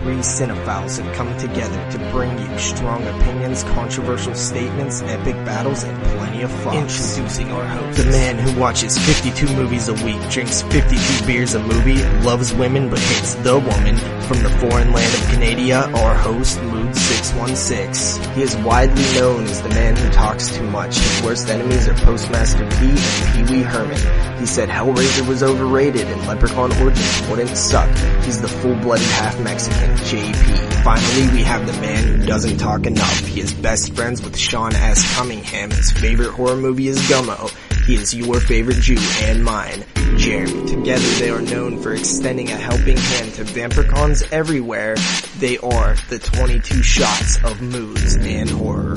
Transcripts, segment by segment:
three cinephiles have come together to bring you strong opinions, controversial statements, epic battles, and plenty of fun. Introducing our host, the man who watches 52 movies a week, drinks 52 beers a movie, loves women but hates the woman, from the foreign land of Canada, our host, Moodz 616. He is widely known as the man who talks too much. His worst enemies are Postmaster P and Pee Wee Herman. He said Hellraiser was overrated and Leprechaun Origins wouldn't suck. He's the full-blooded half-Mexican, JP. Finally, we have the man who doesn't talk enough. He is best friends with Sean S. Cunningham. His favorite horror movie is Gummo. He is your favorite Jew and mine, Jeremy. Together they are known for extending a helping hand to vampircons everywhere. They are the 22 shots of Moodz and horror.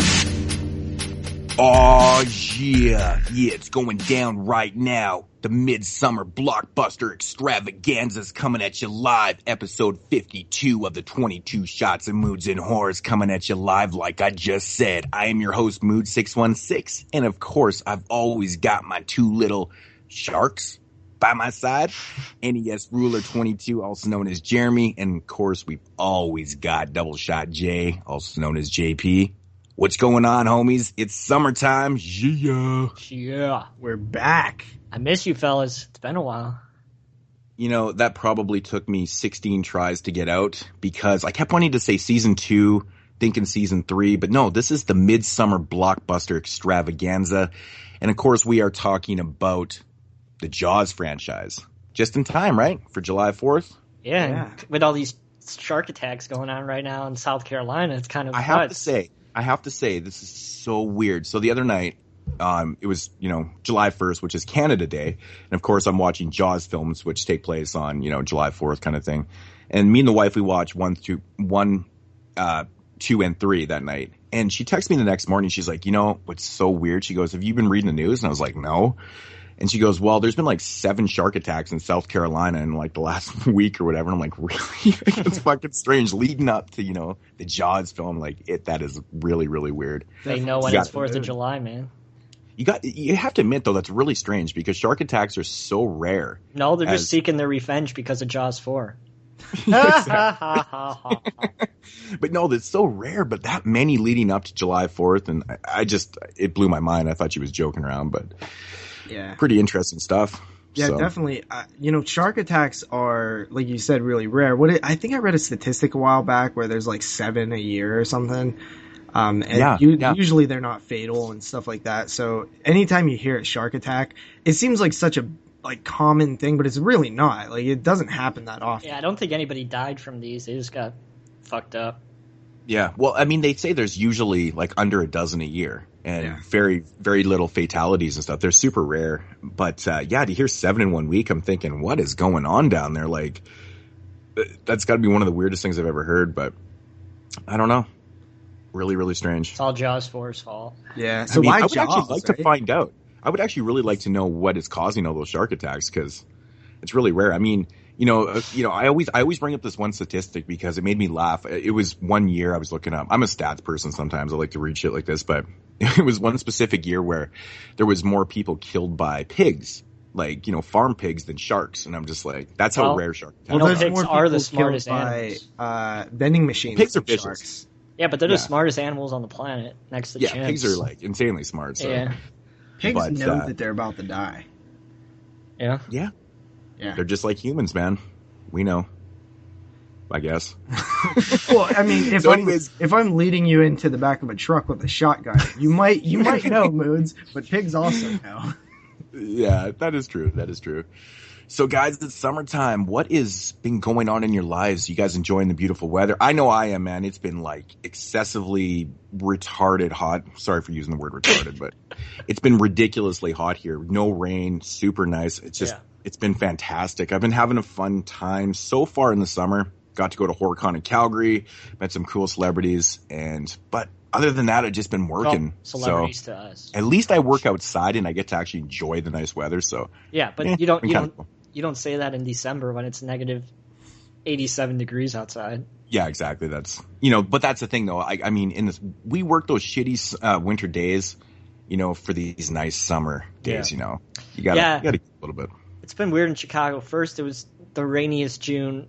Oh yeah, it's going down right now. The Midsummer Blockbuster Extravaganza is coming at you live. Episode 52 of the 22 Shots of Moods and Horrors coming at you live like I just said. I am your host, Moodz 616, and of course, I've always got my two little sharks by my side. NES Ruler 22, also known as Jeremy, and of course, we've always got Double Shot J, also known as JP. What's going on, homies? It's summertime. Yeah. We're back. I miss you, fellas. It's been a while. You know, that probably took me 16 tries to get out because I kept wanting to say season 2, thinking season 3, but no, this is the Midsummer Blockbuster Extravaganza. And of course, we are talking about the Jaws franchise. Just in time, right? For July 4th? Yeah. With all these shark attacks going on right now in South Carolina, it's kind of I have to say, this is so weird. So the other night, it was, July 1st, which is Canada Day. And of course, I'm watching Jaws films, which take place on, July 4th kind of thing. And me and the wife, we watched 1, 2, and 3 that night. And she texted me the next morning. She's like, what's so weird? She goes, have you been reading the news? And I was like, no. And she goes, well, there's been like 7 shark attacks in South Carolina in like the last week or whatever. And I'm like, really? It's fucking strange. Leading up to, the Jaws film, that is really, really weird. They know when it's 4th of July, man. You have to admit, though, that's really strange because shark attacks are so rare. No, they're just seeking their revenge because of Jaws 4. But no, that's so rare, but that many leading up to July 4th. And it blew my mind. I thought she was joking around, but yeah, pretty interesting stuff. Yeah, so. Definitely. Shark attacks are, like you said, really rare. I think I read a statistic a while back where there's like 7 a year or something. Usually they're not fatal and stuff like that. So anytime you hear a shark attack, it seems like such a common thing, but it's really not. Like, it doesn't happen that often. Yeah, I don't think anybody died from these. They just got fucked up. Yeah, well, I mean, they say there's usually under a dozen a year, and very, very little fatalities and stuff. They're super rare, but to hear 7 in 1 week, I'm thinking, what is going on down there? Like, that's got to be one of the weirdest things I've ever heard, but I don't know. Really, really strange. It's all Jaws 4's fault. Yeah, so why Jaws? I would actually like to find out. I would actually really like to know what is causing all those shark attacks because it's really rare. I mean, I always bring up this one statistic because it made me laugh. It was 1 year I was looking up. I'm a stats person sometimes. I like to read shit like this, but it was one specific year where there was more people killed by pigs, farm pigs than sharks. And I'm just like, that's how rare shark attacks are. Pigs are the smartest animals. By vending machines. Pigs are vicious. Sharks. Yeah, but they're the smartest animals on the planet next to chimps. Yeah, pigs are insanely smart. So. Yeah. Pigs know that they're about to die. Yeah. Yeah. They're just like humans, man. We know. I guess. Well, I mean, if I'm leading you into the back of a truck with a shotgun, you might know, Moods, but pigs also know. Yeah, that is true. So, guys, it's summertime. What has been going on in your lives? You guys enjoying the beautiful weather? I know I am, man. It's been excessively retarded hot. Sorry for using the word retarded, but it's been ridiculously hot here. No rain, super nice. It's been fantastic. I've been having a fun time so far in the summer. Got to go to HorrorCon in Calgary, met some cool celebrities, but other than that, I've just been working. Celebrities to us. At least I work outside and I get to actually enjoy the nice weather. So yeah, but you don't say that in December when it's negative 87 degrees outside. Yeah, exactly. That's but that's the thing though. I mean, we work those shitty winter days, for these nice summer days. You gotta keep a little bit. It's been weird in Chicago. First, it was the rainiest June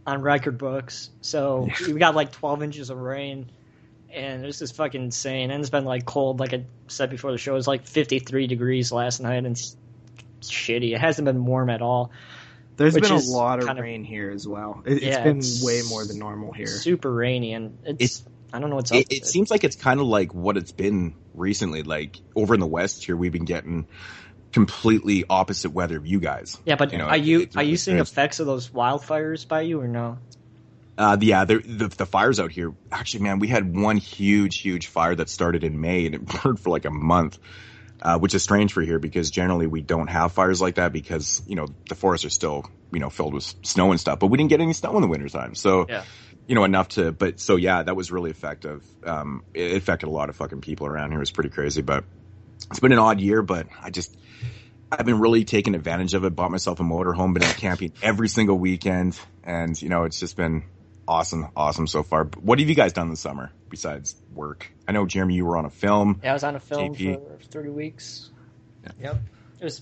on record books. So we got like 12 inches of rain, and this is fucking insane. And it's been like cold, like I said before the show. It was like 53 degrees last night, and it's shitty. It hasn't been warm at all. There's been a lot of rain here as well. It's been way more than normal here. Super rainy, and it's I don't know what's up. It seems like it's kind of like what it's been recently. Like over in the West here, we've been getting completely opposite weather of you guys. Yeah, but are you seeing effects of those wildfires by you or no? Yeah, the fires out here. Actually, man, we had one huge fire that started in May and it burned for like a month, which is strange for here because generally we don't have fires like that because the forests are still filled with snow and stuff. But we didn't get any snow in the wintertime, so enough to. But so yeah, that was really effective. It affected a lot of fucking people around here. It was pretty crazy, but it's been an odd year. But I've been really taking advantage of it. Bought myself a motorhome, been out camping every single weekend, and it's just been awesome so far. But what have you guys done this summer besides work? I know, Jeremy, you were on a film. Yeah, I was on a film for 30 weeks. Yeah. Yep. It was.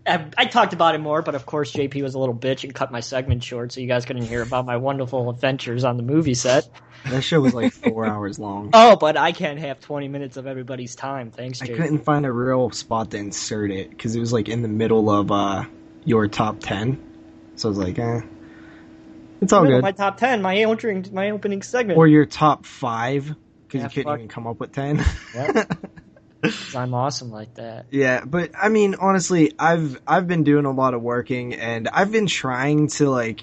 I talked about it more, but of course JP was a little bitch and cut my segment short, so you guys couldn't hear about my wonderful adventures on the movie set. That show was like 4 hours long. Oh, but I can't have 20 minutes of everybody's time. Thanks, JP. I couldn't find a real spot to insert it because it was like in the middle of your top 10. So I was like, it's all good. My top 10, my opening segment. Or your top 5 because you couldn't even come up with 10. Yep. I'm awesome like that. Yeah, but I mean, honestly, I've been doing a lot of working, and I've been trying to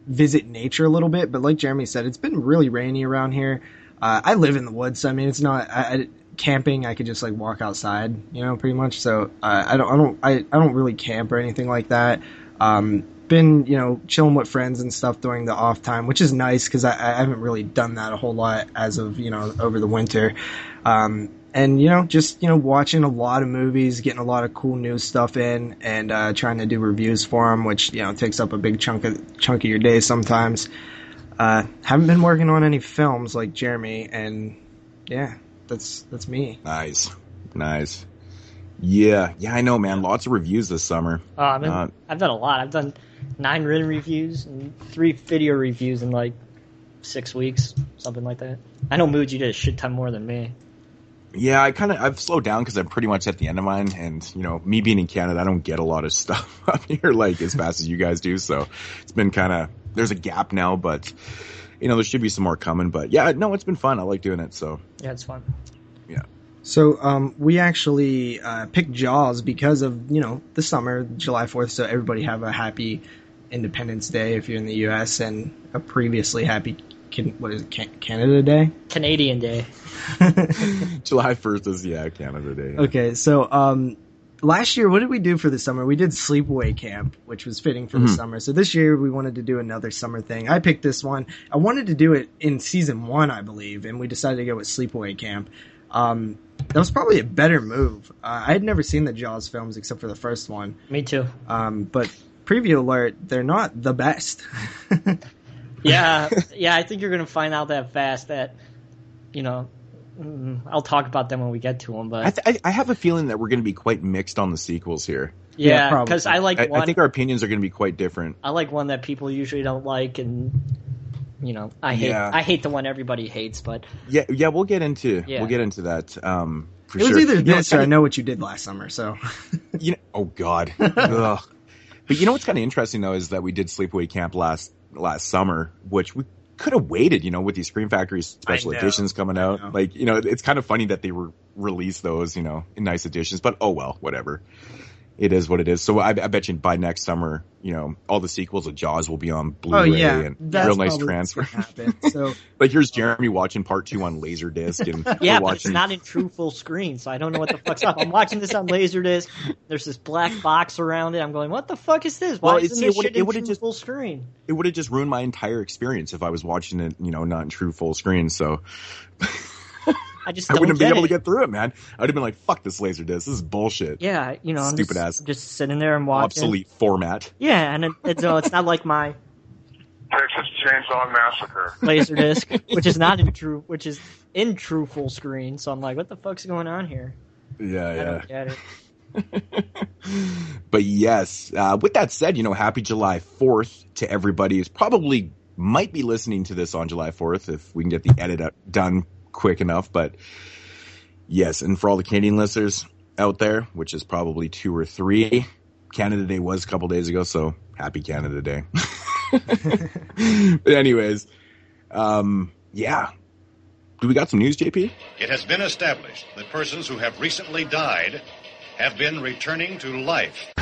visit nature a little bit. But like Jeremy said, it's been really rainy around here. I live in the woods, so I mean, it's not camping. I could just walk outside, pretty much. So I don't really camp or anything like that. Been chilling with friends and stuff during the off time, which is nice because I haven't really done that a whole lot as of over the winter. And just watching a lot of movies, getting a lot of cool new stuff in, and trying to do reviews for them, which takes up a big chunk of your day sometimes. Haven't been working on any films like Jeremy, and yeah, that's me. Nice. Yeah, I know, man. Lots of reviews this summer. I've done a lot. I've done 9 written reviews and 3 video reviews in like 6 weeks, something like that. I know, Moodz, you did a shit ton more than me. Yeah, I've slowed down because I'm pretty much at the end of mine, and me being in Canada, I don't get a lot of stuff up here as fast as you guys do. So it's been there's a gap now, but there should be some more coming. But yeah, no, it's been fun. I like doing it. So yeah, it's fun. Yeah. So we actually picked Jaws because of the summer, July 4th. So everybody have a happy Independence Day if you're in the U.S. and a previously happy. Canada Day? Canadian Day. July 1st is, Canada Day. Yeah. Okay, so last year, what did we do for the summer? We did sleepaway camp, which was fitting for the summer. So this year, we wanted to do another summer thing. I picked this one. I wanted to do it in season 1, I believe, and we decided to go with sleepaway camp. That was probably a better move. I had never seen the Jaws films except for the first one. Me too. But preview alert, they're not the best. Yeah, I think you're going to find out that fast that, I'll talk about them when we get to them. But I have a feeling that we're going to be quite mixed on the sequels here. Yeah, because I think our opinions are going to be quite different. I like one that people usually don't like, and I hate the one everybody hates. But yeah, we'll get into that. For it was either this or I Know What You Did Last Summer. So oh god. Ugh. But what's kind of interesting though is that we did sleepaway camp last summer, which we could have waited, with these Scream Factory special editions coming out. It's kind of funny that they released those, in nice editions, but oh well, whatever. It is what it is. So I bet you by next summer, all the sequels of Jaws will be on Blu-ray and real nice transfer. So here's Jeremy watching part 2 on Laserdisc, and but it's not in true full screen, so I don't know what the fuck's up. I'm watching this on Laserdisc. There's this black box around it. I'm going, what the fuck is this? Why isn't this shit in true full screen? It would have just ruined my entire experience if I was watching it, not in true full screen. So. I wouldn't be able to get through it, man. I would have been like, fuck this Laserdisc. This is bullshit. Yeah, stupid I'm just sitting there and watching. Obsolete format. Yeah, and it's not like my Texas Chainsaw Massacre Laserdisc, which is in true full screen. So I'm like, what the fuck's going on here? Yeah. I don't get it. But yes, with that said, happy July 4th to everybody who's probably might be listening to this on July 4th if we can get the edit done quick enough. But yes, and for all the Canadian listeners out there, which is probably 2 or 3, Canada Day was a couple days ago, so happy Canada Day. But anyways, yeah. Do we got some news, JP? It has been established that persons who have recently died have been returning to life.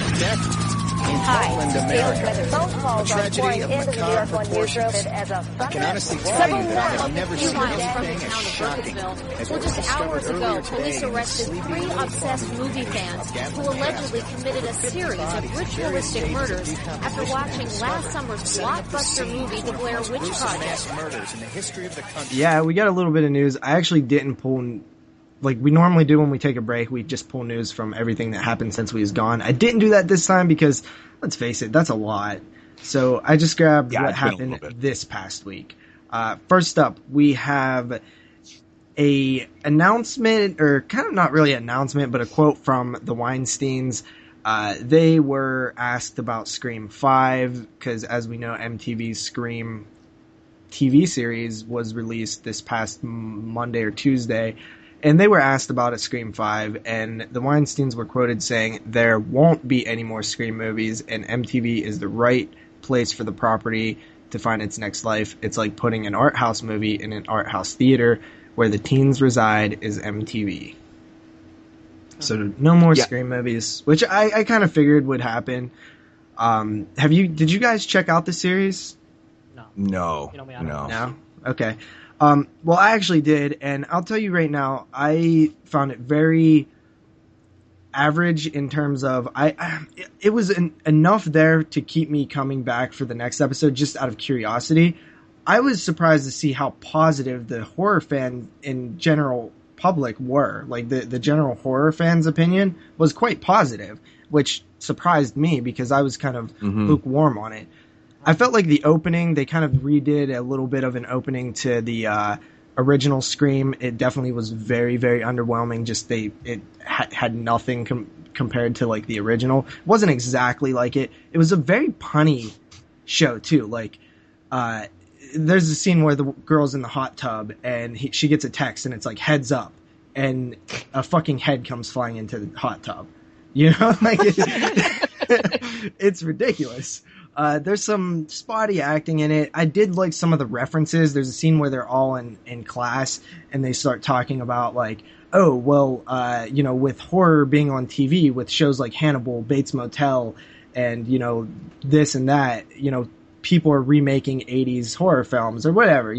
Hi, Daily Weather. Phone calls are pouring into the US One newsroom as a thunder. Several more of the few miles from the town of Burkittsville. Well, just hours ago, police arrested 3 obsessed movie fans who allegedly committed a series of ritualistic murders after watching last summer's blockbuster movie, The Blair Witch Project. Yeah, we got a little bit of news. I actually didn't pull... Like we normally do when we take a break, we just pull news from everything that happened since we was gone. I didn't do that this time because, let's face it, that's a lot. So I just grabbed what happened this past week. First up, we have a announcement, or kind of not really an announcement, but a quote from the Weinsteins. They were asked about Scream 5, because as we know, MTV's Scream TV series was released this past Monday or Tuesday. And they were asked about a Scream 5, and the Weinsteins were quoted saying, there won't be any more Scream movies, and MTV is the right place for the property to find its next life. It's like putting an art house movie in an art house theater. Where the teens reside is MTV. So no more Scream movies, which I kind of figured would happen. Did you guys check out the series? No. No? Okay. Well, I actually did, and I'll tell you right now, I found it very average in terms of, it was enough there to keep me coming back for the next episode just out of curiosity. I was surprised to see how positive the horror fan in general public were. Like, the general horror fans' opinion was quite positive, which surprised me because I was kind of lukewarm on it. I felt like the opening, they kind of redid a little bit of an opening to the original Scream. It definitely was very, very underwhelming. Just it had nothing compared to like the original. It wasn't exactly like it. It was a very punny show too. Like, there's a scene where the girl's in the hot tub and she gets a text and it's like heads up, and a fucking head comes flying into the hot tub. You know, like it's ridiculous. There's some spotty acting in it. I did like some of the references. There's a scene where they're all in class and they start talking about like, oh, well, with horror being on TV, with shows like Hannibal, Bates Motel, and, this and that, people are remaking 80s horror films or whatever,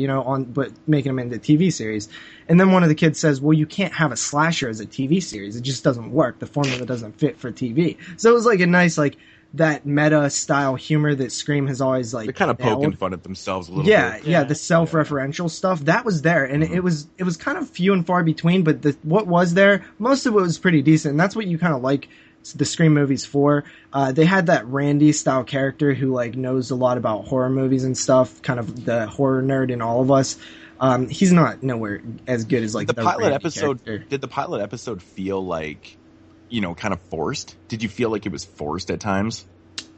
but making them into TV series. And then one of the kids says, well, you can't have a slasher as a TV series. It just doesn't work. The formula doesn't fit for TV. So it was like a nice, like, that meta style humor that Scream has always like. They're kind of poking fun at themselves a little bit. Yeah, the self-referential stuff that was there, and it was kind of few and far between. But what was there, most of it was pretty decent. And that's what you kind of like the Scream movies for. They had that Randy style character who like knows a lot about horror movies and stuff, kind of the horror nerd in all of us. He's not nowhere as good as like the pilot Randy episode. Character. Did the pilot episode feel like, kind of forced? Did you feel like it was forced at times?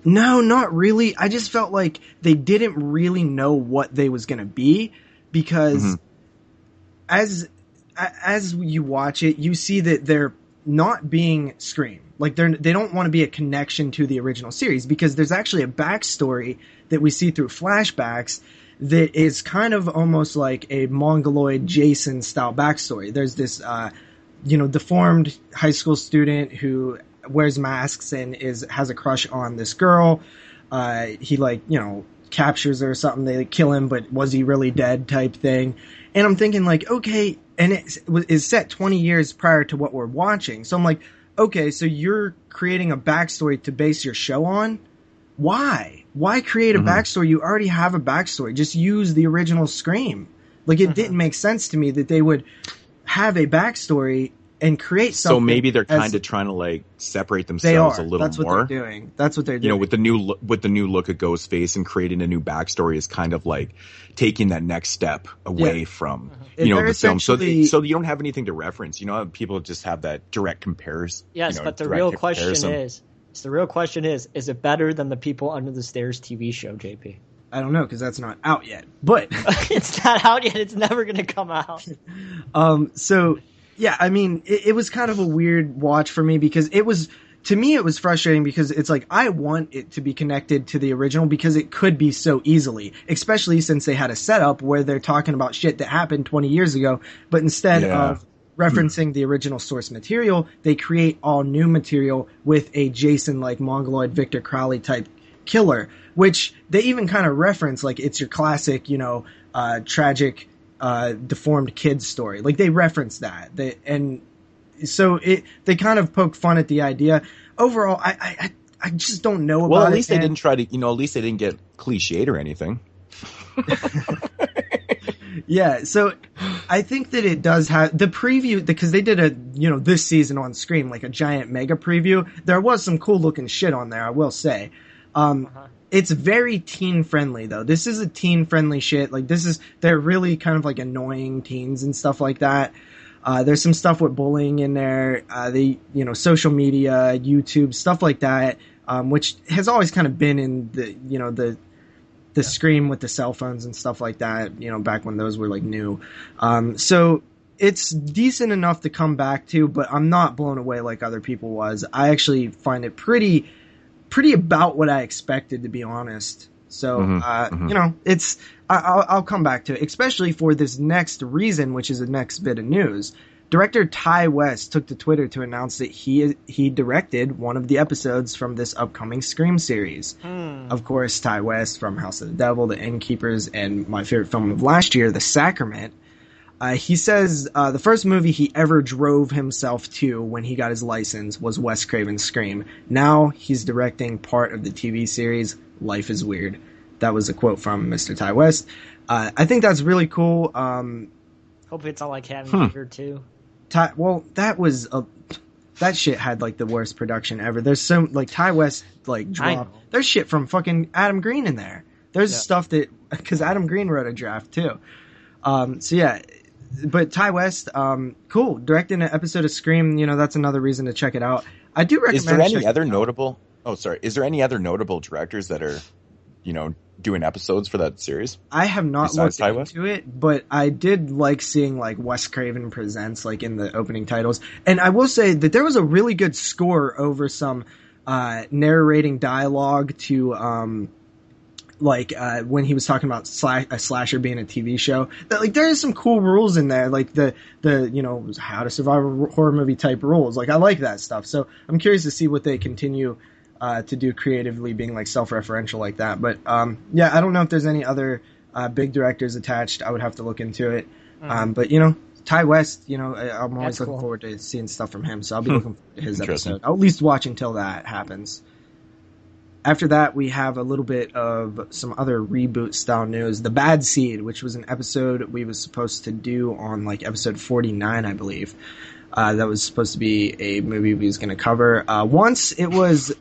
No, not really. I just felt like they didn't really know what they was going to be, because as you watch it, you see that they're not being Scream. Like they don't want to be a connection to the original series, because there's actually a backstory that we see through flashbacks that is kind of almost like a Mongoloid Jason style backstory. There's this deformed high school student who wears masks and has a crush on this girl. He captures her or something. They kill him, but was he really dead type thing? And I'm thinking like, okay, and it is set 20 years prior to what we're watching. So I'm like, okay, so you're creating a backstory to base your show on? Why? Why create a backstory? You already have a backstory. Just use the original Scream. Like, it didn't make sense to me that they would have a backstory and create something. So maybe they're kind of trying to like separate themselves a little more. That's what they're doing. That's what they're doing. You know, with the new look at Ghostface and creating a new backstory is kind of like taking that next step away from you know, the film. So you don't have anything to reference. You know, people just have that direct comparison. Yes, you know, but the real question is it better than the People Under the Stairs TV show, JP? I don't know, because that's not out yet. But it's not out yet. It's never going to come out. So, yeah, I mean, it was kind of a weird watch for me because to me, it was frustrating because it's like, I want it to be connected to the original because it could be so easily, especially since they had a setup where they're talking about shit that happened 20 years ago, but instead of referencing the original source material, they create all new material with a Jason, like, Mongoloid Victor Crowley type killer, which they even kind of reference, like, it's your classic, you know, tragic, deformed kid story. Like, they reference that. So they kind of poke fun at the idea. Overall, I just don't know about it. Well, at least they didn't try to, you know, at least they didn't get cliched or anything. Yeah, so I think that it does have the preview, because they did this season on Scream, like a giant mega preview. There was some cool looking shit on there, I will say. It's very teen friendly though. This is a teen friendly shit. Like they're really kind of like annoying teens and stuff like that. There's some stuff with bullying in there. Social media, YouTube, stuff like that, which has always kind of been in the Scream with the cell phones and stuff like that, you know, back when those were like new. So it's decent enough to come back to, but I'm not blown away like other people was. I actually find it pretty about what I expected, to be honest. So, you know, I'll come back to it, especially for this next reason, which is the next bit of news. Director Ty West took to Twitter to announce that he directed one of the episodes from this upcoming Scream series. Of course, Ty West from House of the Devil, The Innkeepers, and my favorite film of last year, The Sacrament. He says the first movie he ever drove himself to when he got his license was Wes Craven's Scream. Now he's directing part of the TV series Life is Weird. That was a quote from Mr. Ty West. I think that's really cool. Hope it's all like Cabin Fever too. That shit had like the worst production ever. There's some like Ty West like dropped. There's shit from fucking Adam Green in there. There's stuff that because Adam Green wrote a draft too. So yeah, but Ty West, cool, directing an episode of Scream. You know, that's another reason to check it out. I do recommend. Is there any other notable? Oh, sorry. Is there any other notable directors that are, you know, doing episodes for that series? I have not looked into it, but I did like seeing like Wes Craven Presents like in the opening titles. And I will say that there was a really good score over some narrating dialogue to when he was talking about a slasher being a TV show. That like there is some cool rules in there, like the you know, how to survive a horror movie type rules. Like I like that stuff. So I'm curious to see what they continue to do creatively, being like self-referential like that. But yeah, I don't know if there's any other big directors attached. I would have to look into it. But you know, Ty West, you know, I'm always looking forward to seeing stuff from him. So I'll be looking forward to his episode. I'll at least watch until that happens. After that, we have a little bit of some other reboot style news. The Bad Seed, which was an episode we was supposed to do on like episode 49, I believe. That was supposed to be a movie we was going to cover. Once it was...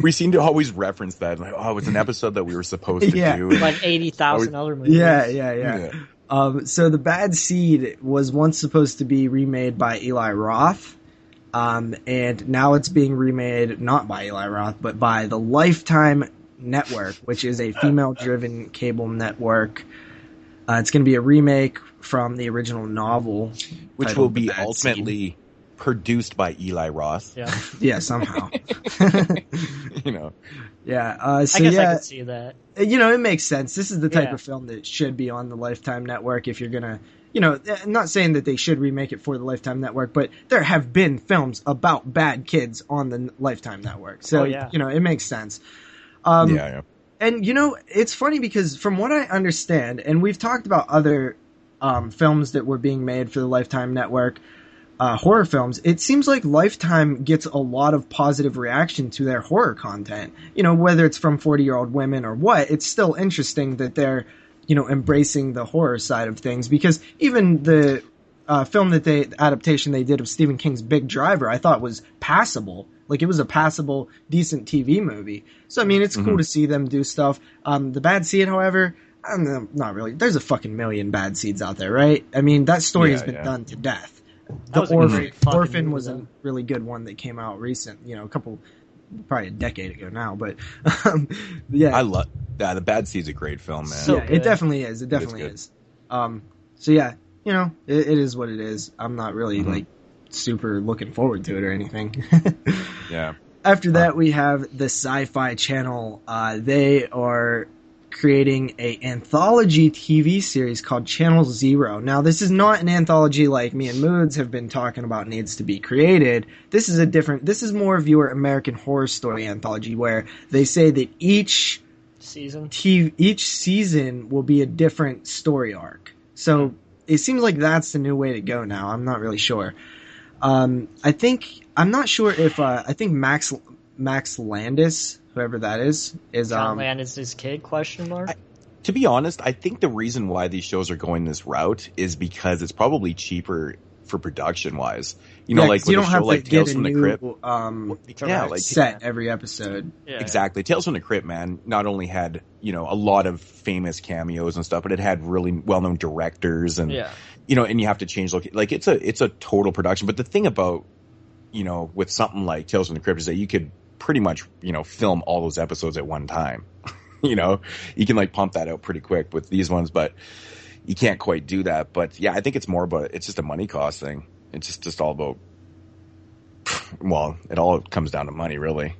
we seem to always reference that. Like, oh, it was an episode that we were supposed to do. Like 80,000 other movies. Yeah. So The Bad Seed was once supposed to be remade by Eli Roth. And now it's being remade not by Eli Roth, but by the Lifetime Network, which is a female-driven cable network. It's going to be a remake from the original novel, which will be ultimately produced by Eli Roth. Yeah, somehow. You know. Yeah. I guess I could see that. You know, it makes sense. This is the type of film that should be on the Lifetime Network if you're gonna. You know, I'm not saying that they should remake it for the Lifetime Network, but there have been films about bad kids on the Lifetime Network. So, you know, it makes sense. And, you know, it's funny because from what I understand, and we've talked about other films that were being made for the Lifetime Network, horror films, it seems like Lifetime gets a lot of positive reaction to their horror content. You know, whether it's from 40-year-old women or what, it's still interesting that they're, you know, embracing the horror side of things, because even the adaptation they did of Stephen King's Big Driver, I thought was passable. Like, it was a passable, decent TV movie. So, I mean, it's cool to see them do stuff. The Bad Seed, however, not really. There's a fucking million Bad Seeds out there, right? I mean, that story has been done to death. The Orphan was a really good one that came out recent, probably a decade ago now, but yeah. I love the Bad Seed's a great film, man. So it definitely is. It definitely is. So yeah, it is what it is. I'm not really like super looking forward to it or anything. Yeah. After that, we have the Sci-Fi Channel. They are creating a anthology TV series called Channel Zero. Now, this is not an anthology like me and Moodz have been talking about needs to be created. This is more of your American Horror Story anthology, where they say that each season will be a different story arc. So it seems like that's the new way to go now. I'm not really sure. I'm not sure if I think Max Landis, whoever that is John Landis' kid, question mark? To be honest, I think the reason why these shows are going this route is because it's probably cheaper for production wise. Like you don't a show have like to Tales get from a the Crypt. Set every episode. Yeah. Exactly. Tales from the Crypt, man, not only had, a lot of famous cameos and stuff, but it had really well-known directors and and you have to change it's a total production. But the thing about, with something like Tales from the Crypt is that you could pretty much, film all those episodes at one time. You can pump that out pretty quick with these ones, but you can't quite do that. But yeah, I think it's more about, it's just a money cost thing. It's just all about, well, it all comes down to money, really.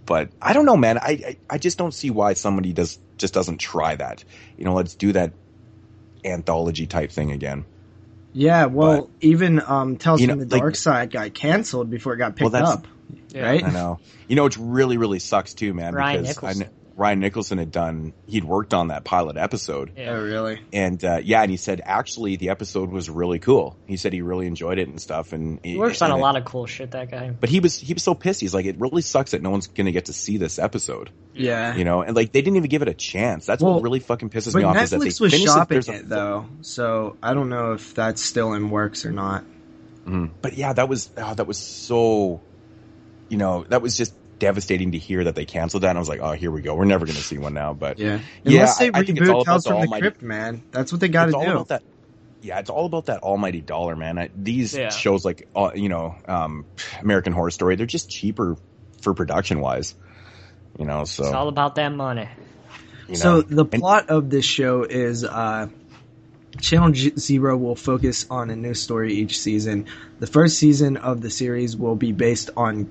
But I don't know, man. I just don't see why somebody doesn't try that. Let's do that anthology type thing again. Yeah, well, even Tales from the Dark Side got canceled before it got picked up. Right? I know. It really, really sucks too, man. Ryan Nicholson he'd worked on that pilot episode. Yeah. Oh, really? And and he said actually the episode was really cool. He said he really enjoyed it and stuff. And he works on a lot of cool shit, that guy. But he was so pissed. He's like, it really sucks that no one's gonna get to see this episode. Yeah. And they didn't even give it a chance. That's what really fucking pisses me off. Netflix is that they was shopping it though, so I don't know if that's still in works or not. But yeah, that was so. That was just devastating to hear that they canceled that. And I was like, oh, here we go. We're never going to see one now. But unless they reboot Tales from the Crypt, man, that's what they got to do. About that. Yeah, it's all about that almighty dollar, man. These shows like American Horror Story, they're just cheaper for production wise. So it's all about that money. So the plot of this show is Channel Zero will focus on a new story each season. The first season of the series will be based on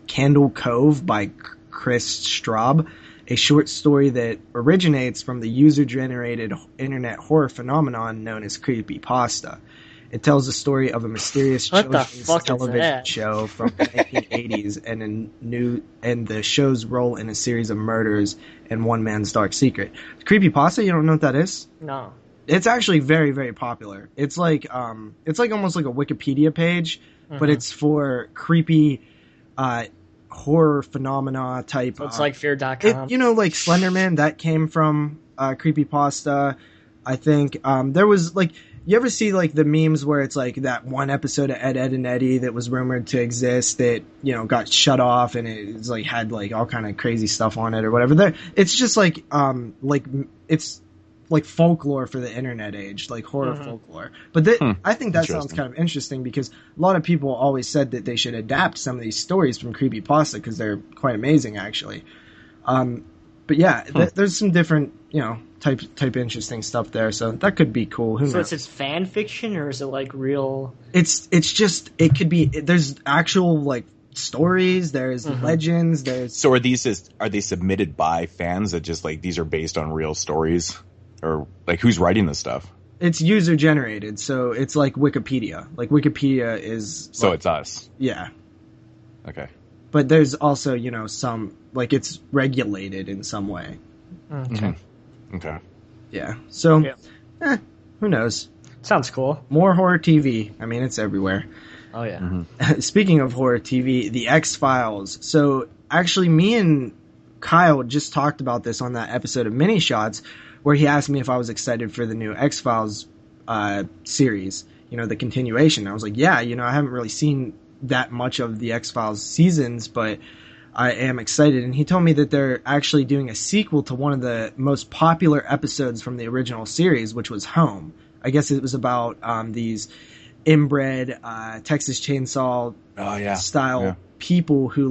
Candle Cove by Chris Straub, a short story that originates from the user-generated internet horror phenomenon known as creepypasta. It tells the story of a mysterious children's television show from the 1980s and the show's role in a series of murders and one man's dark secret. Creepypasta, you don't know what that is? No. It's actually very, very popular. It's like almost like a Wikipedia page, but it's for creepy horror phenomena type. So it's like Fear.com. Like Slenderman, that came from creepypasta. I think there was you ever see the memes where it's like that one episode of Ed, Ed and Eddie that was rumored to exist that got shut off and it's had all kind of crazy stuff on it or whatever. It's just it's like folklore for the internet age, like horror folklore. But I think that sounds kind of interesting because a lot of people always said that they should adapt some of these stories from creepypasta because they're quite amazing, actually. But yeah, there's some different, type interesting stuff there, so that could be cool. Who knows? So it's fan fiction or is it real? It's just, it could be, there's actual stories, there's legends, there's... So are they submitted by fans that just these are based on real stories? Or who's writing this stuff? It's user generated, so it's like Wikipedia. Wikipedia is so it's us. Yeah. Okay. But there's also some it's regulated in some way. Okay. Okay. Yeah. So who knows? Sounds cool. More horror TV. I mean, it's everywhere. Oh yeah. Speaking of horror TV, the X-Files. So actually, me and Kyle just talked about this on that episode of Mini Shots, where he asked me if I was excited for the new X-Files series. the continuation. I was like, yeah, I haven't really seen that much of the X-Files seasons, but I am excited. And he told me that they're actually doing a sequel to one of the most popular episodes from the original series, which was Home. I guess it was about these inbred Texas Chainsaw style people who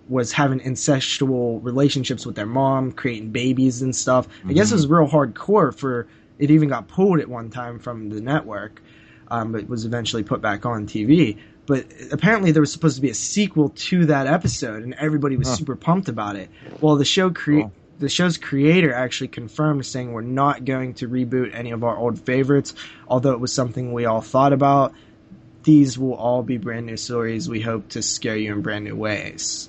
was having incestual relationships with their mom, creating babies and stuff. I guess it was real hardcore. It even got pulled at one time from the network, but was eventually put back on TV. But apparently there was supposed to be a sequel to that episode, and everybody was super pumped about it. Well, the show's creator actually confirmed, saying we're not going to reboot any of our old favorites, although it was something we all thought about. These will all be brand new stories. We hope to scare you in brand new ways.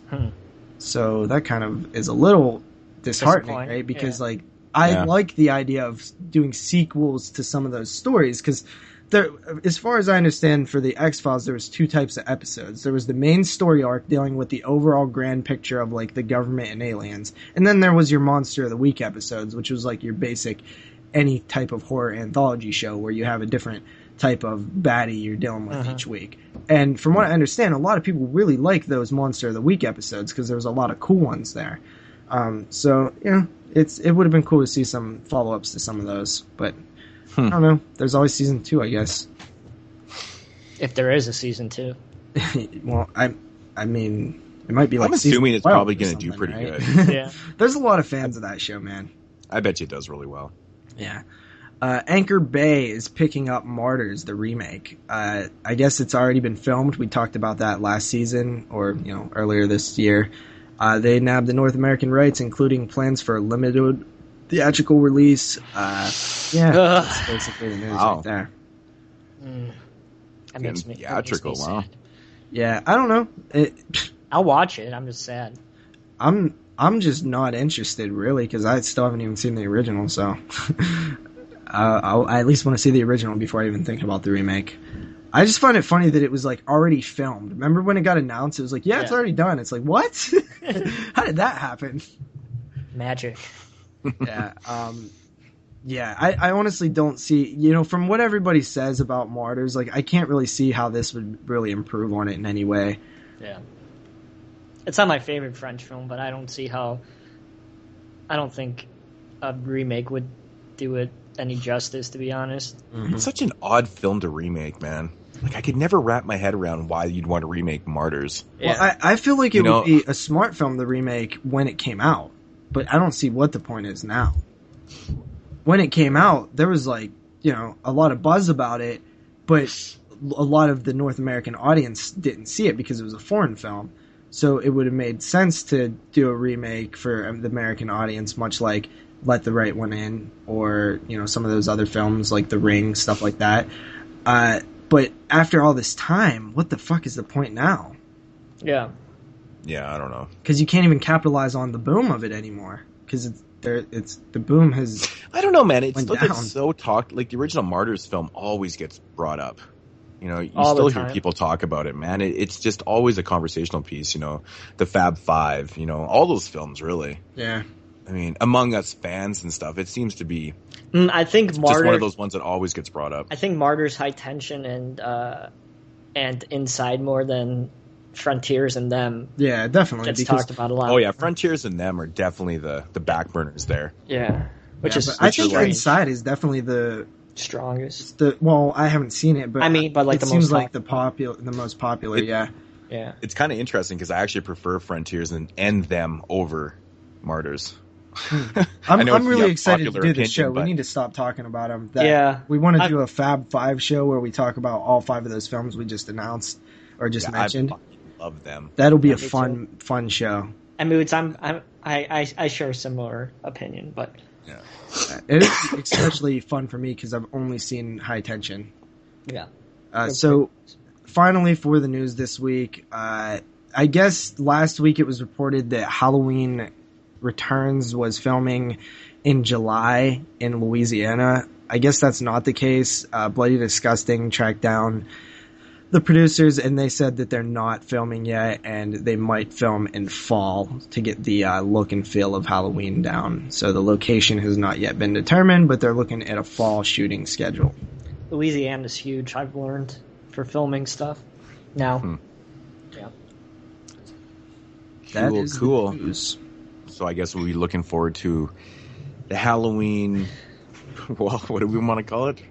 So that kind of is a little disheartening, right? Because I like the idea of doing sequels to some of those stories, because as far as I understand, for the X-Files, there was two types of episodes. There was the main story arc dealing with the overall grand picture of the government and aliens, and then there was your Monster of the Week episodes, which was your basic any type of horror anthology show where you have a different type of baddie you're dealing with each week. And from what I understand, a lot of people really like those Monster of the Week episodes because there was a lot of cool ones there. So it would have been cool to see some follow-ups to some of those, but I don't know. There's always season 2, I guess. If there is a season 2. Well, I mean, it might be I'm assuming it's probably going to do pretty good. Yeah. There's a lot of fans of that show, man. I bet you it does really well. Yeah. Anchor Bay is picking up Martyrs, the remake. I guess it's already been filmed. We talked about that last season, or earlier this year. They nabbed the North American rights, including plans for a limited theatrical release. That's basically the news right there. That makes me theatrical. Wow. sad. Yeah, I don't know. I'll watch it. I'm just sad. I'm just not interested, really, because I still haven't even seen the original. So I at least want to see the original before I even think about the remake. I just find it funny that it was already filmed. Remember when it got announced? It was it's already done. It's what? How did that happen? Magic. Yeah. I honestly don't see, from what everybody says about Martyrs, I can't really see how this would really improve on it in any way. Yeah. It's not my favorite French film, but I don't think a remake would do it any justice, to be honest. It's such an odd film to remake, man. I could never wrap my head around why you'd want to remake Martyrs. Yeah. Well, I feel like it would be a smart film to remake when it came out, but I don't see what the point is now. When it came out, there was a lot of buzz about it, but a lot of the North American audience didn't see it because it was a foreign film. So it would have made sense to do a remake for the American audience, much like Let the Right One In, or some of those other films like The Ring, stuff like that. But after all this time, what the fuck is the point now? Yeah. Yeah, I don't know. Because you can't even capitalize on the boom of it anymore. Because the boom has. I don't know, man. It's so talked. The original Martyrs film always gets brought up. You still hear people talk about it, man. It's just always a conversational piece. The Fab Five. All those films, really. Yeah. I mean, among us fans and stuff, it seems to be. I think just one of those ones that always gets brought up. I think Martyrs, High Tension, and Inside more than Frontiers and Them. Yeah, definitely. Gets talked about a lot. Oh yeah, Frontiers and Them are definitely the back burners there. Yeah, I think Inside is definitely the strongest. I haven't seen it, but it seems like the most popular. Yeah. It's kind of interesting because I actually prefer Frontiers and Them over Martyrs. I'm really excited to do this show. We need to stop talking about them. We want to do a Fab Five show where we talk about all 5 of those films we just announced or just mentioned. I love them. That'll be a fun show. And Moodz, I share a similar opinion, but it is especially fun for me because I've only seen High Tension. Yeah. So finally, for the news this week, I guess last week it was reported that Halloween Returns was filming in July in Louisiana. I guess that's not the case. Bloody Disgusting tracked down the producers, and they said that they're not filming yet, and they might film in fall to get the look and feel of Halloween down. So the location has not yet been determined, but they're looking at a fall shooting schedule. Louisiana's huge, I've learned, for filming stuff now. Yeah. That is cool. So I guess we'll be looking forward to the Halloween, well, what do we want to call it?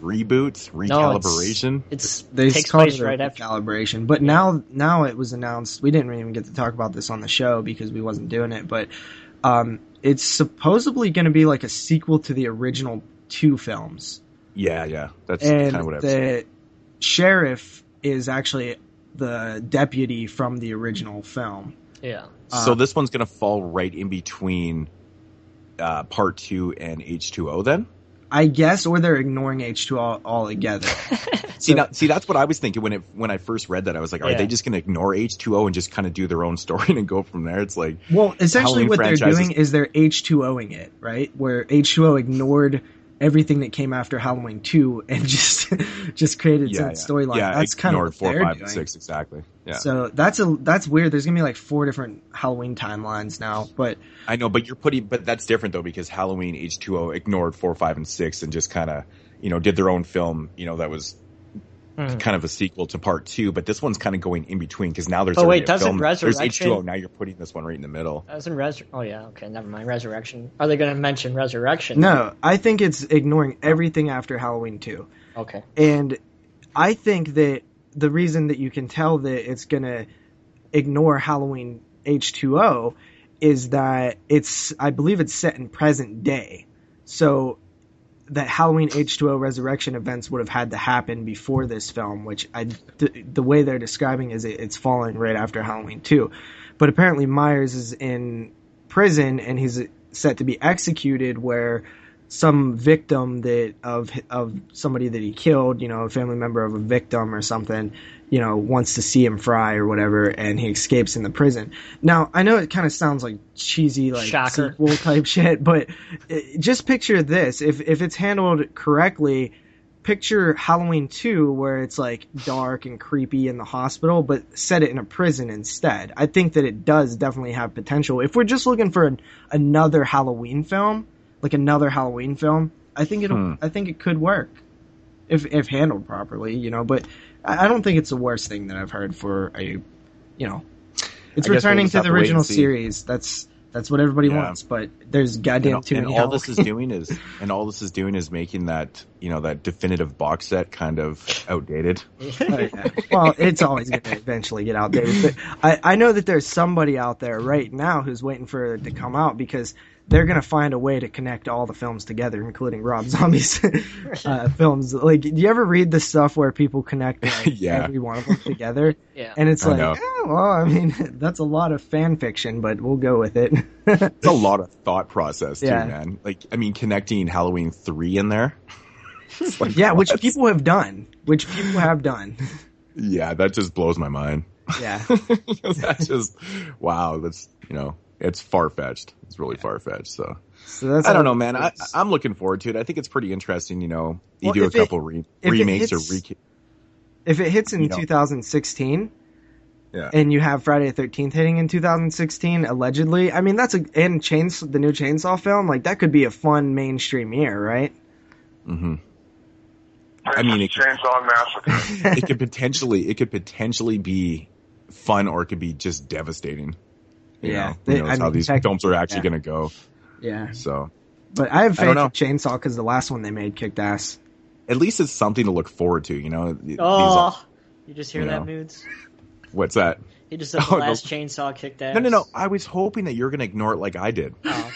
Reboots? Recalibration? No, they takes place right after calibration. But now it was announced, we didn't even get to talk about this on the show because we wasn't doing it, but it's supposedly going to be like a sequel to the original 2 films. Yeah. That's kind of what I've seen. The sheriff is actually the deputy from the original film. Yeah. So this one's going to fall right in between Part 2 and H2O then? I guess, or they're ignoring H2O altogether. See, that's what I was thinking when I first read that. I was like, are they just going to ignore H2O and just kind of do their own story and go from there? It's like, well, essentially what they're doing is they're H2Oing it, right? Where H2O ignored everything that came after Halloween 2 and just created its own storyline. Yeah, that's kind of what 4, they're 5, doing. and 6 exactly. Yeah. So that's weird. There's gonna be like 4 different Halloween timelines now, but I know, but but that's different though because Halloween H2O ignored 4, 5, and 6 and just kind of did their own film. That was kind of a sequel to Part 2, but this one's kind of going in between because now there's already a film. There's H2O. Now you're putting this one right in the middle. Oh yeah, okay, never mind. Resurrection. Are they going to mention Resurrection? No, I think it's ignoring everything after Halloween 2. Okay. And I think that the reason that you can tell that it's going to ignore Halloween H2O is that I believe it's set in present day. So that Halloween H2O Resurrection events would have had to happen before this film, which the way they're describing is it's falling right after Halloween 2. But apparently Myers is in prison and he's set to be executed where some victim of somebody that he killed, a family member of a victim or something, wants to see him fry or whatever, and he escapes in the prison. Now, I know it kind of sounds like cheesy, like sequel type shit, but just picture this. If it's handled correctly, picture Halloween 2 where it's like dark and creepy in the hospital, but set it in a prison instead. I think that it does definitely have potential. If we're just looking for another Halloween film, I think it could work if handled properly, but I don't think it's the worst thing that I've heard for it's returning to the original series. That's what everybody wants, but there's goddamn too many. All this is doing is making that, that definitive box set kind of outdated. Well, it's always going to eventually get outdated, but I know that there's somebody out there right now who's waiting for it to come out because they're going to find a way to connect all the films together, including Rob Zombie's films. Like, do you ever read the stuff where people connect every one of them together? Yeah. And it's that's a lot of fan fiction, but we'll go with it. It's a lot of thought process, too, man. Like, connecting Halloween 3 in there. Which people have done. Yeah, that just blows my mind. Yeah. That's just, wow, that's, it's far-fetched. It's really far-fetched, so that's I don't know, man. I'm looking forward to it. I think it's pretty interesting, do a couple remakes if it hits in 2016, and you have Friday the 13th hitting in 2016, allegedly, the new Chainsaw film, like, that could be a fun mainstream year, right? Mm-hmm. Chainsaw Massacre. It could potentially be fun, or it could be just devastating. Who knows how these films are actually going to go. Yeah. So, but I have faith in Chainsaw because the last one they made kicked ass. At least it's something to look forward to, you just hear that, Moodz? What's that? He just said the last Chainsaw kicked ass. No. I was hoping that you're going to ignore it like I did. Oh,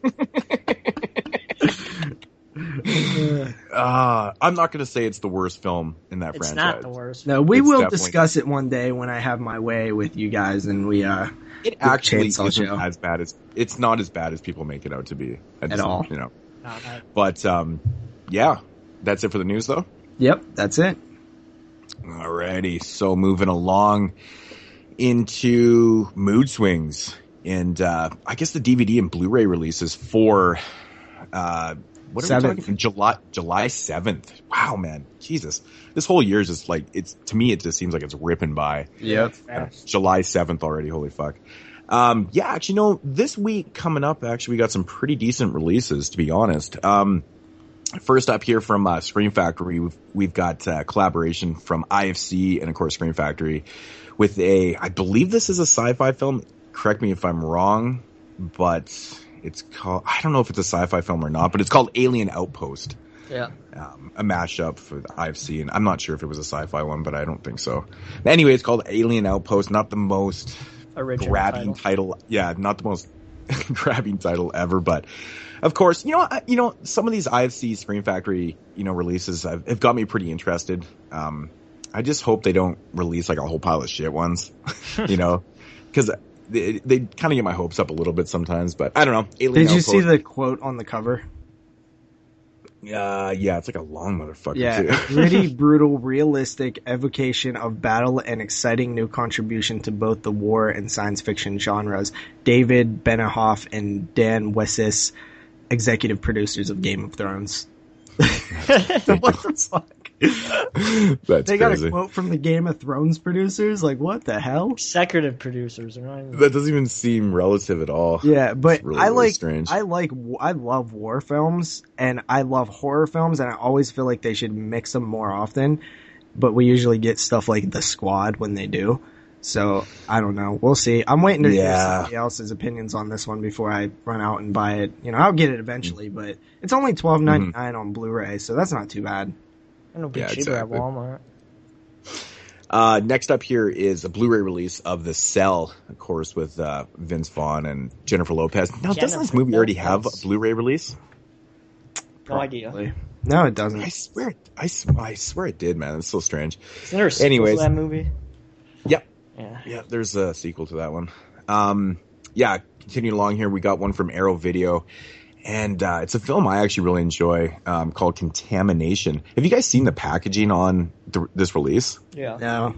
okay. I'm not going to say it's the worst film in that franchise. It's not the worst. No, we will discuss it one day when I have my way with you guys and we it actually isn't as bad as it's not as bad as people make it out to be at all. But that's it for the news, though. Yep, that's it. Alrighty, so moving along into mood swings, and I guess the DVD and Blu-ray releases for what are 7th. We talking? July 7th. Wow, man, Jesus, this whole year is just like to me. It just seems like it's ripping by. Yep, July 7th already. Holy fuck. Actually, this week coming up, we got some pretty decent releases, to be honest. First up here from Scream Factory, we've got collaboration from IFC and, of course, Scream Factory with I believe this is a sci-fi film. Correct me if I'm wrong, but it's called, I don't know if it's a sci-fi film or not, but it's called Alien Outpost. Yeah. A mashup for the IFC, and I'm not sure if it was a sci-fi one, but I don't think so. Anyway, it's called Alien Outpost, not the most original grabbing title. Yeah, not the most grabbing title ever, but of course, some of these IFC Scream Factory, releases have got me pretty interested. I just hope they don't release like a whole pile of shit ones, because they kind of get my hopes up a little bit sometimes. But I don't know. Did you see the quote on the cover? Yeah, it's like a long motherfucker. Yeah, too. gritty, brutal, realistic evocation of battle and exciting new contribution to both the war and science fiction genres. David Benioff and Dan Wessis, executive producers of Game of Thrones. What the fuck? They got crazy. A quote from the Game of Thrones producers? Like, what the hell? Executive producers. Right? That doesn't even seem relative at all. Yeah, but really strange. I love war films and I love horror films, and I always feel like they should mix them more often. But we usually get stuff like The Squad when they do. So, I don't know. We'll see. I'm waiting to hear somebody else's opinions on this one before I run out and buy it. I'll get it eventually, but it's only $12.99 on Blu-ray, so that's not too bad. It'll be cheaper at Walmart. Next up here is a Blu-ray release of The Cell, of course, with Vince Vaughn and Jennifer Lopez. Now, doesn't this movie already have a Blu-ray release? No idea. No, it doesn't. I swear it did, man. It's so strange. Isn't there a sequel to that movie? Yep. Yeah, there's a sequel to that one. Continuing along here, we got one from Arrow Video, and it's a film I actually really enjoy called Contamination. Have you guys seen the packaging on this release? Yeah. No.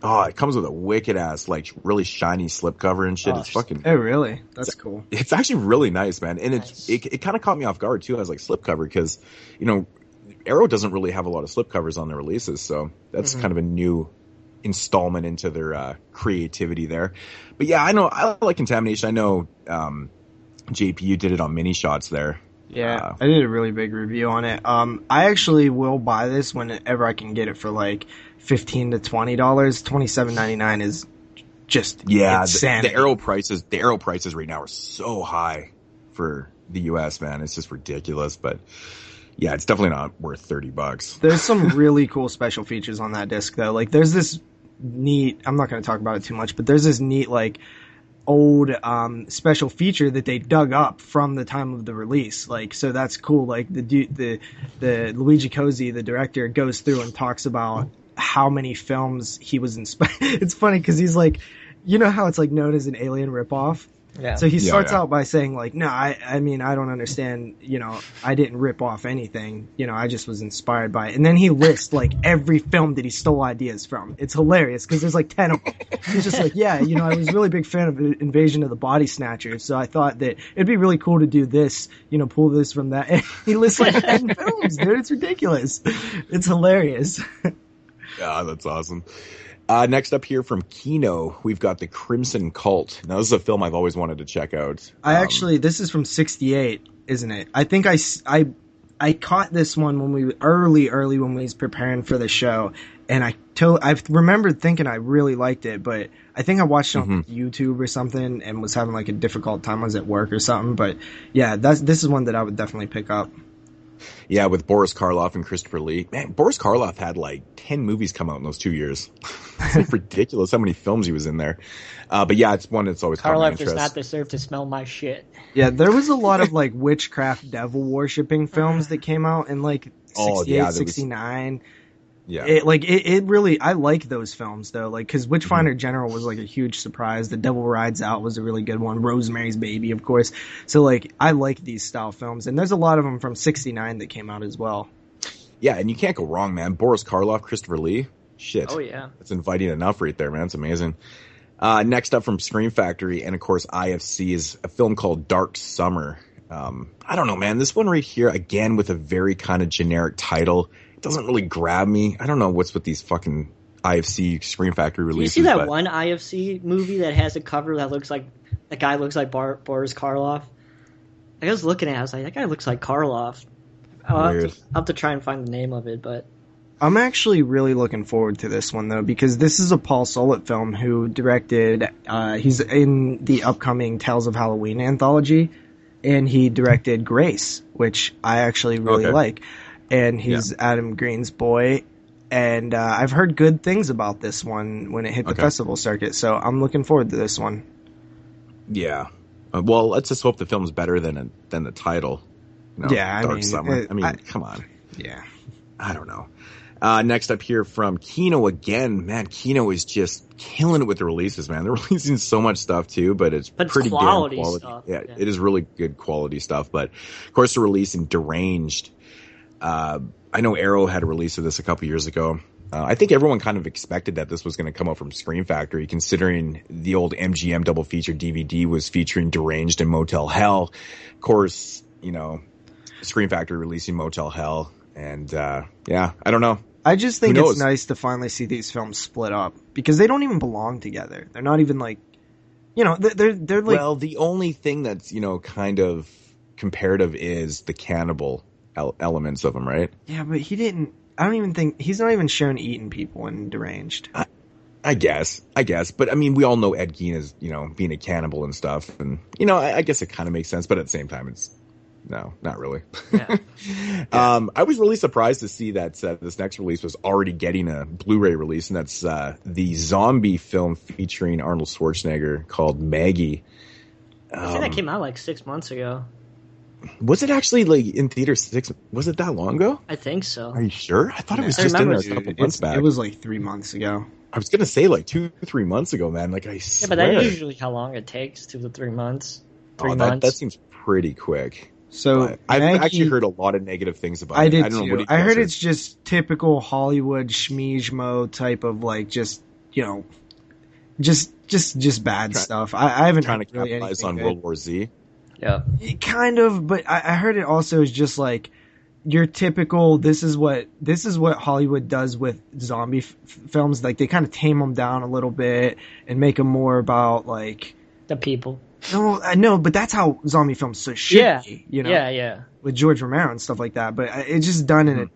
Oh, it comes with a wicked-ass, like, really shiny slipcover and shit. It's fucking... Oh, really? That's cool. It's actually really nice, man. And it kind of caught me off guard, too, as, like, slipcover, because, Arrow doesn't really have a lot of slipcovers on their releases, so that's kind of a new installment into their creativity there. But yeah, I like Contamination. I know JP, you did it on mini shots there. Yeah, I did a really big review on it. I actually will buy this whenever I can get it for like $15 to $20. $27.99 is just insanity. The Arrow prices right now are so high for the US, man. It's just ridiculous, but yeah, it's definitely not worth $30. There's some really cool special features on that disc, though. Like, there's this neat, I'm not going to talk about it too much, but there's this neat, like, old special feature that they dug up from the time of the release. Like, so that's cool. Like, the Luigi Cozzi, the director, goes through and talks about how many films he was inspired. It's funny because he's like, you know how it's like known as an alien ripoff? Yeah. So he starts out by saying like, no, I mean, I don't understand, I didn't rip off anything, I just was inspired by it. And then he lists like every film that he stole ideas from. It's hilarious because there's like 10 of them. He's just like, I was a really big fan of Invasion of the Body Snatchers. So I thought that it'd be really cool to do this, pull this from that. And he lists like 10 films, dude. It's ridiculous. It's hilarious. Yeah, that's awesome. Next up here from Kino, we've got The Crimson Cult. Now, this is a film I've always wanted to check out. This is from '68, isn't it? I think I caught this one when we early when we was preparing for the show, and I remembered thinking I really liked it, but I think I watched it on YouTube or something and was having like a difficult time. I was at work or something, but yeah, this is one that I would definitely pick up. Yeah, with Boris Karloff and Christopher Lee. Man, Boris Karloff had like 10 movies come out in those 2 years. It's like ridiculous how many films he was in there. But yeah, it's one that's always caught my interest. Karloff does not deserve to smell my shit. Yeah, there was a lot of like witchcraft, devil worshipping films that came out in like 68, 69. Yeah. It really, I like those films though, like, cause Witchfinder General was like a huge surprise. The Devil Rides Out was a really good one. Rosemary's Baby, of course. So like, I like these style films, and there's a lot of them from 69 that came out as well. Yeah, and you can't go wrong, man. Boris Karloff, Christopher Lee. Shit. Oh yeah. That's inviting enough right there, man. It's amazing. Next up from Scream Factory and of course IFC is a film called Dark Summer. I don't know, man. This one right here, again, with a very kind of generic title. It doesn't really grab me. I don't know what's with these fucking IFC Scream Factory releases. Do you see that one IFC movie that has a cover that looks like the guy looks like Boris Karloff? I was looking at it, I was like, that guy looks like Karloff. I'll have to try and find the name of it, but I'm actually really looking forward to this one, though, because this is a Paul Solet film who directed, he's in the upcoming Tales of Halloween anthology, and he directed Grace, which I actually really like. And he's Adam Green's boy, and I've heard good things about this one when it hit the festival circuit, so I'm looking forward to this one. Yeah. Well, let's just hope the film's better than the title. Dark Summer. Come on. Yeah. I don't know. Next up here from Kino again. Man, Kino is just killing it with the releases, man. They're releasing so much stuff too, but it's pretty quality damn quality. Stuff. Yeah, it is really good quality stuff. But of course, they're releasing Deranged. I know Arrow had a release of this a couple years ago. I think everyone kind of expected that this was going to come out from Scream Factory, considering the old MGM double feature DVD was featuring Deranged and Motel Hell. Of course, Scream Factory releasing Motel Hell. And, I don't know. I just think it's nice to finally see these films split up because they don't even belong together. They're not even like, they're like. Well, the only thing that's, kind of comparative is the cannibal elements of them, right? Yeah, but I don't even think, he's not even shown eating people in Deranged. I guess. But I mean, we all know Ed Gein is, being a cannibal and stuff. And, I guess it kind of makes sense. But at the same time, no, not really. Yeah. I was really surprised to see that this next release was already getting a Blu-ray release, and that's the zombie film featuring Arnold Schwarzenegger called Maggie. I think that came out like 6 months ago. Was it actually like in theaters? Was it that long ago? I think so. Are you sure? I thought it was just in there a couple months back. It was like 3 months ago. I was gonna say like 2-3 months ago, man. Like I swear. Yeah, but that's usually how long it takes, 2 to 3 months. 3 months. That seems pretty quick. So I've actually heard a lot of negative things about it. I did too. I heard it's just typical Hollywood schmeejmo type of like just bad stuff. I haven't trying to really capitalize on World War Z. Yeah, kind of. But I heard it also is just like your typical. This is what Hollywood does with zombie films. Like they kind of tame them down a little bit and make them more about like the people. No, I know, but that's how zombie films should be, Yeah. With George Romero and stuff like that. But it's just done in a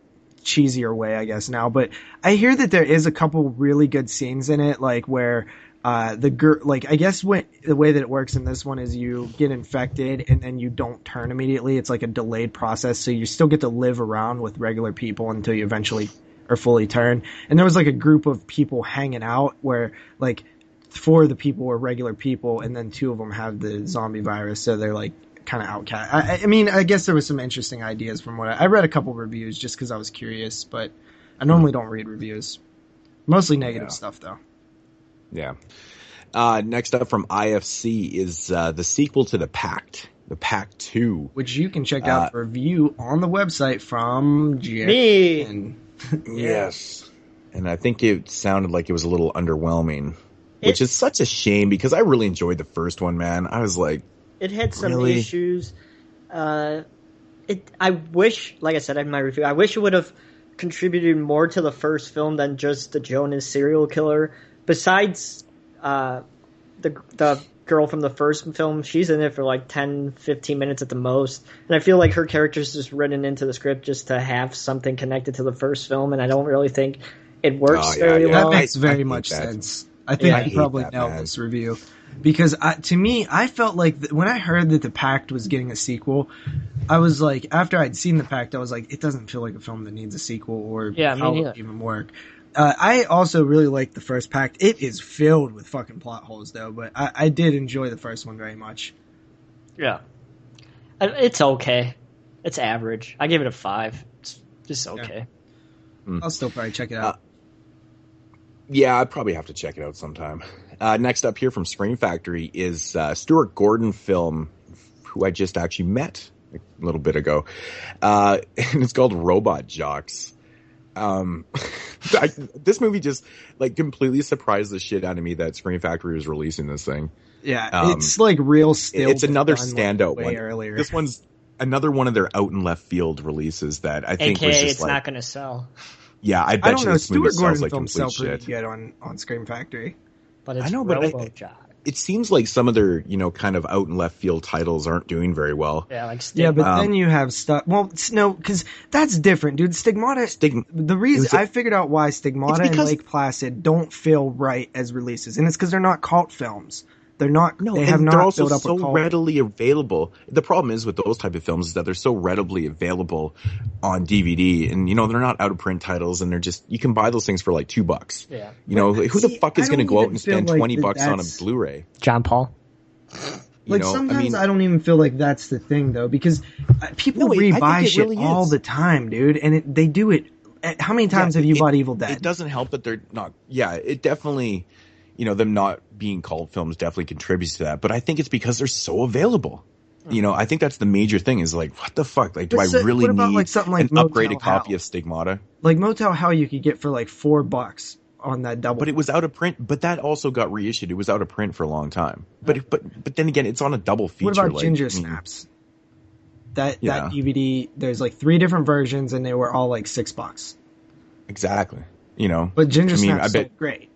cheesier way, I guess, now. But I hear that there is a couple really good scenes in it, like where the girl, like I guess the way that it works in this one is you get infected and then you don't turn immediately. It's like a delayed process, so you still get to live around with regular people until you eventually are fully turned. And there was like a group of people hanging out where like 4 of the people were regular people, and then 2 of them have the zombie virus, so they're like kind of outcast. I mean, I guess there was some interesting ideas from what I read a couple reviews just because I was curious, but I normally don't read reviews. Mostly negative stuff, though. Yeah. Next up from IFC is the sequel to The Pact, The Pact 2. Which you can check out for review on the website from me. Yes. And I think it sounded like it was a little underwhelming. Which is such a shame because I really enjoyed the first one, man. I was like, it had some issues. I wish, like I said in my review, I wish it would have contributed more to the first film than just the Jonas serial killer. Besides the girl from the first film, she's in it for like 10-15 minutes at the most. And I feel like her character's just written into the script just to have something connected to the first film, and I don't really think it works very well. That makes very much sense. I think I probably nailed this review because to me, I felt like when I heard that The Pact was getting a sequel, I was like, after I'd seen The Pact, I was like, it doesn't feel like a film that needs a sequel or how it would even work. I also really liked the first Pact. It is filled with fucking plot holes though, but I did enjoy the first one very much. Yeah. It's okay. It's average. I give it a 5. It's just okay. Yeah. I'll still probably check it out. Yeah, I'd probably have to check it out sometime. Next up here from Scream Factory is Stuart Gordon film, who I just actually met a little bit ago. And it's called Robot Jocks. This movie just like completely surprised the shit out of me that Scream Factory was releasing this thing. Yeah, it's like real still. It's another standout one. Earlier. This one's another one of their out in left field releases that I think was just it's not going to sell. Yeah, I bet you this movie Stuart Gordon sells like films complete sell pretty shit. good on Scream Factory. But it's RoboJock. it seems like some of their, kind of out and left field titles aren't doing very well. Yeah, like Stigmata. Yeah, but then you have stuff. Well, no, because that's different, dude. Stigmata. The reason I figured out why Stigmata and Lake Placid don't feel right as releases, and it's because they're not cult films. They're not. No, they have not. They're also built up so readily available. The problem is with those type of films is that they're so readily available on DVD, and they're not out of print titles, and they're just you can buy those things for like $2. Yeah. Who the fuck is going to go out and spend $20 on a Blu-ray? John Paul. Sometimes I don't even feel like that's the thing though, because people rebuy shit really all the time, dude, and they do it. How many times have you bought Evil Dead? It doesn't help that they're not. Yeah, it definitely. Them not being cult films definitely contributes to that. But I think it's because they're so available. I think that's the major thing is like, what the fuck? Like, do I really need something like an upgraded copy of Stigmata? Like Motel Hell you could get for like $4 on that double. But it was out of print. But that also got reissued. It was out of print for a long time. But then again, it's on a double feature. What about Ginger Snaps? That DVD, there's like 3 different versions and they were all like $6. Exactly. But Ginger Snaps is great.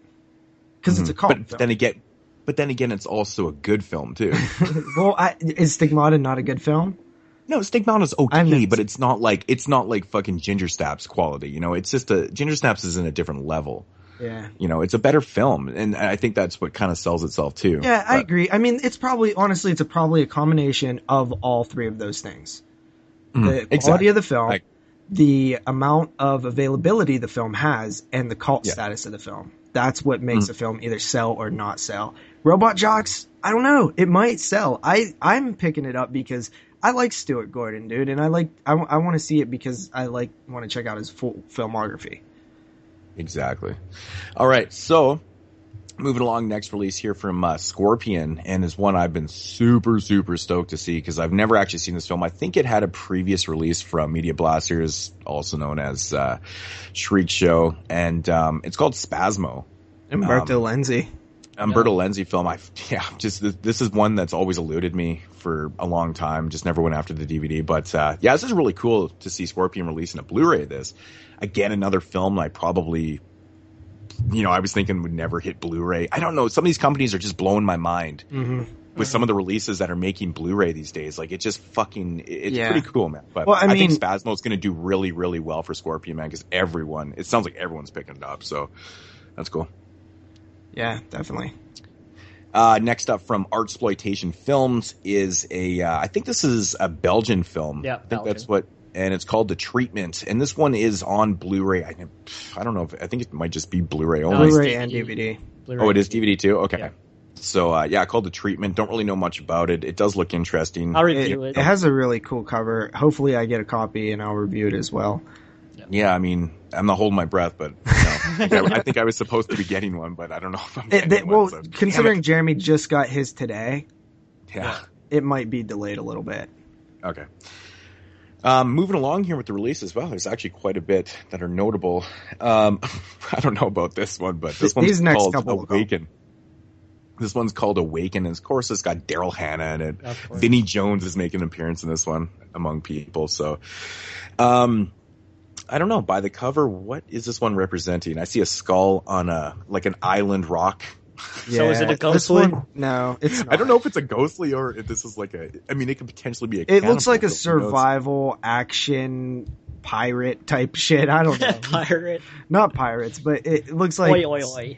Because it's a cult film. But then again, it's also a good film too. Well, is Stigmata not a good film? No, Stigmata's okay, but it's not like fucking Ginger Snaps quality. It's just Ginger Snaps is in a different level. Yeah. It's a better film, and I think that's what kind of sells itself too. Yeah, I agree. I mean, it's probably a combination of all 3 of those things: the quality of the film, the amount of availability the film has, and the cult status of the film. That's what makes a film either sell or not sell. Robot Jocks, I don't know. It might sell. I'm picking it up because I like Stuart Gordon, dude, and I want to see it because I want to check out his full filmography. Exactly. All right, so moving along, next release here from Scorpion, and is one I've been super, super stoked to see because I've never actually seen this film. I think it had a previous release from Media Blasters, also known as Shriek Show, and it's called Spasmo. Umberto Lenzi. Lenzi film. This is one that's always eluded me for a long time. Just never went after the DVD, but this is really cool to see Scorpion releasing a Blu-ray of this. Again, another film I probably. I was thinking would never hit Blu-ray. I don't know. Some of these companies are just blowing my mind with some of the releases that are making Blu-ray these days. Like, it's just it's pretty cool, man. But I think Spasmo is going to do really, really well for Scorpion, man, because it sounds like everyone's picking it up. So that's cool. Yeah, definitely. Next up from Artsploitation Films is I think this is a Belgian film. Yeah, I think that's what. And it's called The Treatment. And this one is on Blu-ray. I don't know I think it might just be Blu-ray only. Blu-ray and DVD. Blu-ray it is DVD too? Okay. Yeah. So, called The Treatment. Don't really know much about it. It does look interesting. I'll review it. It has a really cool cover. Hopefully I get a copy and I'll review it as well. Yeah, I mean, I'm not holding my breath, but I think I was supposed to be getting one, but I don't know if I'm getting one. Well, considering Jeremy just got his today, it might be delayed a little bit. Okay. Moving along here with the releases, there's actually quite a bit that are notable. I don't know about this one, but this one's called Awaken. This one's called Awaken, and of course it's got Daryl Hannah in it. Vinnie Jones is making an appearance in this one among people. So, I don't know. By the cover, what is this one representing? I see a skull on an island rock. Yeah, so is it a ghostly? No, it's not. I don't know if it's a ghostly or if this is it could potentially be a It looks like a survival action pirate type shit. I don't know. Pirate? Not pirates, but it looks like... Oi.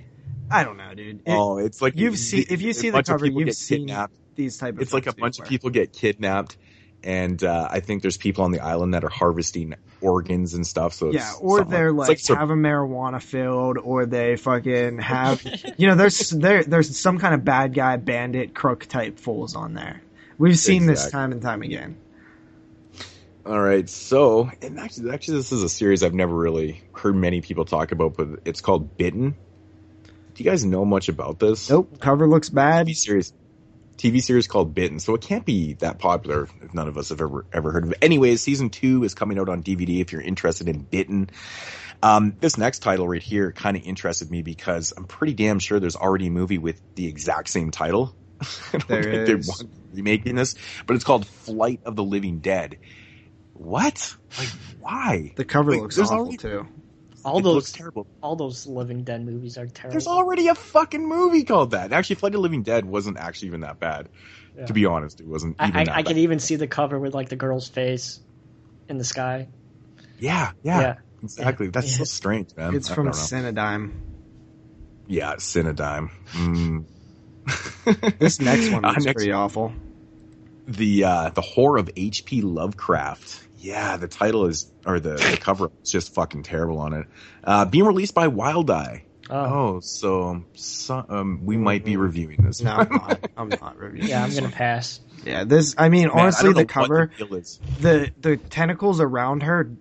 I don't know, dude. It's like... If you see the cover, you've seen these type of It's like a bunch of people get kidnapped, and I think there's people on the island that are harvesting organs and stuff. So or they're have a marijuana field, or they fucking have there's some kind of bad guy, bandit, crook type fools on there. We've seen this time and time again. All right, so and actually this is a series I've never really heard many people talk about, but it's called Bitten. Do you guys know much about this? Nope. Cover looks bad. TV series called Bitten, so it can't be that popular if none of us have ever heard of it. Anyways, season 2 is coming out on DVD if you're interested in Bitten. This next title right here kind of interested me because I'm pretty damn sure there's already a movie with the exact same title. I don't think they're remaking this, but it's called Flight of the Living Dead. What? Like, why? The cover looks awful too. looks terrible. All those Living Dead movies are terrible. There's already a fucking movie called that. Actually, Flight of the Living Dead wasn't actually even that bad. Yeah. To be honest, it wasn't even that bad. I could even see the cover with like the girl's face in the sky. Yeah. Exactly. That's so strange, man. It's from Cinedyme. Yeah, Cinedyme. This next one looks pretty awful. The Horror of H.P. Lovecraft. Yeah, the title is, or the cover is just fucking terrible on it. Being released by Wild Eye. So we might be reviewing this. No, I'm not reviewing. Yeah, I'm gonna pass. Yeah, honestly, the cover, the tentacles around her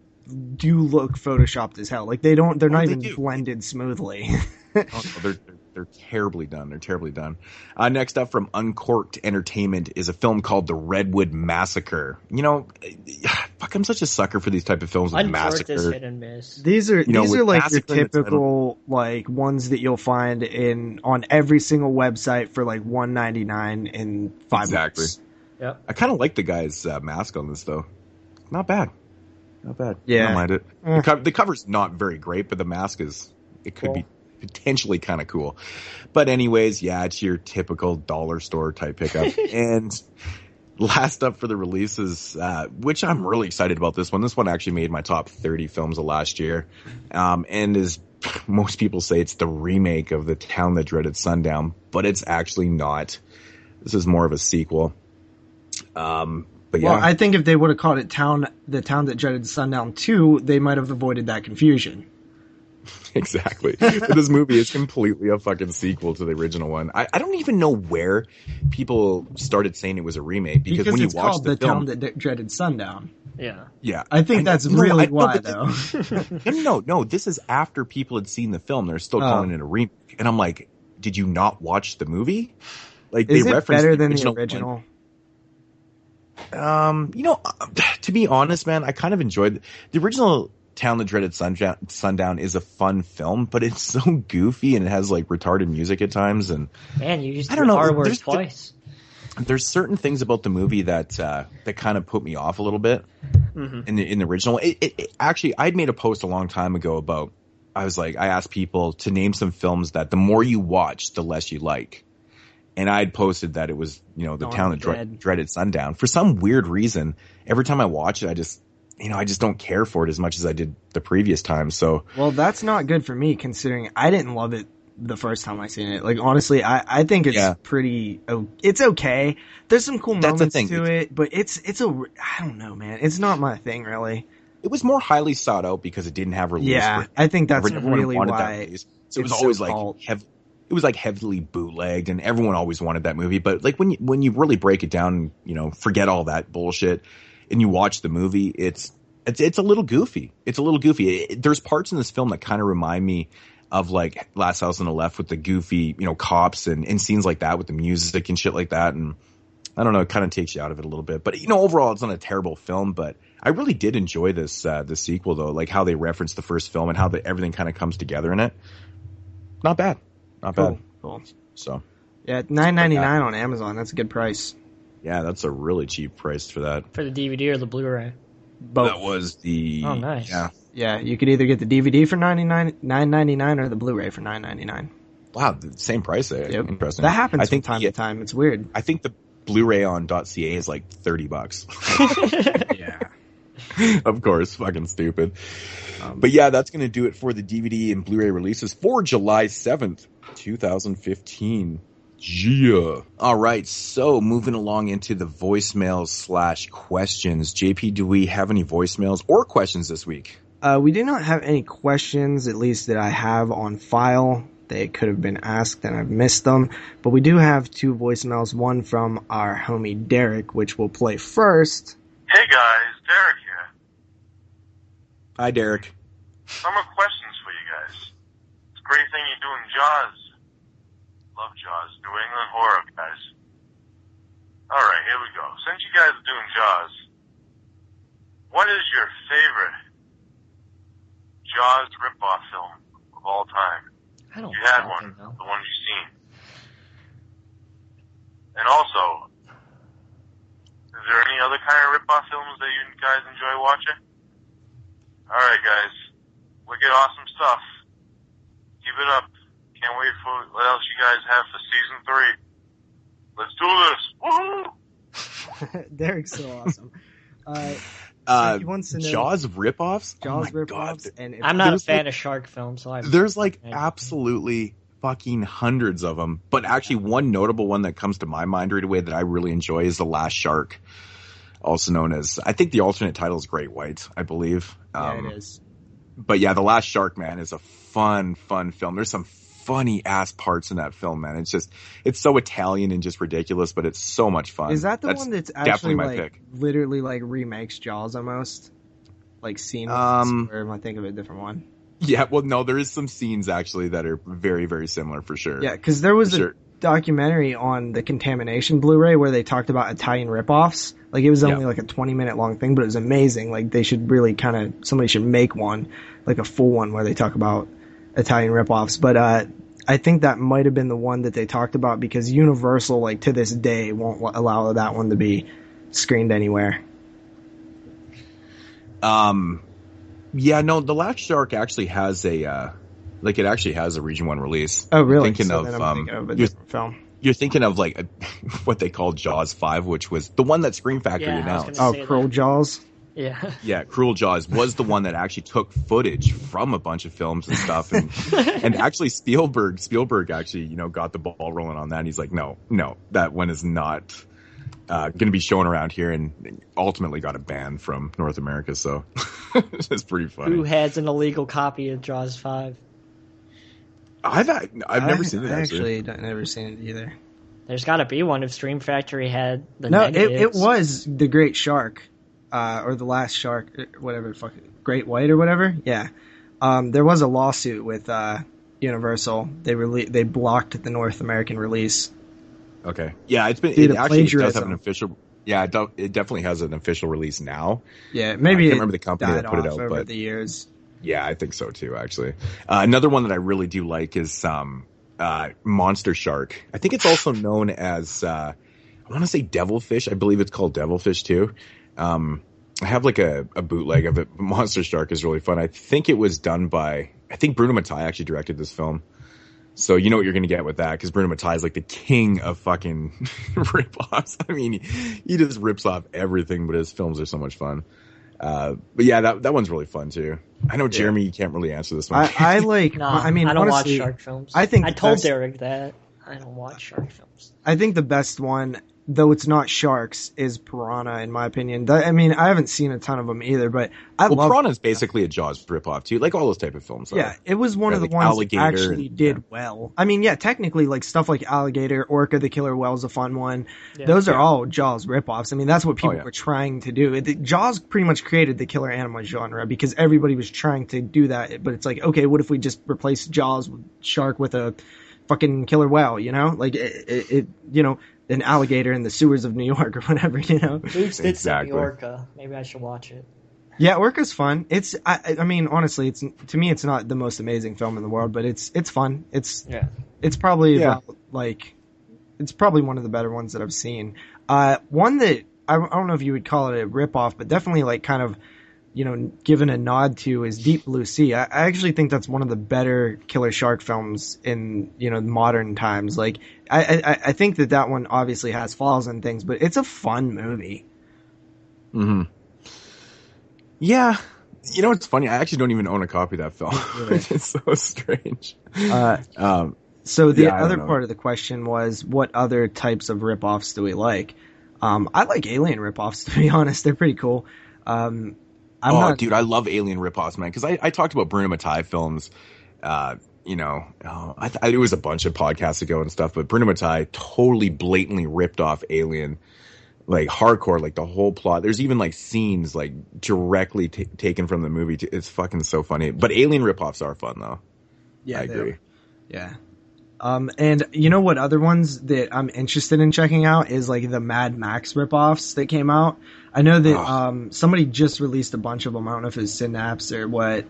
do look photoshopped as hell. Like they're not even blended smoothly. They're terribly done. They're terribly done. Next up from Uncorked Entertainment is a film called The Redwood Massacre. You know, I'm such a sucker for these type of films with massacre. Is hit and miss. These are like your typical like ones that you'll find on every single website for like $1.99 in 5 bucks. Yep. I kind of like the guy's mask on this though. Not bad. Yeah. I don't mind it. The cover's not very great, but the mask could be potentially kind of cool. But anyways, yeah, it's your typical dollar store type pickup. And last up for the releases, which I'm really excited about this one. This one actually made my top 30 films of last year. And as most people say, it's the remake of The Town That Dreaded Sundown, but it's actually not. This is more of a sequel. But yeah. Well, I think if they would have called it The Town That Dreaded Sundown 2, they might have avoided that confusion. Exactly. But this movie is completely a fucking sequel to the original one. I don't even know where people started saying it was a remake because when you watch the film, Town That Dreaded Sundown. Yeah. I think that's really why, though. No. This is after people had seen the film. They're still calling it a remake, and I'm like, did you not watch the movie? Like, is it better than the original? To be honest, man, I kind of enjoyed the original. Town That Dreaded Sundown is a fun film, but it's so goofy and it has like retarded music at times. And man, you used R words twice. There's certain things about the movie that kind of put me off a little bit in the original. It actually, I'd made a post a long time ago about. I asked people to name some films that the more you watch, the less you like. And I'd posted that it was, The Town That Dreaded Sundown. For some weird reason, every time I watch it, I just don't care for it as much as I did the previous time. So, well, that's not good for me considering I didn't love it the first time I seen it. Like, honestly, I think it's it's okay. There's some cool moments to it, but I don't know, man. It's not my thing, really. It was more highly sought out because it didn't have release. Yeah, I think that's really why. So it was always it was like heavily bootlegged and everyone always wanted that movie. But like when you really break it down, forget all that bullshit. And you watch the movie, it's a little goofy. It's a little goofy. There's parts in this film that kind of remind me of like Last House on the Left with the goofy, cops and scenes like that with the music and shit like that. And I don't know, it kind of takes you out of it a little bit. But overall, it's not a terrible film. But I really did enjoy this the sequel though, like how they reference the first film and how everything kind of comes together in it. Not bad. Cool. So yeah, $9.99 on Amazon. That's a good price. Yeah, that's a really cheap price for that. For the DVD or the Blu-ray? Both. That was the... Oh, nice. Yeah, you could either get the DVD for $9.99 or the Blu-ray for $9.99. Wow, the same price there. Yep. Interesting. That happens from time to time. It's weird. I think the Blu-ray on .ca is like $30. Yeah. Of course, fucking stupid. But yeah, that's going to do it for the DVD and Blu-ray releases for July 7th, 2015. Yeah. All right. So moving along into the voicemails / questions. JP, do we have any voicemails or questions this week? We do not have any questions, at least that I have on file. They could have been asked and I've missed them. But we do have 2 voicemails. One from our homie Derek, which we'll play first. Hey guys, Derek here. Hi, Derek. Summer questions for you guys. It's a great thing you're doing Jaws. Love Jaws. New England horror, guys. Alright, here we go. Since you guys are doing Jaws, what is your favorite Jaws ripoff film of all time? You had one, the ones you've seen. And also, is there any other kind of ripoff films that you guys enjoy watching? Alright, guys. Wicked awesome stuff. Keep it up. Can't wait for what else you guys have for season 3. Let's do this. Woohoo! Derek's so awesome. He wants to know Jaws ripoffs. Jaws ripoffs, and I'm not a fan of shark films. So there's like absolutely fucking hundreds of them. But actually, one notable one that comes to my mind right away that I really enjoy is The Last Shark, also known as, I think the alternate title is Great White, I believe. Yeah, it is. But yeah, The Last Shark, man, is a fun film. There's some funny ass parts in that film, man. It's so Italian and just ridiculous, but it's so much fun. Is that the one that's actually like literally like remakes Jaws almost? Like scenes, or am I thinking of a different one? Yeah, well, no, there is some scenes actually that are very, very similar for sure. Yeah, because there was a documentary on the Contamination Blu-ray where they talked about Italian ripoffs. Like it was only like a 20-minute long thing, but it was amazing. Like they should really somebody should make one, like a full one where they talk about Italian ripoffs. But I think that might have been the one that they talked about because Universal, like to this day, won't allow that one to be screened anywhere. Yeah, no, The Last Shark actually has a Region 1 release. Oh, really? I'm thinking of a different film. You're thinking of like what they called Jaws 5, which was the one that Scream Factory announced. Oh, Cruel Jaws? Yeah. Yeah, Cruel Jaws was the one that actually took footage from a bunch of films and stuff. And actually Spielberg actually, got the ball rolling on that. And he's like, no, that one is not going to be shown around here, and ultimately got a ban from North America. So it's pretty funny. Who has an illegal copy of Jaws 5? I've never seen it. I've never seen it either. There's got to be one if Scream Factory had the negatives. It was The Great Shark, or The Last Shark, whatever, Great White or whatever. Yeah, there was a lawsuit with Universal. They blocked the North American release. Okay. Yeah, it actually does have an official. Yeah, it definitely has an official release now. Yeah, maybe I can't remember the company that put it out, over the years. Yeah, I think so too, actually. Another one that I really do like is Monster Shark. I think it's also known as, I want to say Devilfish. I believe it's called Devilfish too. I have like a bootleg of it. Monster Shark is really fun. I think it was done by, I think Bruno Mattei actually directed this film. So you know what you're going to get with that, because Bruno Mattei is like the king of fucking rip-offs. I mean, he just rips off everything, but his films are so much fun. But yeah, that one's really fun too. I know, Jeremy, you can't really answer this one. I like. No, I mean, I don't honestly, watch shark films. I told Derek that I don't watch shark films. I think the best one, though it's not sharks, is Piranha, in my opinion. I mean, I haven't seen a ton of them either, but I love Piranha's basically a Jaws ripoff too, like all those type of films. Yeah, it was one of the ones that actually did well. I mean, yeah, technically, like stuff like Alligator, Orca the Killer Whale's a fun one. Yeah. Those are all Jaws ripoffs. I mean, that's what people were trying to do. Jaws pretty much created the killer animal genre because everybody was trying to do that. But it's like, okay, what if we just replace Jaws with shark with a fucking killer whale? Like it an alligator in the sewers of New York or whatever, Moodz did send me Orca. Maybe I should watch it. Yeah, Orca's fun. I mean, honestly, to me, it's not the most amazing film in the world, but it's fun. It's probably about, it's probably one of the better ones that I've seen. One that I don't know if you would call it a ripoff, but definitely like kind of, given a nod to is Deep Blue Sea. I actually think that's one of the better killer shark films in, modern times. Like, I think that one obviously has flaws and things, but it's a fun movie. Mm-hmm. Yeah. It's funny. I actually don't even own a copy of that film. Really? It's so strange. So the other part of the question was, what other types of ripoffs do we like? I like Alien ripoffs, to be honest. They're pretty cool. Dude, I love Alien ripoffs, man. Because I talked about Bruno Mattei films, it was a bunch of podcasts ago and stuff, but Bruno Mattei totally blatantly ripped off Alien, like hardcore, like the whole plot. There's even like scenes like directly taken from the movie. It's fucking so funny. But Alien ripoffs are fun though. Yeah, I agree. Yeah. And you know what other ones that I'm interested in checking out is like the Mad Max ripoffs that came out. I know that somebody just released a bunch of them. I don't know if it was Synapse or what.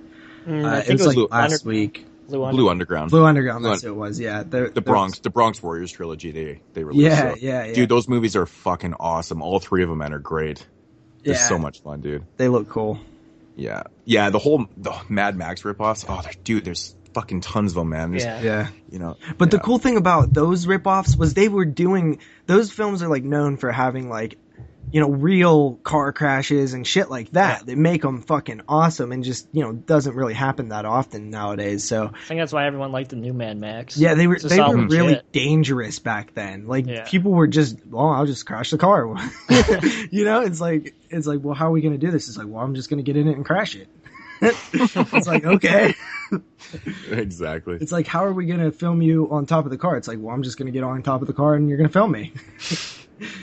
I think it was like last week. Blue Underground. Blue Underground, that's what it was, yeah. The Bronx Warriors trilogy they released. Yeah. Dude, those movies are fucking awesome. All three of them, man, are great. They're so much fun, dude. They look cool. Yeah. The Mad Max ripoffs. Oh, there's fucking tons of them, man. Yeah. But the cool thing about those ripoffs was those films are like known for having like, real car crashes and shit like that. Yeah. They make them fucking awesome and just, doesn't really happen that often nowadays. So I think that's why everyone liked the new Mad Max. Yeah, they were really dangerous back then. Like people were just, I'll just crash the car. It's like, well, how are we going to do this? It's like, well, I'm just going to get in it and crash it. It's like, okay. Exactly. It's like, how are we going to film you on top of the car? It's like, well, I'm just going to get on top of the car and you're going to film me.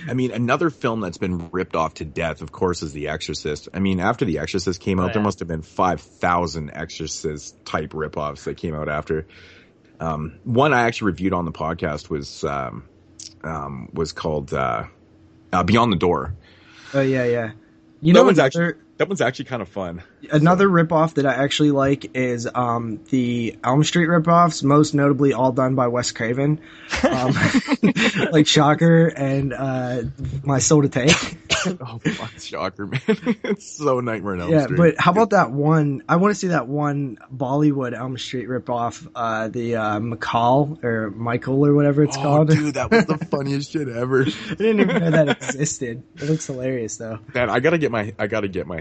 I mean, another film that's been ripped off to death, of course, is The Exorcist. I mean, after The Exorcist came out, there must have been 5,000 Exorcist type ripoffs that came out after. One I actually reviewed on the podcast was called Beyond the Door. Oh yeah. That one's actually kind of fun. Another ripoff that I actually like is the Elm Street ripoffs, most notably all done by Wes Craven, like Shocker and My Soul to Take. Oh, fuck, Shocker, man. It's so Nightmare on Elm Street. Yeah, but how about that one? I want to see that one Bollywood Elm Street ripoff, the Michael or whatever it's called. Dude, that was the funniest shit ever. I didn't even know that existed. It looks hilarious, though. Man, I gotta get my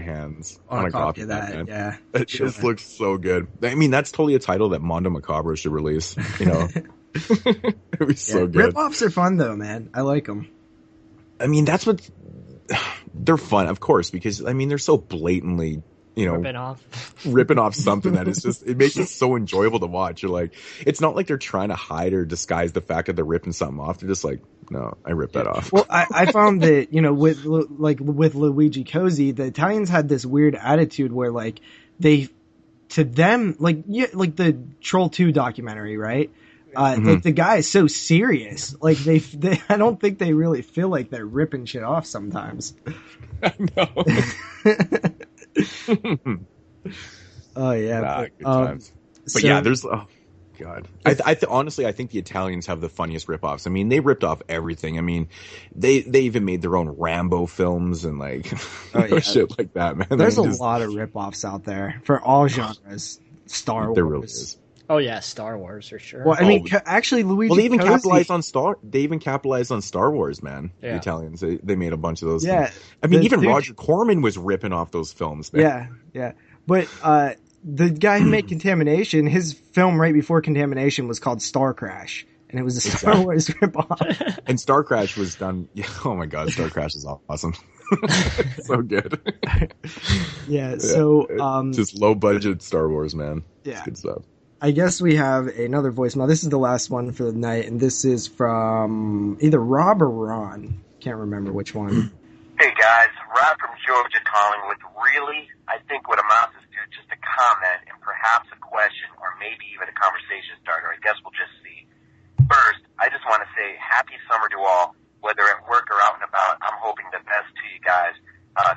hands on a copy of that, man. Yeah. It just looks so good. I mean, that's totally a title that Mondo Macabre should release, It'd be so good. Rip-offs are fun, though, man. I like them. I mean, they're fun, of course, because, I mean, they're so blatantly, ripping off something that is just, it makes it so enjoyable to watch. You're like, it's not like they're trying to hide or disguise the fact that they're ripping something off. They're just like, no, I ripped that off. Well, I found that, with Luigi Cosi, the Italians had this weird attitude where, like, to them, like the Troll 2 documentary, right? Like the guy is so serious. Like they I don't think they really feel like they're ripping shit off sometimes. I know. Oh yeah, good times. But yeah, there's God. Honestly, I think the Italians have the funniest ripoffs. I mean, they ripped off everything. I mean, they even made their own Rambo films and like shit like that, man. There's a lot of ripoffs out there for all genres. Star Wars. There really is. Oh yeah, Star Wars for sure. Well, I mean, actually, Luigi. Well, they even capitalized on Star Wars, man. Yeah. The Italians, they made a bunch of those. Yeah, things. I mean, even Roger Corman was ripping off those films. Man. Yeah. But the guy who made Contamination, his film right before Contamination was called Star Crash, and it was a Star Wars ripoff. And Star Crash was done. Yeah, oh my God, Star Crash is awesome. So good. Yeah. So just low budget Star Wars, man. Yeah, it's good stuff. I guess we have another voicemail. This is the last one for the night, and this is from either Rob or Ron. Can't remember which one. Hey guys, Rob from Georgia calling with really, I think what amounts to just a comment and perhaps a question or maybe even a conversation starter. I guess we'll just see. First, I just want to say happy summer to all, whether at work or out and about. I'm hoping the best to you guys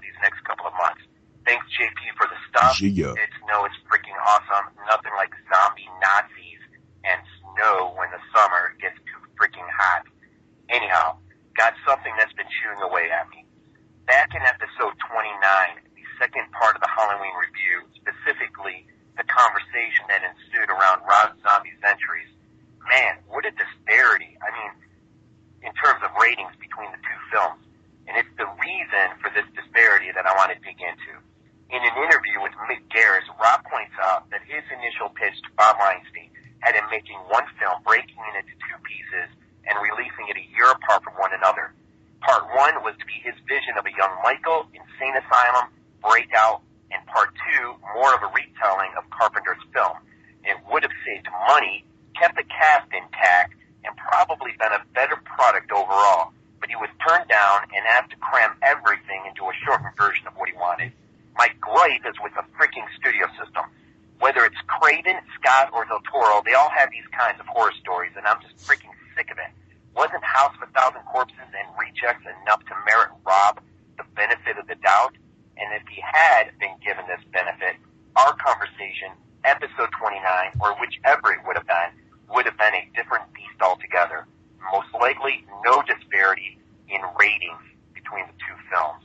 these next couple of months. Thanks, JP, for the stuff. It's freaking awesome. Nothing like zombie Nazis and snow when the summer gets too freaking hot. Anyhow, got something that's been chewing away at me. Back in episode 29, the second part of the Halloween review, specifically the conversation that ensued around Rob Zombie's entries, man, what a disparity. I mean, in terms of ratings between the two films. And it's the reason for this disparity that I want to dig into. In an interview with Mick Garris, Rob points out that his initial pitch to Bob Weinstein had him making one film, breaking it into two pieces, and releasing it a year apart from one another. Part one was to be his vision of a young Michael, insane asylum, breakout, and part two, more of a retelling of Carpenter's film. It would have saved money, kept the cast intact, and probably been a better product overall. But he was turned down and asked to cram everything into a shortened version of what he wanted. My gripe is with the freaking studio system. Whether it's Craven, Scott, or Del Toro, they all have these kinds of horror stories, and I'm just freaking sick of it. Wasn't House of a Thousand Corpses and Rejects enough to merit Rob the benefit of the doubt? And if he had been given this benefit, our conversation, episode 29, or whichever it would have been a different beast altogether. Most likely, no disparity in ratings between the two films.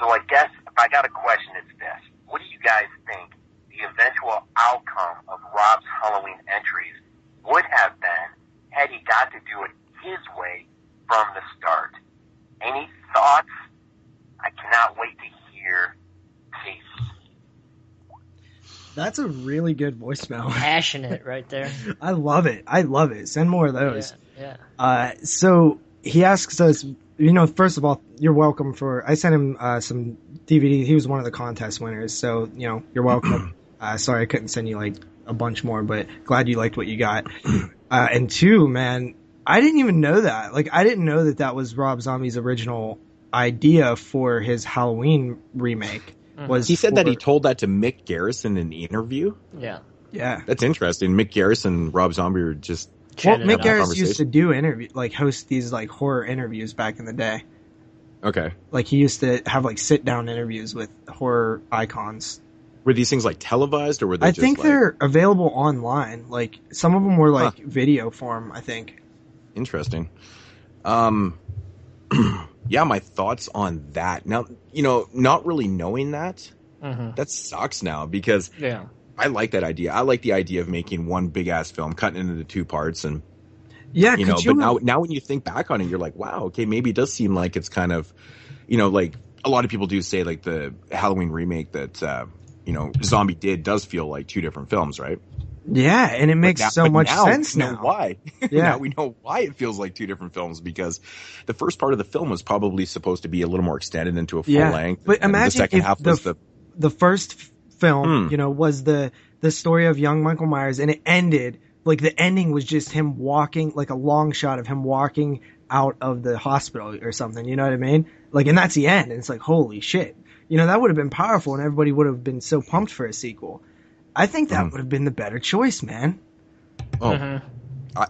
So I guess if I got a question, it's this. what do you guys think the eventual outcome of Rob's Halloween entries would have been had he got to do it his way from the start? Any thoughts? I cannot wait to hear. Peace. That's a really good voicemail. Passionate right there. I love it. Send more of those. Yeah. So he asks us, first of all, you're welcome I sent him some DVD. He was one of the contest winners. So, you're welcome. Sorry I couldn't send you like a bunch more, but glad you liked what you got. And two, man, I didn't even know that. Like, I didn't know that was Rob Zombie's original idea for his Halloween remake. He said that he told that to Mick Garrison in an interview. Yeah. That's interesting. Mick Garrison and Rob Zombie are just. Well, Mick Garrison used to do host these like horror interviews back in the day. Okay. Like he used to have like sit down interviews with horror icons. Were these things like televised or were they? I think they're available online. Like some of them were like video form. I think. Interesting. Yeah, my thoughts on that. Now, not really knowing that, that sucks now because I like that idea. I like the idea of making one big ass film, cutting it into two parts, and but now when you think back on it, you're like, wow, okay, maybe it does seem like it's kind of, like a lot of people do say like the Halloween remake that Zombie does feel like two different films, right? Yeah, and it makes so much sense now. Why? Yeah. Now we know why it feels like two different films, because the first part of the film was probably supposed to be a little more extended into a full length. But imagine the second half was the first film, was the story of young Michael Myers, and it ended, like the ending was just him walking, like a long shot of him walking out of the hospital or something, you know what I mean? Like, and that's the end, and it's like, holy shit. That would have been powerful, and everybody would have been so pumped for a sequel. I think that would have been the better choice, man. Oh,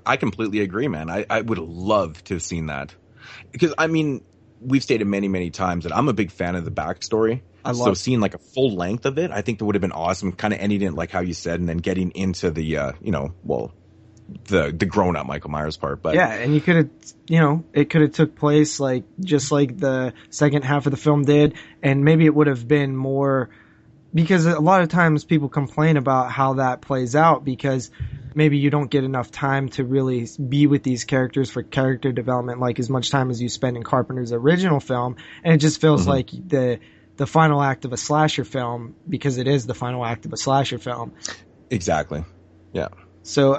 I completely agree, man. I would have loved to have seen that. Because, we've stated many, many times that I'm a big fan of the backstory. So seeing like a full length of it, I think that would have been awesome. Kind of ending it like how you said, and then getting into the, the grown-up Michael Myers part. But yeah, and you could have, it could have took place like just like the second half of the film did, and maybe it would have been more. Because a lot of times people complain about how that plays out because maybe you don't get enough time to really be with these characters for character development, like as much time as you spend in Carpenter's original film. And it just feels like the final act of a slasher film, because it is the final act of a slasher film. Exactly. Yeah. So,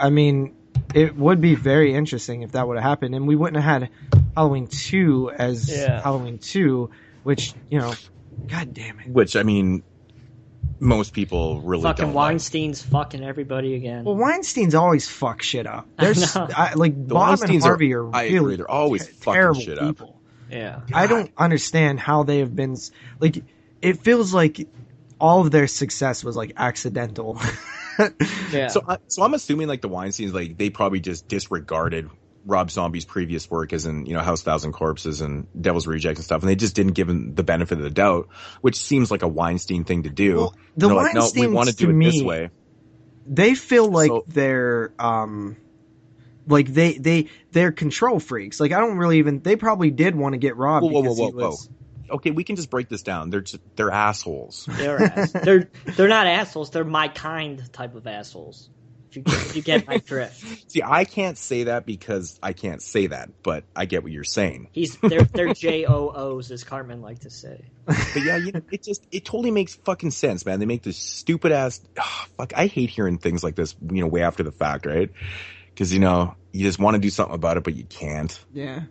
it would be very interesting if that would have happened. And we wouldn't have had Halloween 2 as Halloween 2, which, God damn it. Which, most people really fucking don't Weinstein's fucking everybody again. Well, Weinstein's always fuck shit up. There's Bob and Harvey are really they're always terrible fucking shit people. up. Yeah. God. I don't understand how they have been like. It feels like all of their success was like accidental. Yeah. So I'm assuming like the Weinsteins, like they probably just disregarded Rob Zombie's previous work as in, House 1000 Corpses and Devil's Rejects and stuff, and they just didn't give him the benefit of the doubt, which seems like a Weinstein thing to do. Well, the Weinsteins, like, no, we want to do it this way. They feel like they're like they're control freaks. Like I don't really even. They probably did want to get Rob. Whoa. Okay, we can just break this down. They're assholes. They're not assholes. They're my kind type of assholes. If you get my drift. See, I can't say that because I can't say that, but I get what you're saying. They're JOOs, as Cartman liked to say. But yeah, it totally makes fucking sense, man. They make this stupid ass. Fuck, I hate hearing things like this, way after the fact, right? Because you just want to do something about it, but you can't. Yeah.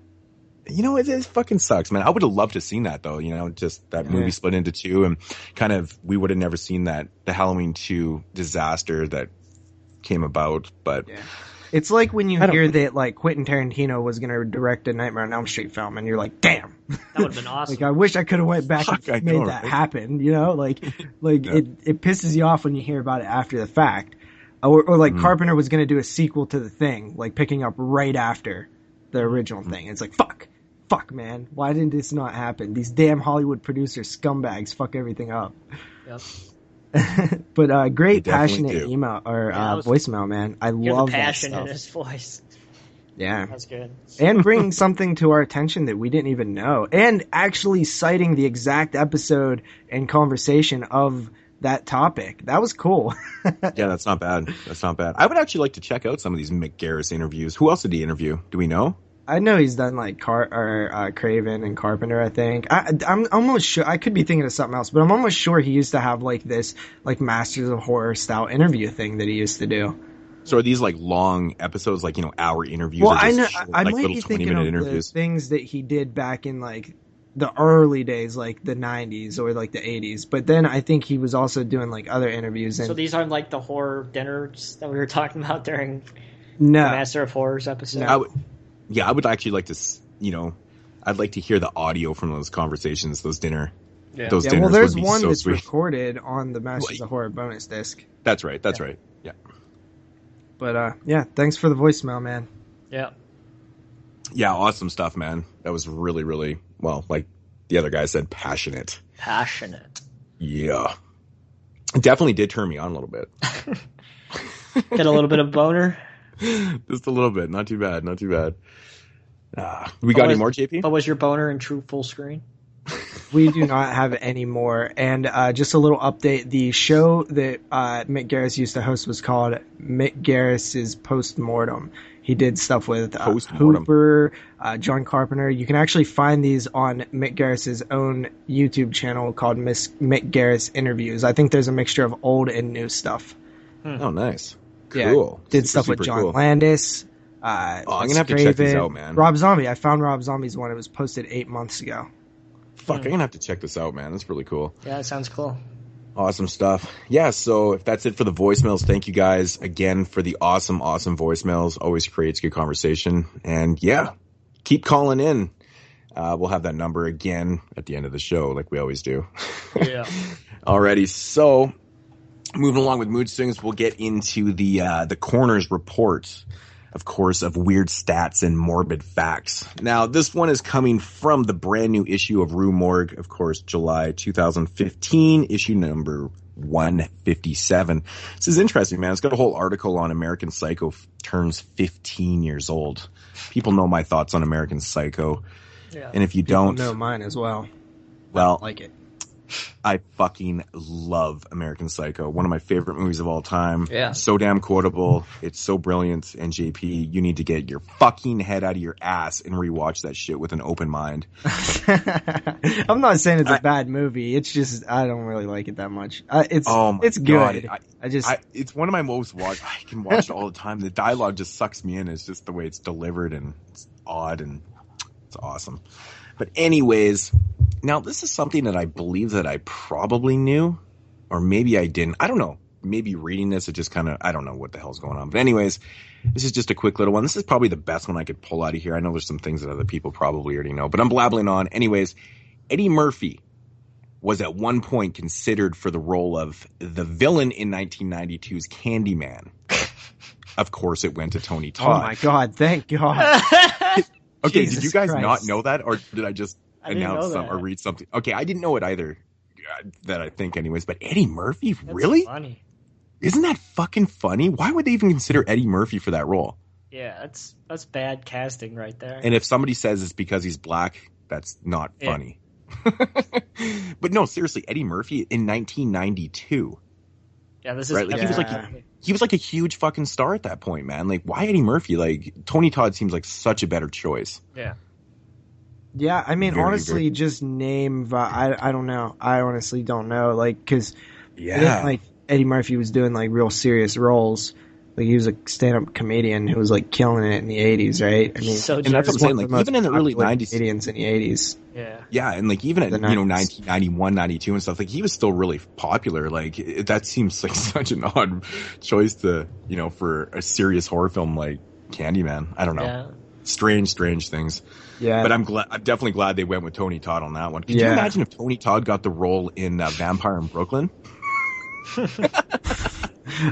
It fucking sucks, man. I would have loved to have seen that though. Just that movie split into two, and kind of we would have never seen the Halloween 2 disaster that came about. But it's like when you hear that like Quentin Tarantino was going to direct a Nightmare on Elm Street film, and you're like, damn, that would have been awesome. Like I wish I could have went back and made that happen. It pisses you off when you hear about it after the fact, or like Carpenter was going to do a sequel to The Thing, like picking up right after the original thing. It's like fuck, man, why didn't this not happen? These damn Hollywood producer scumbags fuck everything up. Yep. But great passionate email or voicemail, man. I love the passion that stuff. in his voice. Yeah, that's good. And bringing something to our attention that we didn't even know, and actually citing the exact episode and conversation of that topic. That was cool. Yeah, that's not bad. That's not bad. I would actually like to check out some of these Mick Garris interviews. Who else did he interview? Do we know? I know he's done like Craven and Carpenter, I think. I'm almost sure, I could be thinking of something else, but I'm almost sure he used to have like this like Masters of Horror style interview thing that he used to do. So are these like long episodes, like, hour interviews? Well, or just I know, short, I like might little be thinking 20-minute of interviews? the things that he did back in like the early days, like the 90s or like the 80s. But then I think he was also doing like other interviews. And so these aren't like the horror dinners that we were talking about during the Master of Horrors episode? I would actually like to, I'd like to hear the audio from those conversations, those dinners. Well, there's one that's recorded on the Masters of Horror bonus disc. That's right. Yeah. But thanks for the voicemail, man. Yeah. Yeah, awesome stuff, man. That was really, really, well, like the other guy said, passionate. Passionate. Yeah. It definitely did turn me on a little bit. Get a little bit of boner? Just a little bit. Not too bad. We got any more, JP? But was your boner in true full screen? We do not have any more. And just a little update. The show that Mick Garris used to host was called Mick Garris's Postmortem. He did stuff with Hooper, John Carpenter. You can actually find these on Mick Garris's own YouTube channel called Mick Garris Interviews. I think there's a mixture of old and new stuff. Oh, nice. Cool. Yeah, did stuff with John Landis. I'm going to have to check these out, man. Rob Zombie. I found Rob Zombie's one. It was posted 8 months ago. Fuck, I'm going to have to check this out, man. That's really cool. Yeah, that sounds cool. Awesome stuff. Yeah, so if that's it for the voicemails, thank you guys again for the awesome voicemails. Always creates good conversation. And yeah, keep calling in. We'll have that number again at the end of the show like we always do. Yeah. Alrighty, so moving along with mood swings, we'll get into the coroner's report, of course, of weird stats and morbid facts. Now, this one is coming from the brand new issue of Rue Morgue, of course, July 2015, issue number 157. This is interesting, man. It's got a whole article on American Psycho turns 15 years old. People know my thoughts on American Psycho. Yeah. And if you don't know mine as well. Well, I like it. I fucking love American Psycho. One of my favorite movies of all time. Yeah. So damn quotable. It's so brilliant. And JP, you need to get your fucking head out of your ass and rewatch that shit with an open mind. I'm not saying it's a bad movie. It's just, I don't really like it that much. It's good. It's one of my most watched. I can watch it all the time. The dialogue just sucks me in. It's just the way it's delivered and it's odd and it's awesome. But anyways, now this is something that I believe that I probably knew, or maybe I didn't. I don't know. Maybe reading this, it just kind of, I don't know what the hell's going on. But anyways, this is just a quick little one. This is probably the best one I could pull out of here. I know there's some things that other people probably already know, but I'm blabbling on. Anyways, Eddie Murphy was at one point considered for the role of the villain in 1992's Candyman. Of course, it went to Tony Todd. Oh my God, thank God. Okay, Jesus did you guys Christ. not know that, or did I just announce that. or read something? Okay, I didn't know it either. That I think, anyways. But Eddie Murphy, really? Funny. Isn't that fucking funny? Why would they even consider Eddie Murphy for that role? Yeah, that's bad casting right there. And if somebody says it's because he's black, that's not funny. But no, seriously, Eddie Murphy in 1992. Yeah, this is right. Like, he was like a huge fucking star at that point, man. Like, why Eddie Murphy? Like, Tony Todd seems like such a better choice. Yeah. Yeah, I mean, honestly, just name. I don't know. I honestly don't know. Like, because like Eddie Murphy was doing like real serious roles. Like, he was a stand-up comedian who was like killing it in the 80s, right? I mean, so and that's what I'm saying. Like, even in the early 90s, comedians in the 80s. Yeah, and like even at 1991, 92 and stuff, like he was still really popular. Like that seems like such an odd choice to for a serious horror film like Candyman. I don't know. Yeah. Strange things. Yeah, but I'm definitely glad they went with Tony Todd on that one. Could you imagine if Tony Todd got the role in Vampire in Brooklyn?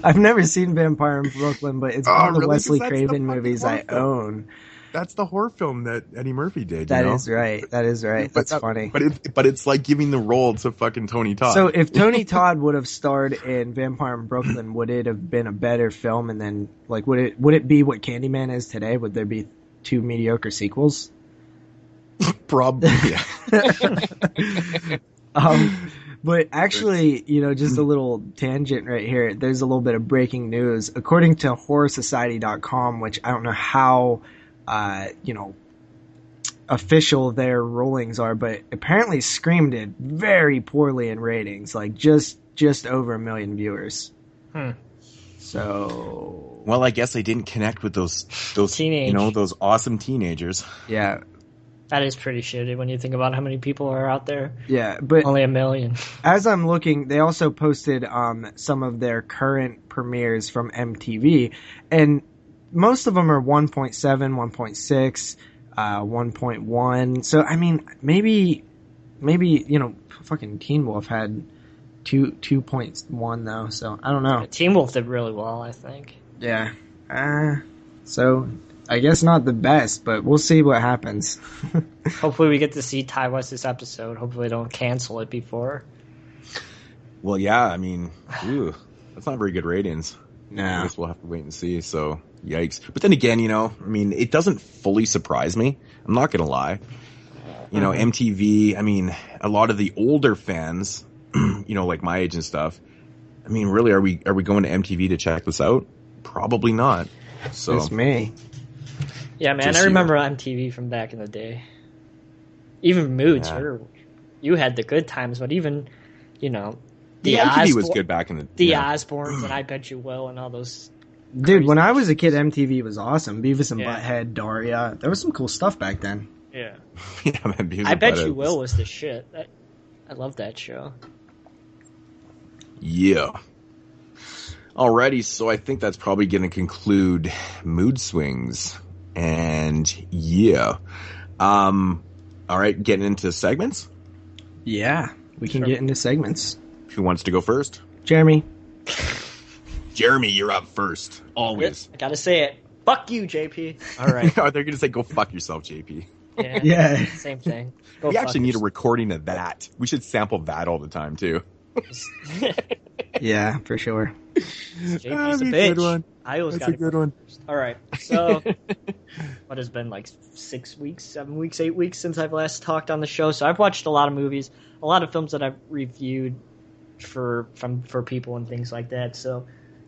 I've never seen Vampire in Brooklyn, but it's one of the Wesley Craven movies I own. That's the horror film that Eddie Murphy did. That is right. That's funny. But it's like giving the role to fucking Tony Todd. So if Tony Todd would have starred in Vampire in Brooklyn, would it have been a better film? And then, like, would it be what Candyman is today? Would there be 2 mediocre sequels? Probably. Yeah. But actually, just a little tangent right here. There's a little bit of breaking news. According to HorrorSociety.com, which I don't know how, official their rulings are, but apparently Scream did very poorly in ratings, like just over 1 million viewers. So, well, I guess they didn't connect with those those awesome teenagers. Yeah, that is pretty shitty when you think about how many people are out there. Yeah, but only 1 million. As I'm looking, they also posted some of their current premieres from MTV, and most of them are 1.7, 1.6. 1.1. So I mean, maybe fucking Teen Wolf had 2.1 though. So I don't know. Yeah, Teen Wolf did really well, I think. Yeah. So I guess not the best, but we'll see what happens. Hopefully we get to see Ty West this episode. Hopefully they don't cancel it before. Well, yeah. I mean, that's not very good ratings. No. I guess we'll have to wait and see. So. Yikes. But then again, it doesn't fully surprise me. I'm not going to lie. MTV, a lot of the older fans, like my age and stuff, really, are we going to MTV to check this out? Probably not. So it's me. Yeah, man, I remember MTV from back in the day. Even Moodz, you had the good times, but even, the MTV was good back in the Osbournes, and I Bet You Will, and all those. Dude, when I was a kid, MTV was awesome. Beavis and Butthead, Daria. There was some cool stuff back then. Yeah. Man, I Bet You Will was the shit. I love that show. Yeah. Alrighty, so I think that's probably going to conclude Mood Swings. And alright, getting into segments? Yeah, we can get into segments. Who wants to go first? Jeremy. Jeremy, you're up first. Always. I gotta say it. Fuck you, JP. All right. They're gonna say, "Go fuck yourself, JP." Yeah. Same thing. We actually need a recording of that. We should sample that all the time too. Yeah, for sure. JP's a bitch. Good one. I always got a good one. All right. So, what has been like 6 weeks, 7 weeks, 8 weeks since I've last talked on the show? So I've watched a lot of movies, a lot of films that I've reviewed for people and things like that. So.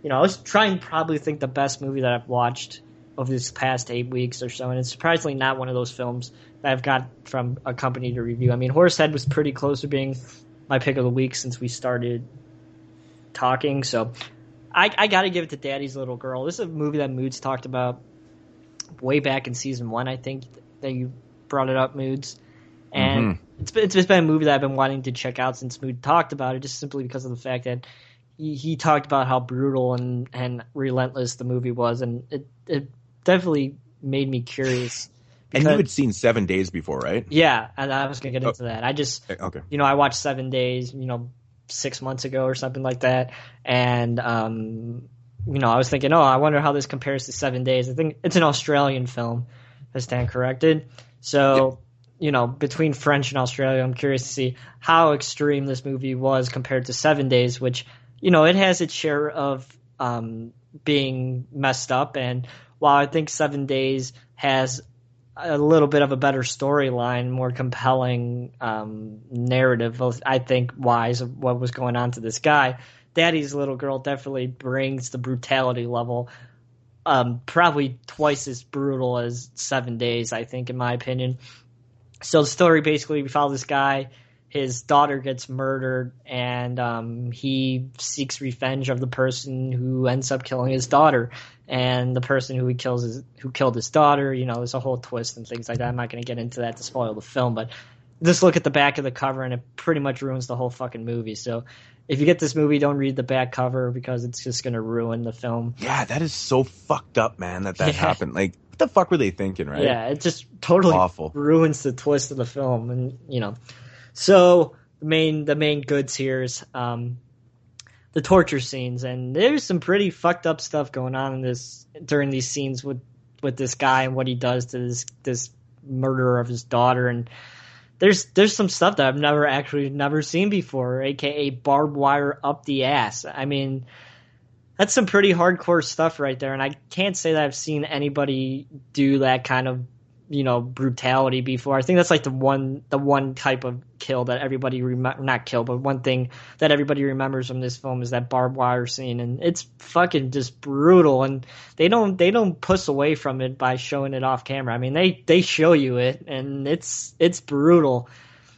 I was trying to probably think the best movie that I've watched over this past 8 weeks or so, and it's surprisingly not one of those films that I've got from a company to review. Horsehead was pretty close to being my pick of the week since we started talking, so I got to give it to Daddy's Little Girl. This is a movie that Moodz talked about way back in season 1, I think, that you brought it up, Moodz. And it's been a movie that I've been wanting to check out since Mood talked about it, just simply because of the fact that he talked about how brutal and relentless the movie was, and it definitely made me curious. And you had seen 7 Days before, right? Yeah, and I was going to get into that. I just, I watched 7 Days, 6 months ago or something like that, and, I was thinking, I wonder how this compares to 7 Days. I think it's an Australian film, if I stand corrected. So, between French and Australia, I'm curious to see how extreme this movie was compared to 7 Days, which... it has its share of being messed up, and while I think 7 Days has a little bit of a better storyline, more compelling narrative, I think, wise of what was going on to this guy, Daddy's Little Girl definitely brings the brutality level probably twice as brutal as 7 Days, I think, in my opinion. So the story, basically, we follow this guy. His daughter gets murdered, and he seeks revenge of the person who ends up killing his daughter. And the person who killed his daughter, there's a whole twist and things like that. I'm not going to get into that to spoil the film, but just look at the back of the cover, and it pretty much ruins the whole fucking movie. So if you get this movie, don't read the back cover, because it's just going to ruin the film. Yeah, that is so fucked up, man, that happened. Like, what the fuck were they thinking, right? Yeah, it just totally awful. Ruins the twist of the film, and So the main goods here is the torture scenes, and there's some pretty fucked up stuff going on during these scenes with this guy and what he does to this murderer of his daughter, and there's some stuff that I've never seen before, aka barbed wire up the ass. That's some pretty hardcore stuff right there, and I can't say that I've seen anybody do that kind of brutality before. I think that's like the one type of kill that everybody not kill, but one thing that everybody remembers from this film is that barbed wire scene, and it's fucking just brutal. And they don't puss away from it by showing it off camera. I mean, they show you it, and it's brutal.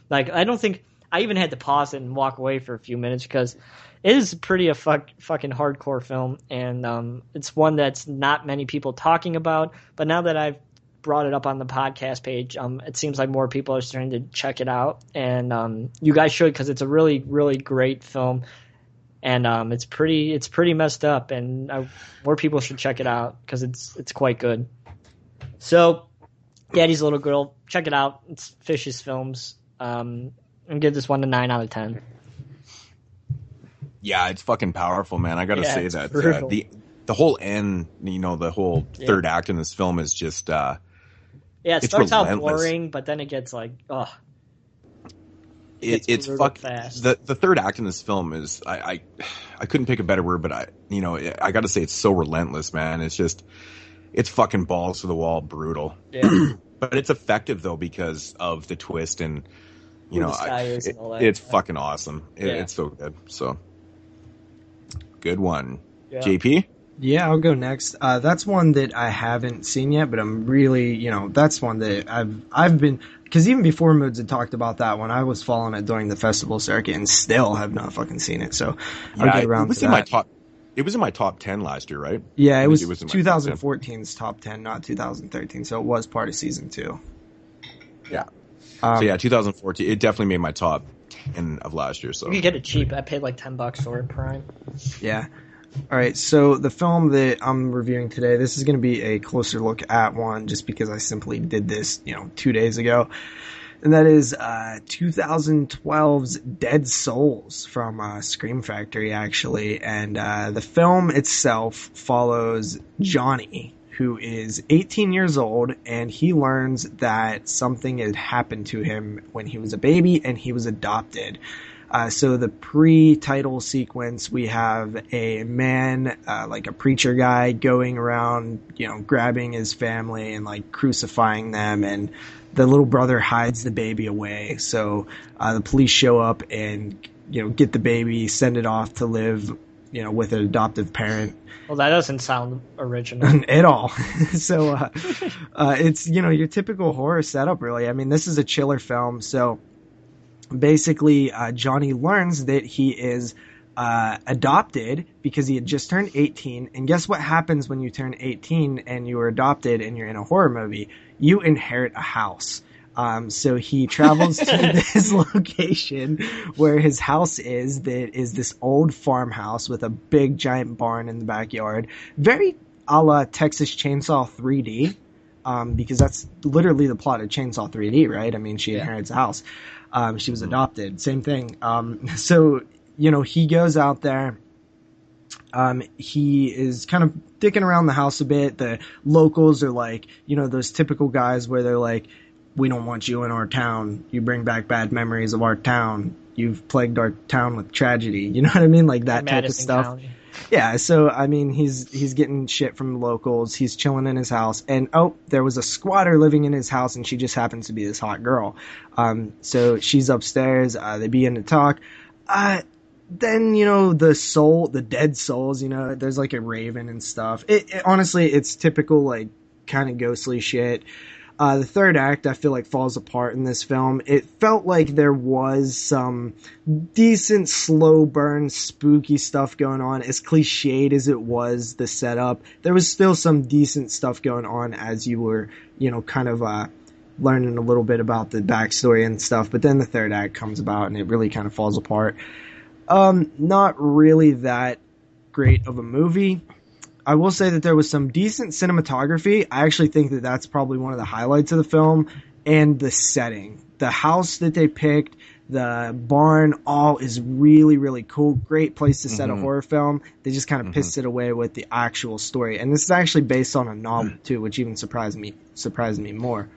Like, I don't think I even had to pause it and walk away for a few minutes because it is pretty fucking hardcore film, and it's one that's not many people talking about. But now that I've brought it up on the podcast page, it seems like more people are starting to check it out, and you guys should, because it's a really, really great film, and it's pretty messed up, and more people should check it out because it's quite good. So, Daddy's Little Girl, check it out. It's Fish's Films. And give this one a 9 out of 10. Yeah, it's fucking powerful, man. I gotta say that the whole end, the whole third act in this film is just it starts out boring, but then it gets like, it's fast. The third act in this film is I couldn't pick a better word, but I gotta say it's so relentless, man. It's fucking balls to the wall, brutal. Yeah. But it's effective though because of the twist, and it's fucking awesome. It's so good. So good one. Yeah. JP? Yeah, I'll go next. That's one that I haven't seen yet, but I'm really, that's one that I've been, because even before Moodz had talked about that one, I was following it during the festival circuit and still have not fucking seen it. So I'll get around to that. It was in my top 10 last year, right? Yeah, it was 2014's top 10, not 2013. So it was part of season 2. Yeah. 2014. It definitely made my top 10 of last year. So you could get it cheap. I paid like $10 for it, Prime. Yeah. All right. So the film that I'm reviewing today, this is going to be a closer look at one, just because I simply did this, 2 days ago. And that is 2012's Dead Souls from Scream Factory, actually. And the film itself follows Johnny, who is 18 years old, and he learns that something had happened to him when he was a baby, and he was adopted. So the pre-title sequence, we have a man, like a preacher guy, going around, grabbing his family and like crucifying them, and the little brother hides the baby away. So the police show up and, get the baby, send it off to live, with an adoptive parent. Well, that doesn't sound original at all. So it's, your typical horror setup, really. I mean, this is a chiller film. So basically, Johnny learns that he is adopted because he had just turned 18. And guess what happens when you turn 18 and you are adopted and you're in a horror movie? You inherit a house. So he travels to this location where his house is, that is this old farmhouse with a big giant barn in the backyard. Very a la Texas Chainsaw 3D, because that's literally the plot of Chainsaw 3D, right? I mean, she inherits a house. She was adopted. Same thing. So, he goes out there. He is kind of dicking around the house a bit. The locals are like, those typical guys where they're like, we don't want you in our town. You bring back bad memories of our town. You've plagued our town with tragedy. You know what I mean? Like that type of stuff. County. Yeah. So, I mean, he's getting shit from the locals. He's chilling in his house, and there was a squatter living in his house, and she just happens to be this hot girl. So she's upstairs. They begin to talk. Then, the dead souls, there's like a raven and stuff. Honestly, it's typical, like, kind of ghostly shit. The third act, I feel like, falls apart in this film. It felt like there was some decent slow burn, spooky stuff going on. As cliched as it was, the setup, there was still some decent stuff going on as you were, kind of learning a little bit about the backstory and stuff. But then the third act comes about and it really kind of falls apart. Not really that great of a movie. I will say that there was some decent cinematography. I actually think that that's probably one of the highlights of the film, and the setting. The house that they picked, the barn, all is really, really cool. Great place to set a horror film. They just kind of pissed it away with the actual story. And this is actually based on a novel too, which even surprised me more.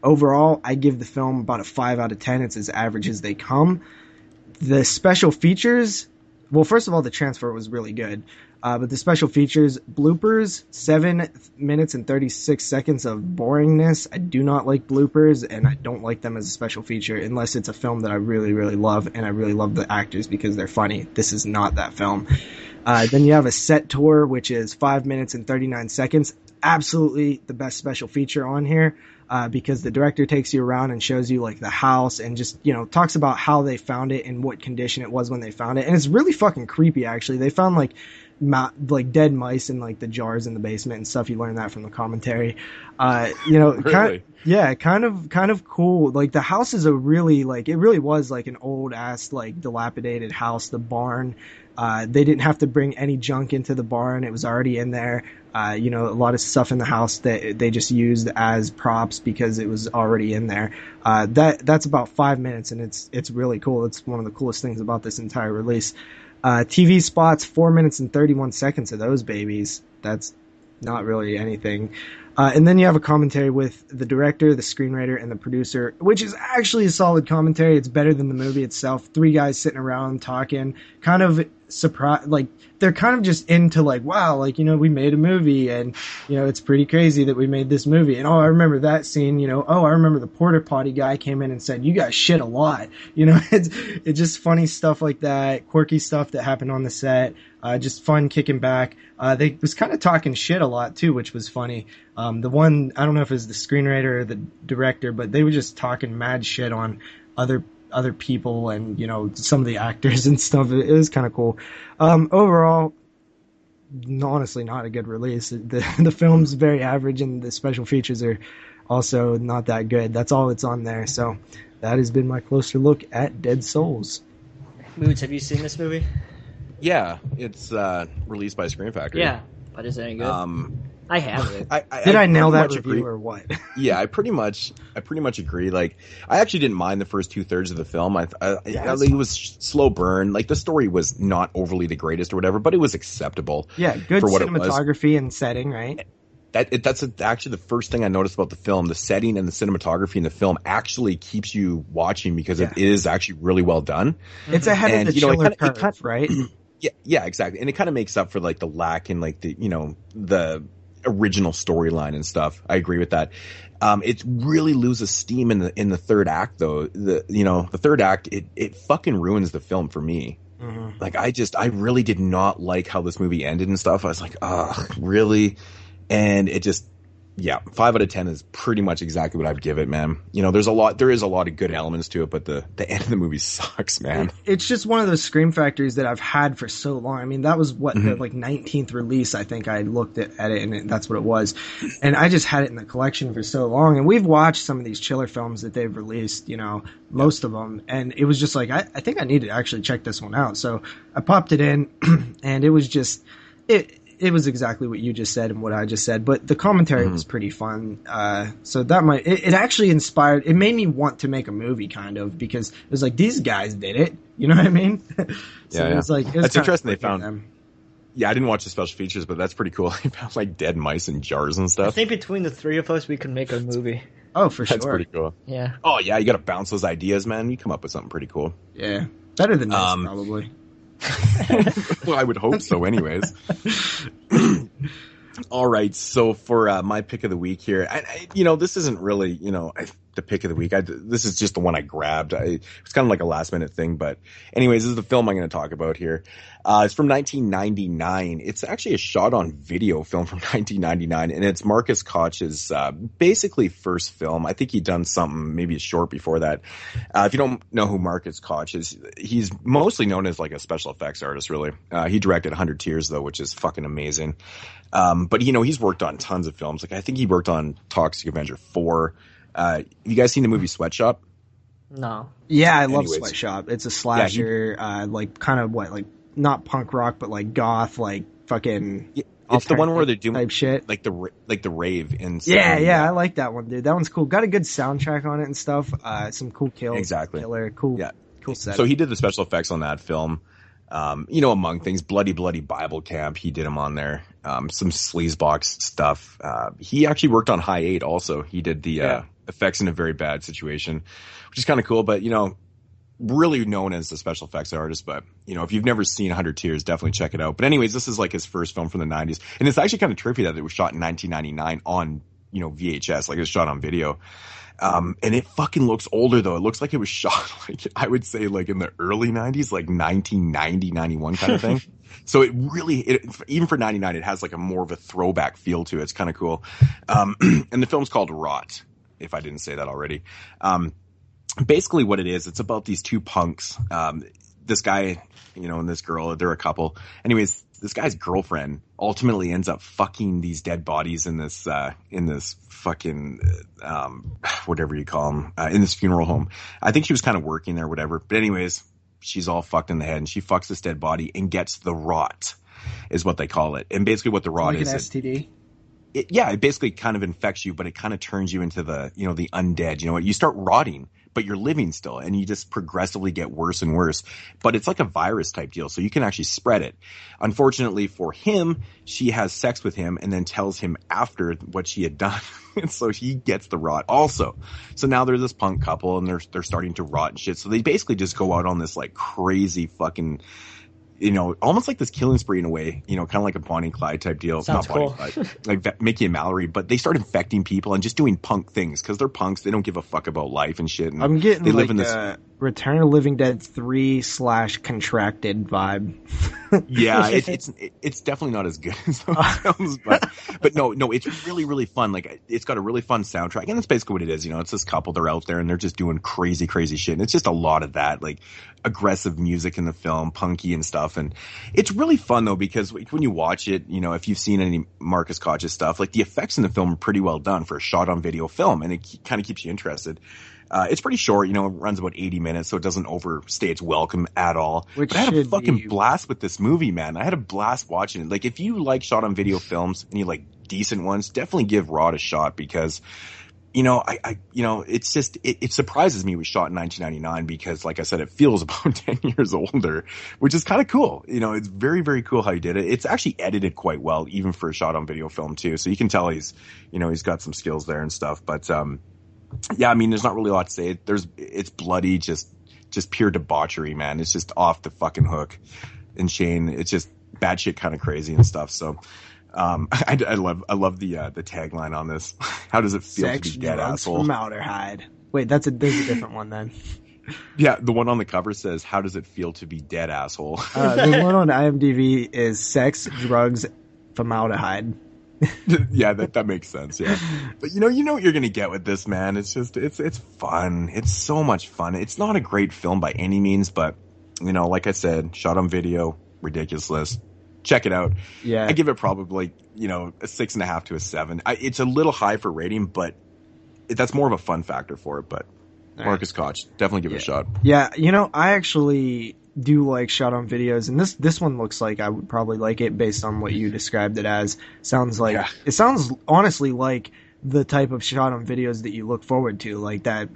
Overall, I give the film about a 5 out of 10. It's as average as they come. The special features well, first of all, the transfer was really good. But the special features, bloopers, 7 minutes and 36 seconds of boringness. I do not like bloopers, and I don't like them as a special feature unless it's a film that I really, really love, and I really love the actors because they're funny. This is not that film. Then you have a set tour, which is 5 minutes and 39 seconds. Absolutely the best special feature on here. Because the director takes you around and shows you like the house and just, talks about how they found it and what condition it was when they found it. And it's really fucking creepy, actually. They found like dead mice in like the jars in the basement and stuff. You learn that from the commentary. Really? Kind of cool. Like the house is it really was like an old ass, like dilapidated house. The barn, they didn't have to bring any junk into the barn. It was already in there. A lot of stuff in the house that they just used as props because it was already in there. That's about 5 minutes, and it's really cool. It's one of the coolest things about this entire release. TV spots, 4 minutes and 31 seconds of those babies. That's not really anything. And then you have a commentary with the director, the screenwriter, and the producer, which is actually a solid commentary. It's better than the movie itself. 3 guys sitting around talking, kind of surprised, like they're kind of just into like, wow, like, we made a movie and, it's pretty crazy that we made this movie. And, I remember that scene, I remember the porta potty guy came in and said, you guys shit a lot. It's just funny stuff like that, quirky stuff that happened on the set. Just fun kicking back. They was kind of talking shit a lot too, which was funny. The one, I don't know if it was the screenwriter or the director, but they were just talking mad shit on other people and, some of the actors and stuff. It was kind of cool. Overall, honestly, not a good release. The film's very average and the special features are also not that good. That's all that's on there. So that has been my closer look at Dead Souls. Moodz, have you seen this movie? Yeah, it's released by Scream Factory. Yeah, but is it any good? I have it. Did I nail that review or what? Yeah, I pretty much agree. Like, I actually didn't mind the first 2/3 of the film. It was slow burn. Like, the story was not overly the greatest or whatever, but it was acceptable. Yeah, good cinematography and setting, right? That's actually the first thing I noticed about the film. The setting and the cinematography in the film actually keeps you watching because it is actually really well done. It's ahead of the chiller curve, right? Yeah, exactly. And it kind of makes up for like the lack in like the original storyline and stuff. I agree with that. It really loses steam in the third act though. The third act, it fucking ruins the film for me. Mm-hmm. Like I really did not like how this movie ended and stuff. I was like, really? And it just, 5 out of 10 is pretty much exactly what I'd give it, man. There is a lot of good elements to it, but the end of the movie sucks, man. It's just one of those Scream Factories that I've had for so long. I mean, that was the 19th release. I think I looked at it and that's what it was. And I just had it in the collection for so long. And we've watched some of these chiller films that they've released, most of them. And it was just like, I think I need to actually check this one out. So I popped it in and it was just, it was exactly what you just said and what I just said, but the commentary was pretty fun. So that it actually inspired, it made me want to make a movie kind of, because it was like, these guys did it. You know what I mean? So it was like, it was that's interesting. They found them. Yeah, I didn't watch the special features, but that's pretty cool. They found like dead mice in jars and stuff. I think between the 3 of us, we could make a movie. Oh, for sure. That's pretty cool. Yeah. Oh yeah, you got to bounce those ideas, man. You come up with something pretty cool. Yeah. Better than this, probably. Well, I would hope so anyways. All right, so for my pick of the week here, this isn't really, the pick of the week. This is just the one I grabbed. It's kind of like a last minute thing, but anyways, this is the film I'm going to talk about here. It's from 1999. It's actually a shot on video film from 1999, and it's Marcus Koch's basically first film. I think he'd done something, maybe a short before that. If you don't know who Marcus Koch is, he's mostly known as like a special effects artist, really. He directed 100 Tears, though, which is fucking amazing. But he's worked on tons of films. Like I think he worked on Toxic Avenger 4. You guys seen the movie Sweatshop? No. Yeah, I love Sweatshop. It's a slasher, like kind of like not punk rock, but like goth, like fucking. Yeah, it's the one where they're doing type shit, like the rave and. Yeah, I like that one, dude. That one's cool. Got a good soundtrack on it and stuff. Some cool kills. Exactly. Killer, cool. Yeah, cool set. So he did the special effects on that film. Among things, Bloody Bible Camp, he did him on there. Some sleazebox stuff. He actually worked on High 8 also. He did the effects in a very bad situation, which is kind of cool. But, really known as a special effects artist, but if you've never seen 100 Tears, definitely check it out. But anyways, this is like his first film from the 90s, and it's actually kind of trippy that it was shot in 1999 on VHS, like it was shot on video. And it fucking looks older though. It looks like it was shot like, I would say, like in the early 90s, like 1990, 91 kind of thing. So it really, even for 99, it has like a more of a throwback feel to it. It's kind of cool. And the film's called Rot, if I didn't say that already. Basically what it is, it's about these two punks. This guy, and this girl, they're a couple. Anyways, this guy's girlfriend ultimately ends up fucking these dead bodies in this fucking, whatever you call them, in this funeral home. I think she was kind of working there, whatever. But anyways, she's all fucked in the head, and she fucks this dead body and gets the rot, is what they call it. And basically what the rot is. Like an STD? It basically kind of infects you, but it kind of turns you into the undead. You start rotting, but you're living still, and you just progressively get worse and worse. But it's like a virus type deal, so you can actually spread it. Unfortunately for him, she has sex with him and then tells him after what she had done. And so he gets the rot also. So now they're this punk couple, and they're starting to rot and shit. So they basically just go out on this like crazy fucking, almost like this killing spree in a way, kind of like a Bonnie and Clyde type deal. Sounds Not cool. Bonnie and Clyde, like Mickey and Mallory, but they start infecting people and just doing punk things because they're punks. They don't give a fuck about life and shit. And I'm getting they like live in this Return of the Living Dead 3/contracted vibe. Yeah, it's definitely not as good as those films, but no, it's really, really fun. Like, it's got a really fun soundtrack, and that's basically what it is. It's this couple, they're out there and they're just doing crazy, crazy shit. And it's just a lot of that, like aggressive music in the film, punky and stuff. And it's really fun though, because when you watch it, if you've seen any Marcus Koch's stuff, like the effects in the film are pretty well done for a shot on video film, and it kind of keeps you interested. It's pretty short, it runs about 80 minutes, so it doesn't overstay its welcome at all. But I had a fucking blast with this movie, man. I had a blast watching it. Like, if you like shot on video films and you like decent ones, definitely give Rot a shot, because, it's just, it surprises me it was shot in 1999 because, like I said, it feels about 10 years older, which is kind of cool. It's very, very cool how he did it. It's actually edited quite well, even for a shot on video film too. So you can tell he's got some skills there and stuff, but, yeah, I mean, there's not really a lot to say. It's bloody, just pure debauchery, man. It's just off the fucking hook. And Shane, it's just batshit kind of crazy and stuff. So, I love the tagline on this. How does it feel to be dead, asshole? Formaldehyde. Wait, there's a different one then. Yeah, the one on the cover says, "How does it feel to be dead, asshole?" The one on IMDb is sex, drugs, formaldehyde. Yeah, that makes sense. Yeah, but you know what you're gonna get with this, man. It's just it's fun. It's so much fun. It's not a great film by any means, but like I said, shot on video, ridiculous. Check it out. Yeah, I give it probably a 6.5 to a 7. It's a little high for rating, but that's more of a fun factor for it. But Marcus Koch, definitely give it a shot. Yeah, I actually do like shot on videos, and this one looks like I would probably like it based on what you described it as. It sounds honestly like the type of shot on videos that you look forward to, like that,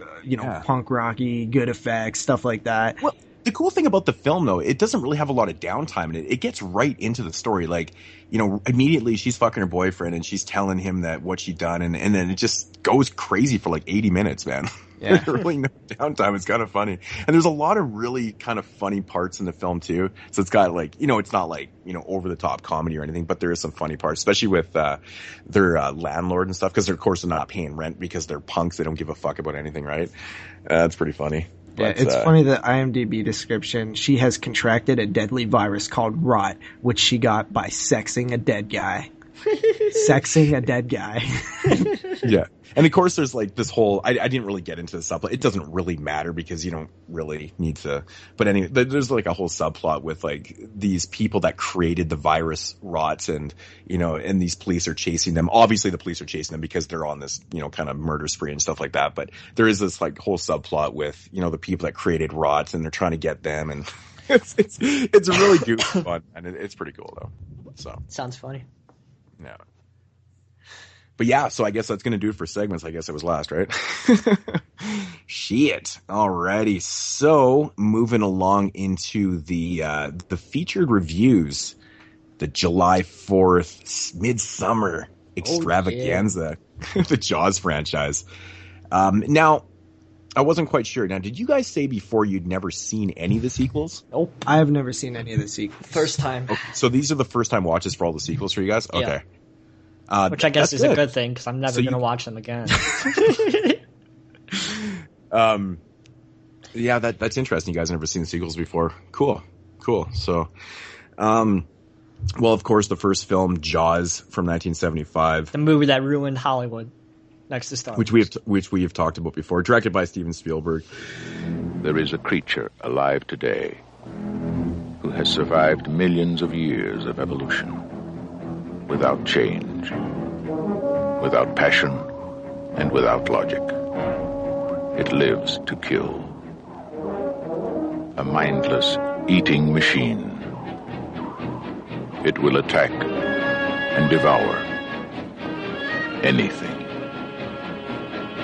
punk rocky, good effects, stuff like that. Well, the cool thing about the film, though, it doesn't really have a lot of downtime in it. It gets right into the story. Like, immediately she's fucking her boyfriend and she's telling him that what she'd done, and then it just goes crazy for like 80 minutes, man. Yeah. There's really no downtime. It's kind of funny. And there's a lot of really kind of funny parts in the film, too. So it's got like, it's not like, over the top comedy or anything, but there is some funny parts, especially with their landlord and stuff, because of course they're not paying rent because they're punks. They don't give a fuck about anything, right? That's pretty funny. But, it's funny that IMDb description, she has contracted a deadly virus called Rot, which she got by sexing a dead guy. Sexing a dead guy. Yeah. And of course there's like this whole, I didn't really get into the subplot. It doesn't really matter because you don't really need to, but anyway, there's like a whole subplot with like these people that created the virus Rots, and and these police are chasing them. Obviously the police are chasing them because they're on this, kind of murder spree and stuff like that. But there is this like whole subplot with, the people that created Rots, and they're trying to get them, and it's really goofy fun, and it's pretty cool though. So sounds funny. Yeah. But yeah, so I guess that's going to do it for segments. I guess it was last, right? Shit. Alrighty. So moving along into the featured reviews, the July 4th Midsummer Extravaganza, the Jaws franchise. Now, I wasn't quite sure. Now, did you guys say before you'd never seen any of the sequels? Nope. I have never seen any of the sequels. First time. Okay, so these are the first time watches for all the sequels for you guys? Okay. Yeah. Which I guess is a good thing, because I'm never going to watch them again. Yeah, that's interesting. You guys have never seen the sequels before. Cool. So, well, of course, the first film, Jaws, from 1975. The movie that ruined Hollywood. Next to Star Wars. Which we have talked about before, directed by Steven Spielberg. There is a creature alive today who has survived millions of years of evolution without change, without passion, and without logic. It lives to kill. A mindless eating machine. It will attack and devour anything.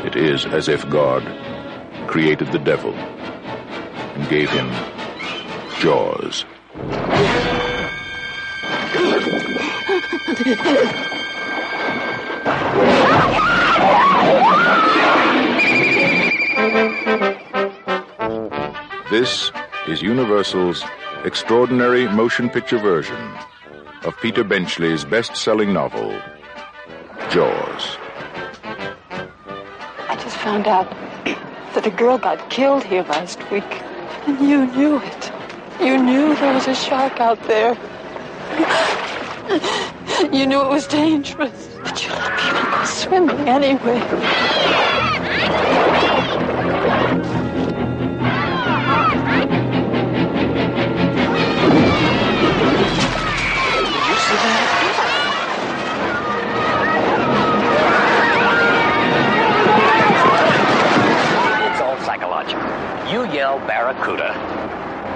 It is as if God created the devil and gave him jaws. This is Universal's extraordinary motion picture version of Peter Benchley's best-selling novel, Jaws. I just found out that a girl got killed here last week, and you knew it. You knew there was a shark out there. You knew it was dangerous, but you let people go swimming anyway. You yell barracuda.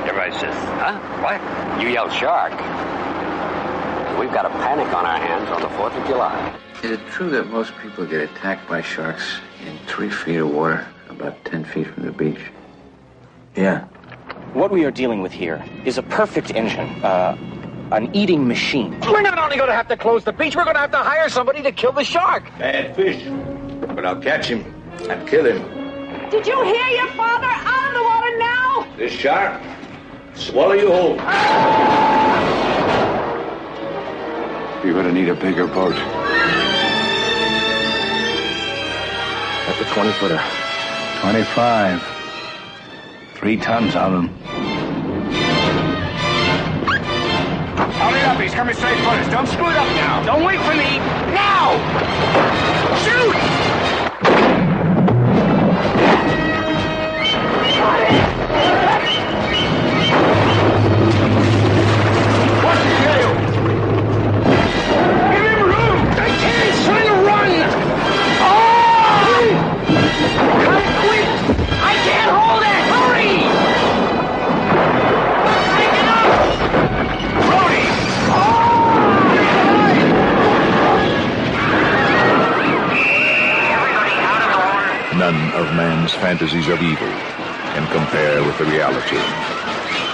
Everybody says, huh? What? You yell shark. We've got a panic on our hands on the 4th of July. Is it true that most people get attacked by sharks in 3 feet of water, about 10 feet from the beach? Yeah. What we are dealing with here is a perfect engine, an eating machine. We're not only going to have to close the beach, we're going to have to hire somebody to kill the shark. Bad fish. But I'll catch him and kill him. Did you hear your father? Out of the water now! This shark, swallow you whole. You're gonna need a bigger boat. That's a 20-footer. 25. 3 tons of them. Hurry up, he's coming straight for us. Don't screw it up now. Don't wait for me. Now! Shoot! What's the deal? Give him room! I can't! He's trying to run! Oh! Come quick! I can't hold it! Hurry! Take it up! Brody! Everybody out of the water! None of man's fantasies of evil can compare with the reality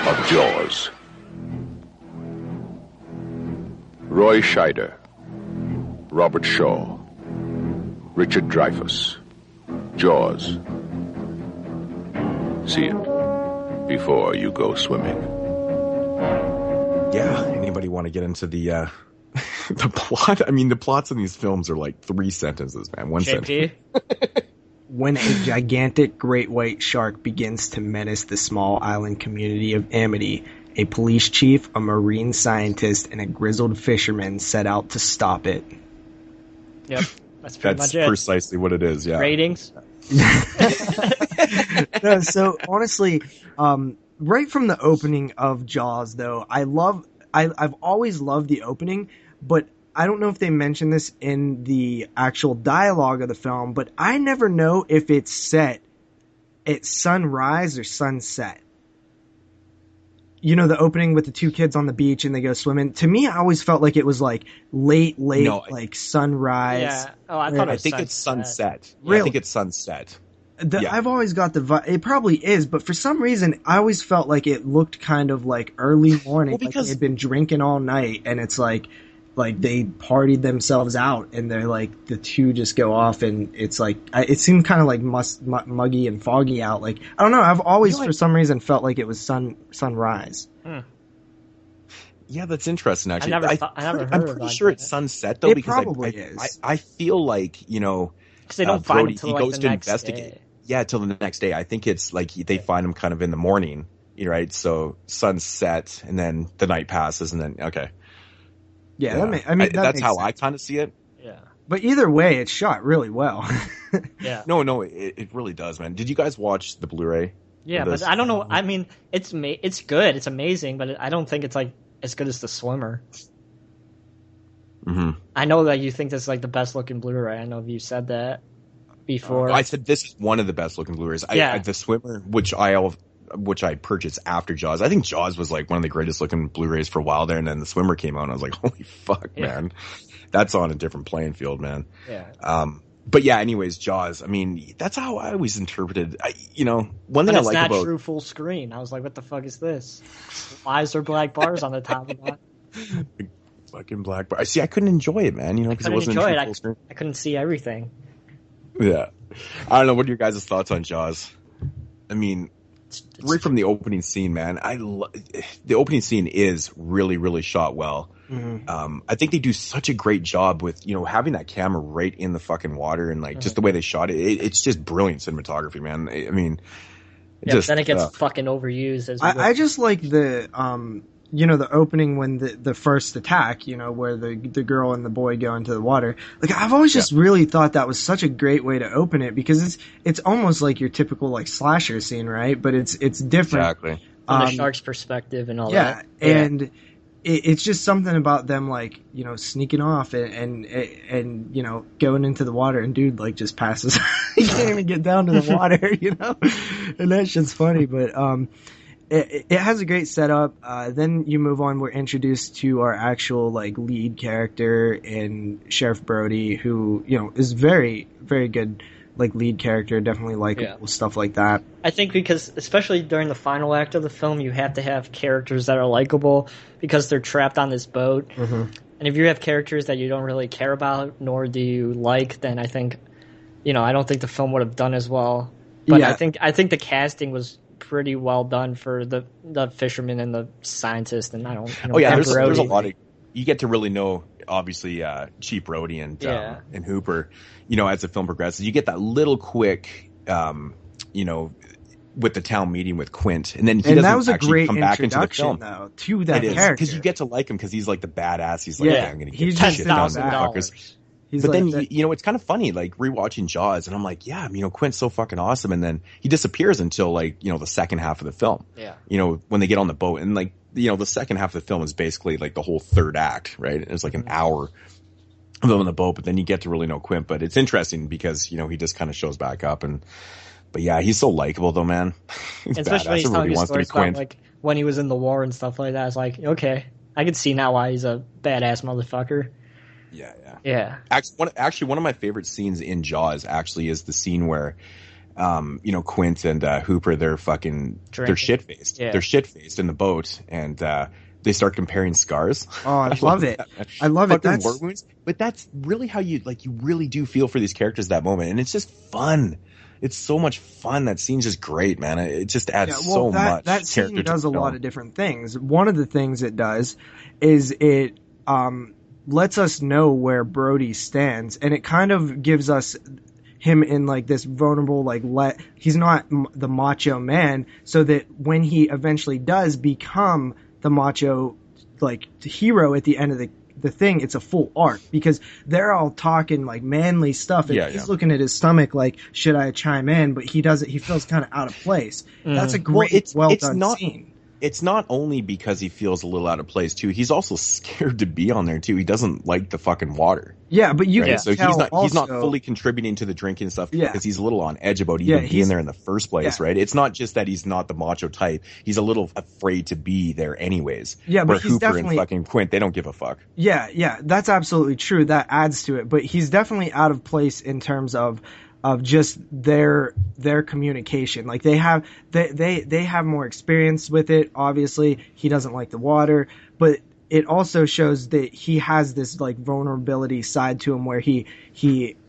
of Jaws. Roy Scheider, Robert Shaw, Richard Dreyfuss, Jaws. See it before you go swimming. Yeah, anybody want to get into the the plot? I mean, the plots in these films are like 3 sentences, man. One sentence. When a gigantic great white shark begins to menace the small island community of Amity, a police chief, a marine scientist, and a grizzled fisherman set out to stop it. Yep, that's pretty much it. That's precisely what it is, yeah. Ratings? No, so, honestly, right from the opening of Jaws, though, I've always loved the opening, but I don't know if they mentioned this in the actual dialogue of the film, but I never know if it's set at sunrise or sunset. You know, the opening with the 2 kids on the beach and they go swimming. To me, I always felt like it was like late, like sunrise. Yeah. Oh, I think it's sunset. Really? Yeah, I think it's sunset. I've always got the vibe. It probably is, but for some reason, I always felt like it looked kind of like early morning, like they had been drinking all night, and it's like like they partied themselves out, and they're like the two just go off, and it's like it seemed kind of like muggy and foggy out. Like I don't know, I've always for some reason felt like it was sunrise. Yeah, that's interesting. Actually, I'm pretty sure it's sunset though, because probably is. I feel like because they don't find him till he goes the to next investigate. day. Yeah, till the next day. I think it's like they find him kind of in the morning, right? So sunset, and then the night passes, and then okay. Yeah, that's makes how sense. I kind of see it. Yeah. But either way, it's shot really well. Yeah. No, it really does, man. Did you guys watch the Blu-ray? Yeah, but I don't know. I mean, it's good. It's amazing, but I don't think it's like as good as The Swimmer. Mm-hmm. I know that you think this is like the best looking Blu-ray. I know you said that before. I said this is one of the best looking Blu-rays. Yeah. The Swimmer, which I purchased after Jaws. I think Jaws was like one of the greatest looking Blu-rays for a while there, and then The Swimmer came out, and I was like, holy fuck, man. That's on a different playing field, man. Yeah. But yeah, anyways, Jaws. I mean, that's how I always interpreted. One thing I like about it's not true full screen. I was like, what the fuck is this? Why is there black bars on the top of that? Fucking black bar. See, I couldn't enjoy it, man. Because it wasn't in full screen. I couldn't see everything. Yeah, I don't know. What are your guys' thoughts on Jaws? I mean, right from the opening scene, man. The opening scene is really, really shot well. Mm-hmm. I think they do such a great job with having that camera right in the fucking water, and like just the way they shot it. It's just brilliant cinematography, man. I mean, then it gets fucking overused. I just like the the opening when the first attack, where the girl and the boy go into the water. Like I've always just really thought that was such a great way to open it, because it's almost like your typical like slasher scene, right? But it's different. Exactly. From the shark's perspective and all that. Yeah, and it's just something about them like sneaking off and going into the water, and dude like just passes. He can't even get down to the water, and that shit's funny. But it has a great setup. Then you move on. We're introduced to our actual like lead character in Sheriff Brody, who is very, very good. Like lead character, definitely likable, stuff like that. I think because especially during the final act of the film, you have to have characters that are likable because they're trapped on this boat. Mm-hmm. And if you have characters that you don't really care about, nor do you like, then I think, I don't think the film would have done as well. But I think the casting was pretty well done for the fisherman and the scientist, and there's a lot of, you get to really know, obviously, Chief Brody and Hooper, as the film progresses. You get that little quick, with the town meeting with Quint, and then he doesn't actually come back into the film. Though, to that character, because you get to like him because he's like the badass. He's like, I'm going to get shit done, motherfuckers. But like then, it's kind of funny, like rewatching Jaws, and I'm like, Quint's so fucking awesome, and then he disappears until like the second half of the film. Yeah. When they get on the boat, and like the second half of the film is basically like the whole third act, right? It's like an hour of them on the boat, but then you get to really know Quint. But it's interesting because he just kind of shows back up, but yeah, he's so likable though, man. He's especially badass. Everybody wants to be Quint. Like when he was in the war and stuff like that. It's like, okay, I can see now why he's a badass motherfucker. Yeah. Actually, one of my favorite scenes in Jaws actually is the scene where, Quint and Hooper, they're shit faced. Yeah. They're shit faced in the boat, and they start comparing scars. Oh, I love it. I love it. War wounds. But that's really how you really do feel for these characters that moment, and it's just fun. It's so much fun. That scene's just great, man. It just adds so much. That scene does a lot of different things. One of the things it does is it lets us know where Brody stands, and it kind of gives us him in like this vulnerable, he's not the macho man, so that when he eventually does become the macho hero at the end of the thing, it's a full arc, because they're all talking like manly stuff, and he's looking at his stomach like, should I chime in? But he feels kind of out of place. That's a great, well done scene. It's not only because he feels a little out of place too. He's also scared to be on there too. He doesn't like the fucking water. Yeah, but you can so tell he's not fully contributing to the drinking stuff because he's a little on edge about even being there in the first place, right? It's not just that he's not the macho type. He's a little afraid to be there anyways. Yeah, but he's Hooper definitely, and fucking Quint, they don't give a fuck. Yeah, that's absolutely true. That adds to it. But he's definitely out of place in terms of just their communication. Like they have more experience with it. Obviously, he doesn't like the water, but it also shows that he has this like vulnerability side to him where he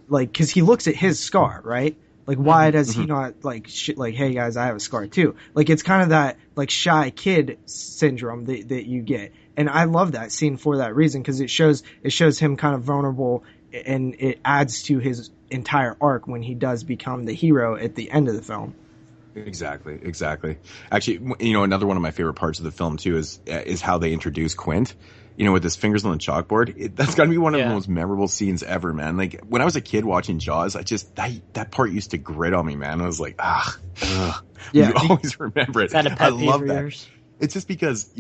like, cause he looks at his scar, right? Like, why does he not like shit? Like, hey guys, I have a scar too. Like, it's kind of that like shy kid syndrome that you get, and I love that scene for that reason because it shows him kind of vulnerable, and it adds to his entire arc when he does become the hero at the end of the film. Exactly. Actually, another one of my favorite parts of the film too is how they introduce Quint. With his fingers on the chalkboard. That's got to be one of the most memorable scenes ever, man. Like, when I was a kid watching Jaws, that part used to grit on me, man. I was like, ugh. Yeah. You always remember it. Is that a pet peeve love of that. yours? It's just because,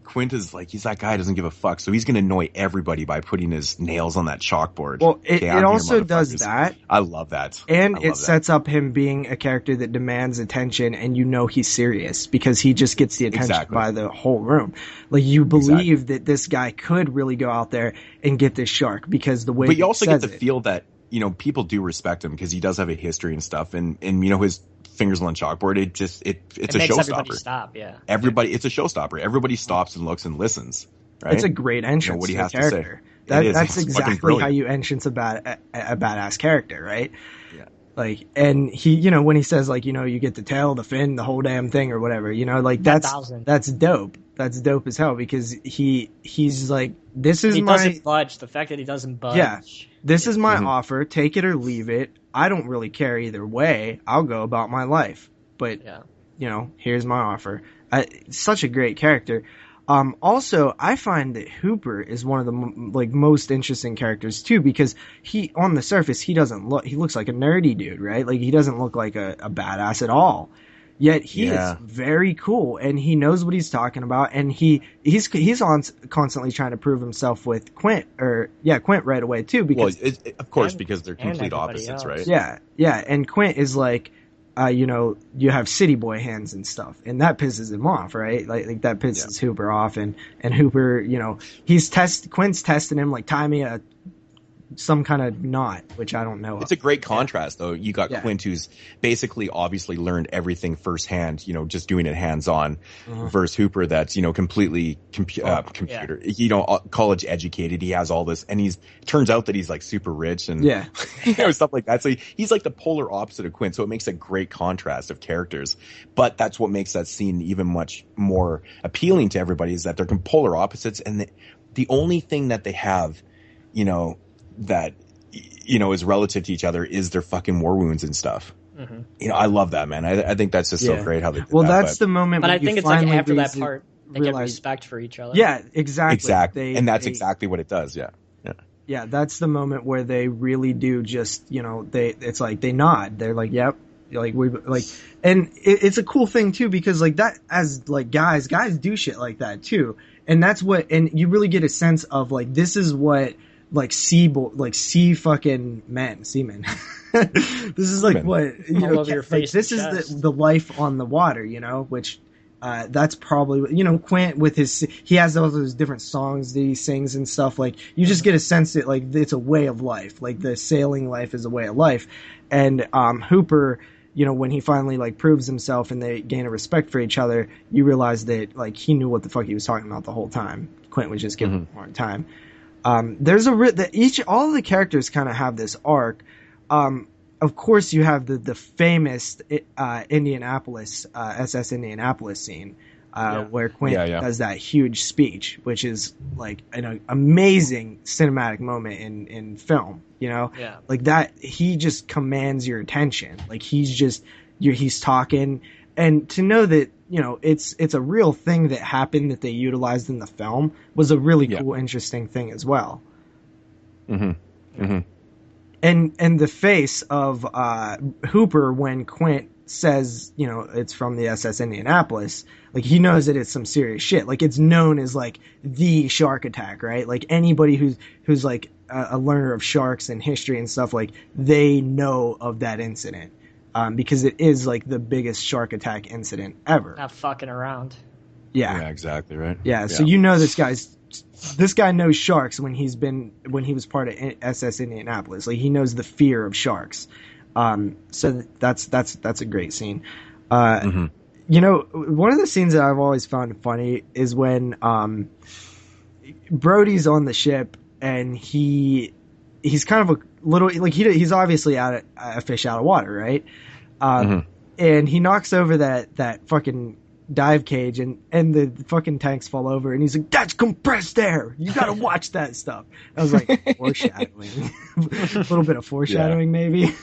Quint is like, he's that guy who doesn't give a fuck. So he's going to annoy everybody by putting his nails on that chalkboard. Well, it also does that. I love that. And it sets up him being a character that demands attention, and he's serious because he just gets the attention by the whole room. Like, you believe that this guy could really go out there and get this shark because the way But you also get to feel that, people do respect him because he does have a history and stuff. And his fingers on the chalkboard, it's a showstopper. Everybody stop, yeah. It's a showstopper. Everybody stops and looks and listens. Right? It's a great entrance what he to has the character. To say. That's exactly how you entrance a badass character, right? Yeah. Like, and he, when he says like, you get the tail, the fin, the whole damn thing or whatever, like that's dope. That's dope as hell because he's like, he doesn't budge. The fact that he doesn't budge. Yeah. This is my offer. Take it or leave it. I don't really care either way. I'll go about my life. But, here's my offer. Such a great character. Also, I find that Hooper is one of the most interesting characters too, because on the surface, he looks like a nerdy dude, right? Like, he doesn't look like a badass at all. Yet he is very cool, and he knows what he's talking about, and he's constantly trying to prove himself with Quint right away too. Because because they're complete opposites, right? Yeah, and Quint is like, you have city boy hands and stuff, and that pisses him off, right? Like that pisses Hooper off, and Hooper, Quint's testing him like, tie me some kind of knot, which I don't know. It's a great contrast, though. You got Quint, who's basically obviously learned everything firsthand, just doing it hands-on, versus Hooper that's, completely computer, college educated. He has all this, and turns out that he's like super rich and stuff like that. So he's like the polar opposite of Quint. So it makes a great contrast of characters. But that's what makes that scene even much more appealing to everybody, is that they're polar opposites, and the only thing that they have, that is relative to each other is their fucking war wounds and stuff. I love that, man. I think that's just so great how they did that. That's the moment. But I think it's like after that part, they get respect for each other. Yeah, exactly. And that's exactly what it does. Yeah, that's the moment where they really do just, it's like they nod. They're like, yep. And it's a cool thing too, because like that, as like guys do shit like that too. And that's and you really get a sense of like, this is what, sea fucking seamen. This is like what, this is the life on the water, which, that's probably, Quint with he has all those different songs that he sings and stuff. Like, you just get a sense that like, it's a way of life. Like, the sailing life is a way of life. And, Hooper, when he finally like proves himself and they gain a respect for each other, you realize that like, he knew what the fuck he was talking about the whole time. Quint was just giving him a hard time. There's all of the characters kind of have this arc. Of course, you have the famous Indianapolis SS Indianapolis scene where Quint does that huge speech, which is like an amazing cinematic moment in film. Like that, he just commands your attention. Like he's talking, and to know that it's a real thing that happened that they utilized in the film was a really cool, interesting thing as well. And the face of Hooper when Quint says, it's from the SS Indianapolis, like he knows that it's some serious shit. Like it's known as like the shark attack, right? Like anybody who's like a learner of sharks and history and stuff, like they know of that incident. Because it is like the biggest shark attack incident ever. Not fucking around. Yeah, exactly right. Yeah, so this guy knows sharks when he was part of SS Indianapolis. Like he knows the fear of sharks. So that's a great scene. One of the scenes that I've always found funny is when Brody's on the ship, and he's kind of a little like he's obviously a fish out of water, right? And he knocks over that fucking dive cage, and the fucking tanks fall over, and he's like, "That's compressed air. You got to watch that stuff." I was like, foreshadowing, a little bit of foreshadowing, maybe.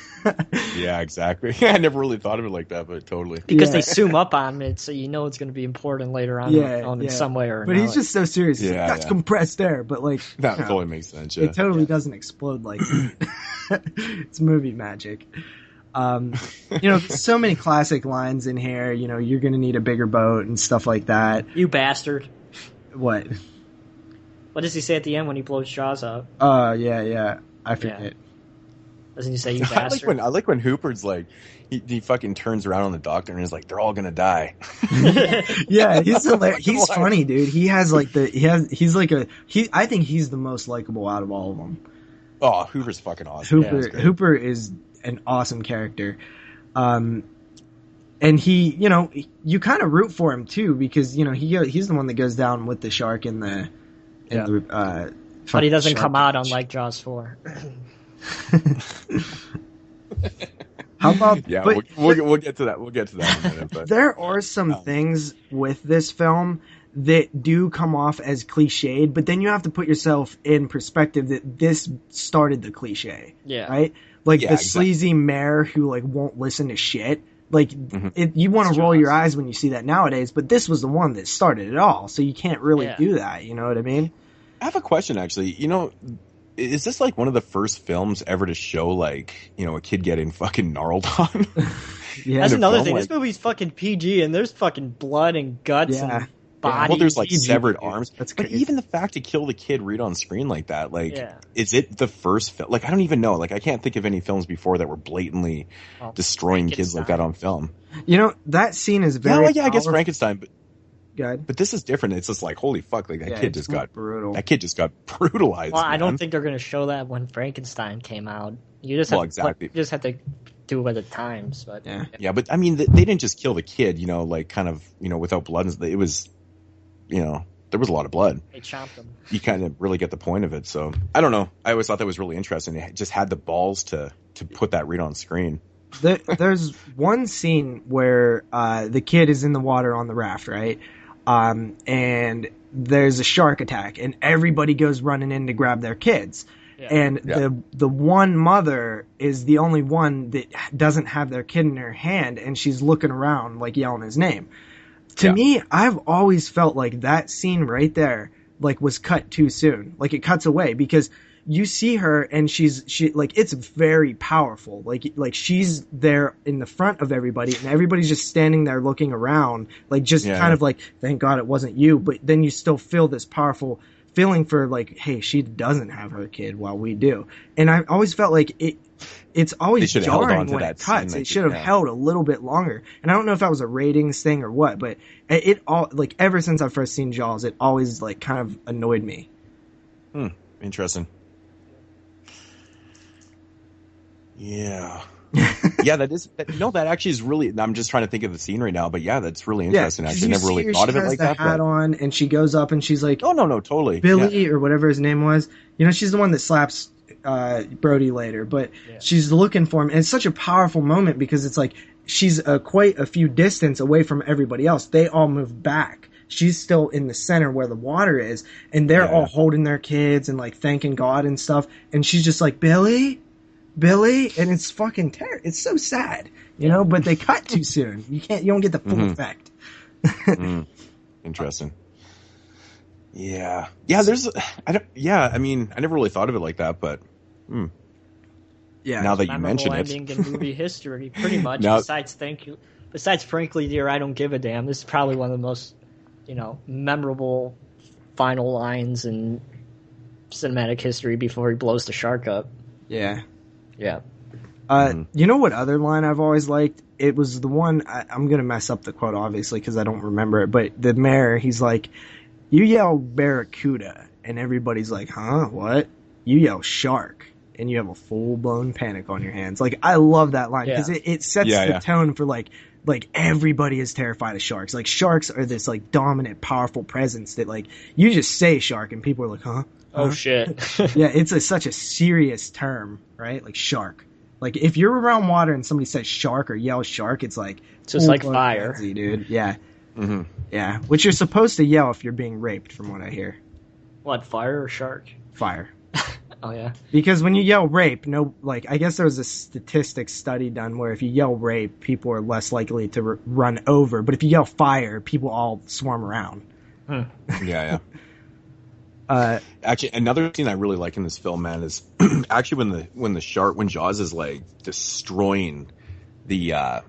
Yeah, exactly. I never really thought of it like that, but totally. Because they zoom up on it, so you know it's going to be important later on, in some way or another. But he's just so serious. He's like, that's compressed air, but like that totally makes sense. Yeah. It totally doesn't explode like that. It's movie magic. There's so many classic lines in here. You're going to need a bigger boat and stuff like that. You bastard. What? What does he say at the end when he blows Jaws up? Yeah. I forget. Yeah. Doesn't he say, you bastard? I like when Hooper's like, he fucking turns around on the doctor and is like, they're all going to die. Yeah, he's hilarious. He's funny, dude. He has like I think he's the most likable out of all of them. Oh, Hooper's fucking awesome. Hooper is an awesome character. And he, you kind of root for him too, because, he's the one that goes down with the shark in the, but he doesn't come out unlike Jaws 4. How about? Yeah, we'll get to that. We'll get to that in a minute. But there are some things with this film that do come off as cliched, but then you have to put yourself in perspective that this started the cliche. Yeah. Right? Like the sleazy mayor who like won't listen to shit. Like you want to roll your eyes when you see that nowadays, but this was the one that started it all, so you can't really do that. You know what I mean? I have a question actually. Is this like one of the first films ever to show like, a kid getting fucking gnarled on? Yeah, that's another thing. This movie's fucking PG, and there's fucking blood and guts and body. Well, there's like severed arms. That's but crazy. Even the fact to kill the kid right on screen like that, like, is it the first film? Like, I don't even know. Like, I can't think of any films before that were blatantly destroying kids like that on film. That scene is very. I guess Frankenstein, but. Good. But this is different. It's just like, holy fuck, like that kid just got brutal. That kid just got brutalized. Well, I don't think they're going to show that when Frankenstein came out. You just just have to do it with the times, but yeah. But I mean, they didn't just kill the kid, like kind of, without blood. It was, there was a lot of blood. They chopped him. You kind of really get the point of it. So I don't know. I always thought that was really interesting. They just had the balls to put that right on screen. There's one scene where the kid is in the water on the raft, right? And there's a shark attack, and everybody goes running in to grab their kids. And the one mother is the only one that doesn't have their kid in her hand, and she's looking around like yelling his name. To me, I've always felt like that scene right there like was cut too soon. Like it cuts away because you see her and she like it's very powerful. Like she's there in the front of everybody, and everybody's just standing there looking around, like just kind of like, thank God it wasn't you. But then you still feel this powerful feeling for like, hey, she doesn't have her kid while we do. And I always felt like it's always jarring when it cuts. It should have held a little bit longer. And I don't know if that was a ratings thing or what, but it all like ever since I first seen Jaws, it always like kind of annoyed me. Interesting. Yeah. That actually is really, I'm just trying to think of the scene right now, but that's really interesting. Actually, I never really thought of it like that. She has the hat on, and she goes up and she's like, oh, no, totally. Billy, or whatever his name was. She's the one that slaps Brody later, but she's looking for him. And it's such a powerful moment because it's like she's quite a few distance away from everybody else. They all move back. She's still in the center where the water is, and they're all holding their kids and like thanking God and stuff. And she's just like, Billy, and it's fucking terrible. It's so sad, but they cut too soon. You don't get the full effect. Interesting. Yeah. I mean, I never really thought of it like that, but now that you mention it, ending in movie history, pretty much. Besides Frankly Dear, I Don't Give a Damn. This is probably one of the most, memorable final lines in cinematic history before he blows the shark up. Yeah. Yeah. You know what other line I've always liked? It was the one, I'm going to mess up the quote, obviously, because I don't remember it, but the mayor, he's like, you yell barracuda, and everybody's like, huh, what? You yell shark, and you have a full-blown panic on your hands. Like, I love that line, because it sets the tone for, like, like everybody is terrified of sharks. Like sharks are this like dominant, powerful presence that like you just say shark and people are like, huh? Oh shit. Yeah, it's such a serious term, right? Like shark. Like if you're around water and somebody says shark or yells shark, it's like it's just like fire, crazy, dude. Yeah. Mm-hmm. Yeah, which you're supposed to yell if you're being raped, from what I hear. What, fire or shark? Fire. Oh yeah. Because when you yell rape, I guess there was a statistics study done where if you yell rape, people are less likely to run over. But if you yell fire, people all swarm around. Yeah. Actually, another scene I really like in this film, man, is actually when Jaws is like destroying the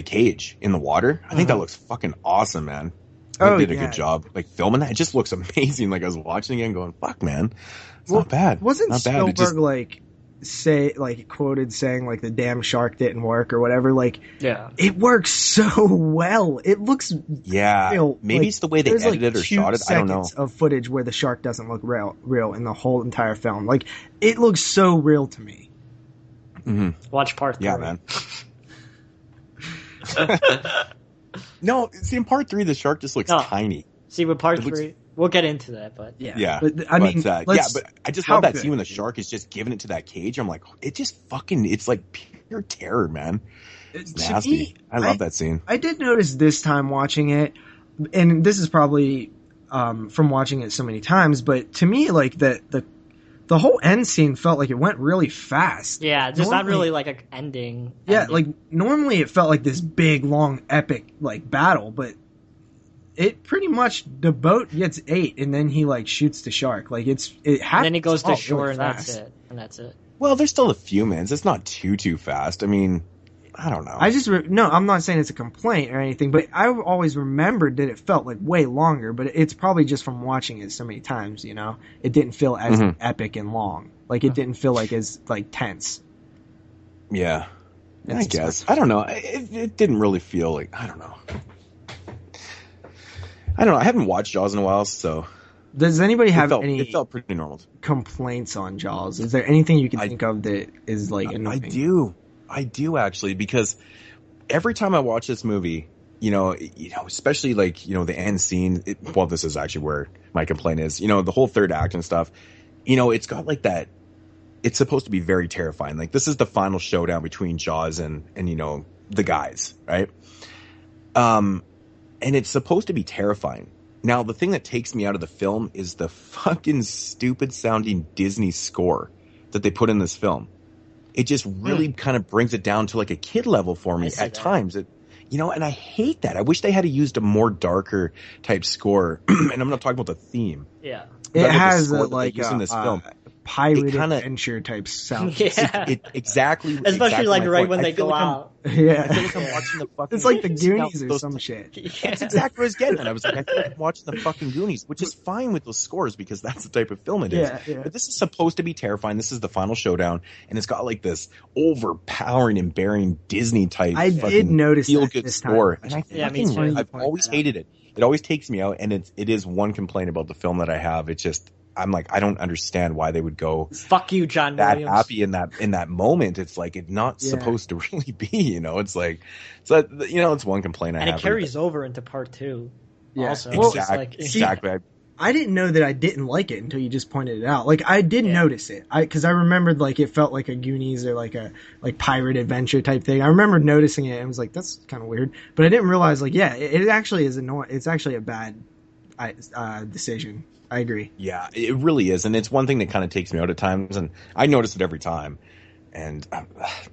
cage in the water. I think that looks fucking awesome, man. They did a good job like filming that. It just looks amazing. Like I was watching it and going, "Fuck, man, it's not bad." Wasn't not Spielberg bad. quoted saying like the damn shark didn't work or whatever? Like, yeah, it works so well. It looks real. Maybe it's the way they edited it or shot it. I don't know. Of footage where the shark doesn't look real in the whole entire film. Like it looks so real to me. Mm-hmm. Watch part 3. Yeah, man. No, see, in part 3, the shark just looks tiny. See, with part 3, we'll get into that, but yeah. But, I just love that scene when the shark is just giving it to that cage. I'm like, it just it's like pure terror, man. It's nasty. I love that scene. I did notice this time watching it, and this is probably from watching it so many times, but to me, like the whole end scene felt like it went really fast. Yeah, there's not really like an ending. Yeah, like normally it felt like this big, long, epic like battle, but it pretty much the boat gets ate and then he like shoots the shark. Like it happens. And then he goes to shore really and that's it. Well, there's still a few minutes. It's not too fast. I mean, I don't know. I'm not saying it's a complaint or anything, but I always remembered that it felt like way longer, but it's probably just from watching it so many times, you know? It didn't feel as epic and long. Like it didn't feel like as like tense. Yeah. I guess. I don't know. It didn't really feel like, I don't know. I haven't watched Jaws in a while, so. Does anybody have it felt pretty normal. Complaints on Jaws? Is there anything you can think of that is like annoying? I do actually, because every time I watch this movie, you know, especially like, you know, the end scene, this is actually where my complaint is, you know, the whole third act and stuff, you know, it's got like that, it's supposed to be very terrifying. Like this is the final showdown between Jaws and, you know, the guys, right? And it's supposed to be terrifying. Now, the thing that takes me out of the film is the fucking stupid sounding Disney score that they put in this film. It just really kind of brings it down to like a kid level for me at times. You know, and I hate that. I wish they had used a more darker type score. And I'm not talking about the theme. Yeah. It has in this film. Pirate adventure type sound. Yeah. Exactly. Especially like right when they go out. Yeah. I feel like I'm watching the fucking It's like the Goonies or some shit. Yeah. That's exactly what I was getting at. I was like, I feel like I'm watching the fucking Goonies, which is fine with those scores because that's the type of film it is. Yeah. But this is supposed to be terrifying. This is the final showdown, and it's got like this overpowering and bearing Disney type. I did notice feel that good this score. time. And I've always hated it. It always takes me out, and it is one complaint about the film that I have. It's just I'm like, I don't understand why they would go fuck you, John that Williams. happy in that moment. It's like it's not supposed to really be, you know. It's like, so you know, it's one complaint I have. And it carries over into part 2. Yeah, also. Exactly. I didn't know that I didn't like it until you just pointed it out. Like I did notice it, because I remembered like it felt like a Goonies or like a pirate adventure type thing. I remember noticing it and was like, that's kind of weird. But I didn't realize like, it actually is annoying. It's actually a bad decision. I agree. Yeah, it really is, and it's one thing that kind of takes me out at times, and I notice it every time. And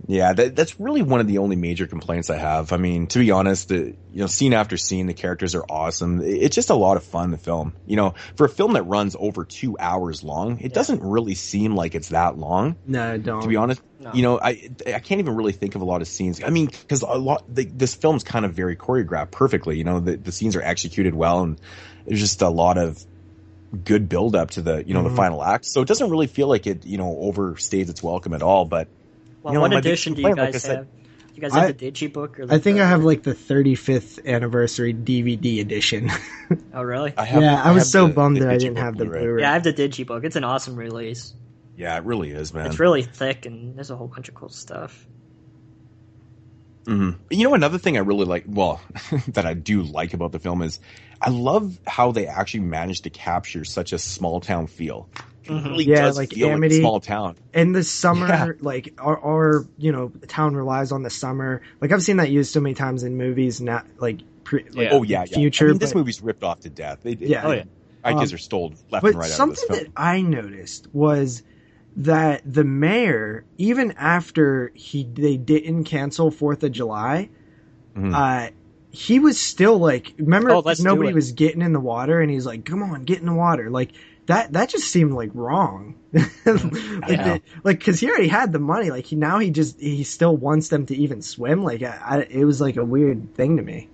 that's really one of the only major complaints I have. I mean, to be honest, scene after scene, the characters are awesome. It's just a lot of fun, the film. You know, for a film that runs over 2 hours long, it doesn't really seem like it's that long. No, it don't. To be honest, you know, I can't even really think of a lot of scenes. I mean, because this film's kind of very choreographed perfectly. You know, the scenes are executed well, and there's just a lot of good build up to the the final act, so it doesn't really feel like it overstays its welcome at all. But what edition do you guys have? Do you guys have the Digibook? Or I think I have like the 35th anniversary DVD edition. Oh really? I was so bummed that I didn't have the Blu-ray. Yeah, I have the Digibook. It's an awesome release. Yeah, it really is, man. It's really thick and there's a whole bunch of cool stuff. Mm-hmm. You know, another thing I really like, well, that I do like about the film is I love how they actually managed to capture such a small town feel. It really does like feel Amity, like a small town. And the summer, like our town relies on the summer. Like I've seen that used so many times in movies, not like future. I mean, this movie's ripped off to death. Ideas are stole left and right out of this film. Something that I noticed was that the mayor, even after they didn't cancel 4th of July, he was still like, remember nobody was getting in the water, and he's like, come on, get in the water. Like that just seemed like wrong. Cause he already had the money. Like he still wants them to even swim. Like it was like a weird thing to me.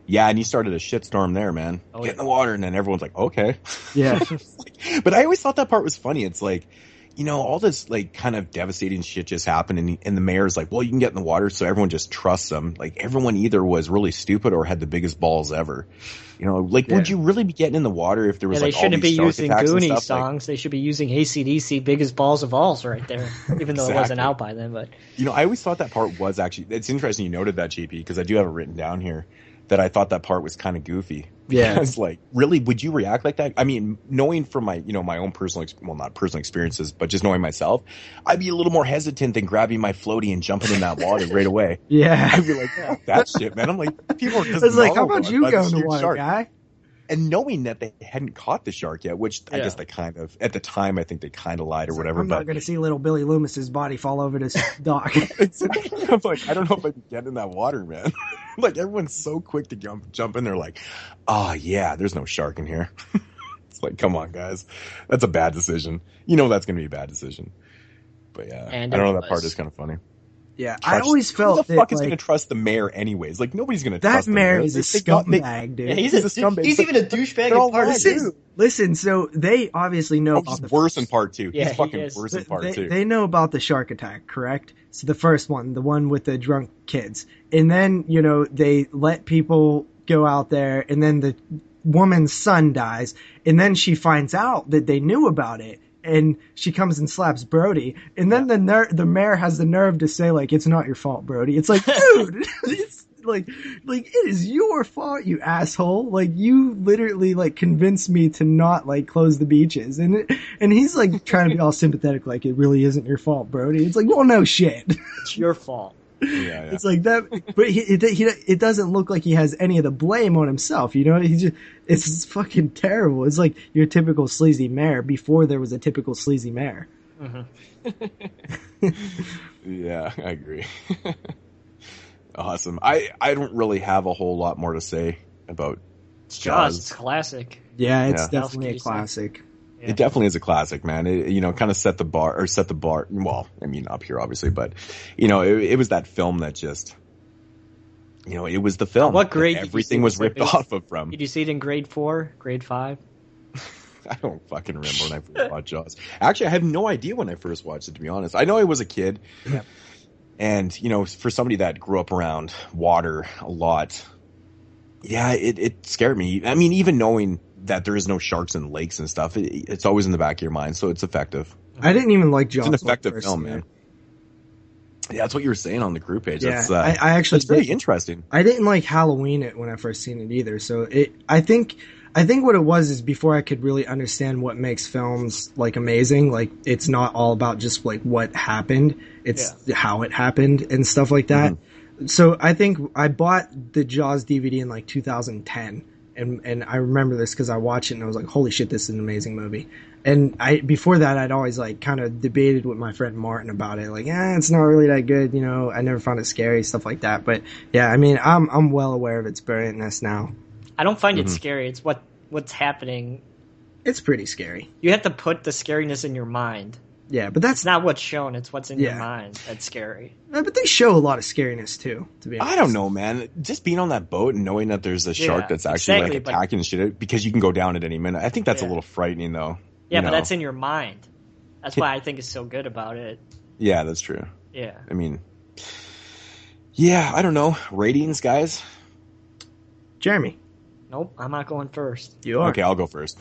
Yeah, and he started a shitstorm there, man. Get in the water, and then everyone's like, okay. Yeah. But I always thought that part was funny. It's like, all this like kind of devastating shit just happened, and the mayor's like, well, you can get in the water, so everyone just trusts him. Like everyone either was really stupid or had the biggest balls ever. Would you really be getting in the water if there was like all these shark attacks and stuff? They shouldn't be using Goonies songs. They should be using AC/DC, Biggest Balls of Alls right there, even though it wasn't out by then. But I always thought that part was actually. It's interesting you noted that, JP, because I do have it written down here. That I thought that part was kind of goofy. Yeah. Because, like, really, would you react like that? I mean, knowing from my, my own not personal experiences, but just knowing myself, I'd be a little more hesitant than grabbing my floaty and jumping in that water right away. Yeah. I'd be like, that shit, man. I'm like, people are just how about you go in the water, guy? And knowing that they hadn't caught the shark yet, which I guess they kind of, at the time, I think they kind of lied or whatever. I'm not going to see little Billy Loomis's body fall over this dock. I'm like, I don't know if I'd get in that water, man. Like, everyone's so quick to jump in there like, yeah, there's no shark in here. It's like, come on, guys. That's a bad decision. That's going to be a bad decision. But yeah, I don't know, that part is kind of funny. Yeah, I always felt who the fuck is going to trust the mayor anyways? Like, nobody's going to trust the mayor. That mayor is a scumbag, dude. Yeah, he's a scumbag. He's even a douchebag in part 2. Listen, so they obviously know about he's worse in part 2. He's fucking worse in part 2. They know about the shark attack, correct? So the first one, the one with the drunk kids. And then, they let people go out there, and then the woman's son dies, and then she finds out that they knew about it. And she comes and slaps Brody, and then the mayor has the nerve to say, like, it's not your fault, Brody. It's like, dude, it's like it is your fault, you asshole. Like, you literally like convinced me to not like close the beaches, and he's like trying to be all sympathetic, like it really isn't your fault, Brody. It's like, well, no shit, it's your fault. Yeah. It's like that, but it doesn't look like he has any of the blame on himself. It's fucking terrible. It's like your typical sleazy mayor before there was a typical sleazy mayor. Mm-hmm. Yeah, I agree. Awesome. I don't really have a whole lot more to say about Jaws. It's classic. Yeah, it's definitely a classic. Yeah. It definitely is a classic, man. It kind of set the bar. Well, I mean, up here, obviously, but, it was that film that just, it was the film. What grade? Everything was ripped off of from. Did you see it in grade 4, grade 5? I don't fucking remember when I first watched Jaws. Actually, I have no idea when I first watched it, to be honest. I know I was a kid. Yeah. And, for somebody that grew up around water a lot, yeah, it scared me. I mean, even knowing that there is no sharks in lakes and stuff, it's always in the back of your mind, so it's effective. I didn't even like Jaws. It's an effective film, man. Yeah, that's what you were saying on the group page. Yeah, that's, I actually that's very interesting. I didn't like Halloween it when I first seen it either, so I think what it was is before I could really understand what makes films like amazing, like it's not all about just like what happened, it's how it happened and stuff like that. Mm-hmm. So I think I bought the Jaws DVD in like 2010. And I remember this because I watched it and I was like, holy shit, this is an amazing movie. And before that, I'd always like kind of debated with my friend Martin about it. Like, it's not really that good. I never found it scary, stuff like that. But yeah, I mean, I'm well aware of its brilliantness now. I don't find it scary. It's what's happening. It's pretty scary. You have to put the scariness in your mind. Yeah, but that's not what's shown. It's what's in your mind that's scary. But they show a lot of scariness too, to be honest. I don't know, man. Just being on that boat and knowing that there's a shark that's actually like attacking shit because you can go down at any minute. I think that's a little frightening, though. Yeah, but that's in your mind. That's why I think it's so good about it. Yeah, that's true. Yeah. I mean, yeah, I don't know. Ratings, guys? Jeremy. Nope, I'm not going first. You are. Okay, I'll go first.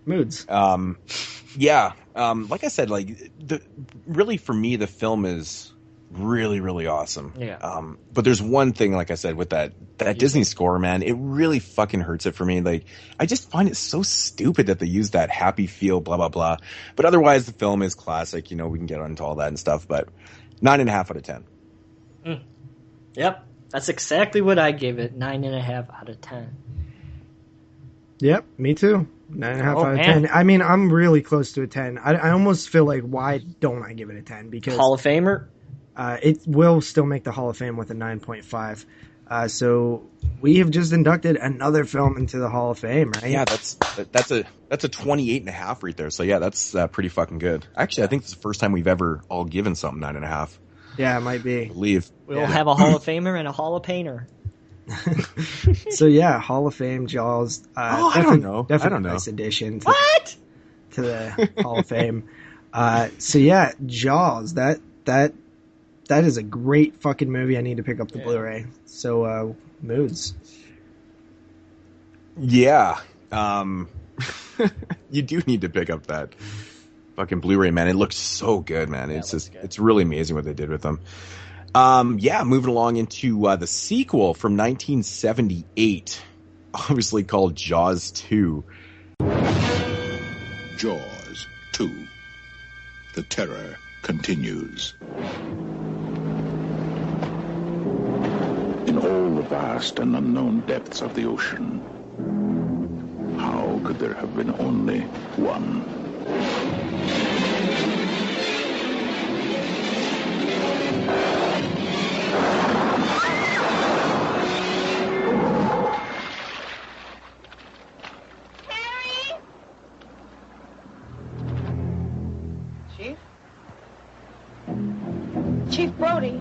Moodz. Yeah. Like I said, like really for me, the film is really, really awesome. Yeah. But there's one thing, like I said, with that Disney score, man, it really fucking hurts it for me. Like, I just find it so stupid that they use that happy feel, blah, blah, blah. But otherwise, the film is classic. You know, we can get into all that and stuff, but 9.5 out of 10. Yep. That's exactly what I gave it. 9.5 out of 10. Yep, me too. 9.5 out of 10. I mean, I'm really close to a 10. I almost feel like, why don't I give it a 10? Because Hall of Famer? It will still make the Hall of Fame with a 9.5. So we have just inducted another film into the Hall of Fame, right? Yeah, that's a 28.5 right there. So yeah, that's pretty fucking good. Actually, I think it's the first time we've ever all given something 9.5. Yeah, it might be. I believe. We'll have a Hall of Famer and a Hall of Painter. So yeah, Hall of Fame, Jaws. I don't know. Definitely nice addition to the Hall of Fame. So yeah, Jaws. That is a great fucking movie. I need to pick up the Blu-ray. So Moodz. Yeah. You do need to pick up that fucking Blu-ray, man. It looks so good, man. It's really amazing what they did with them. Moving along into the sequel from 1978, obviously called Jaws 2. Jaws 2. The terror continues. In all the vast and unknown depths of the ocean, how could there have been only one? Chief Brody,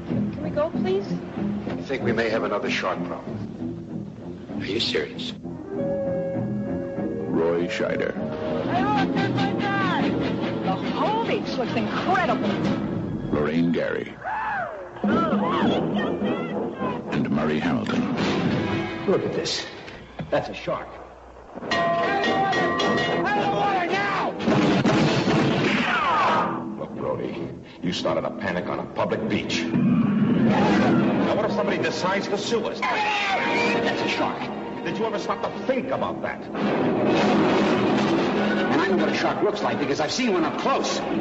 can we go, please? I think we may have another shark problem. Are you serious? Roy Scheider. Hey, look, there's my dad! The whole beach looks incredible. Lorraine Gary. And Murray Hamilton. Look at this. That's a shark. Look, Brody, you started a panic on a public beach. Now, what if somebody decides to sue us? That's a shark. Did you ever stop to think about that? And I know what a shark looks like because I've seen one up close. And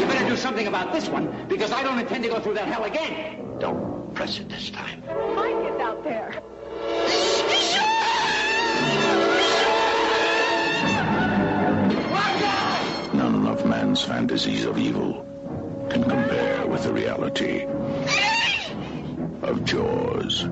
you better do something about this one because I don't intend to go through that hell again. Don't press it this time. Mike is out there. None of man's fantasies of evil can compare with the reality of Jaws.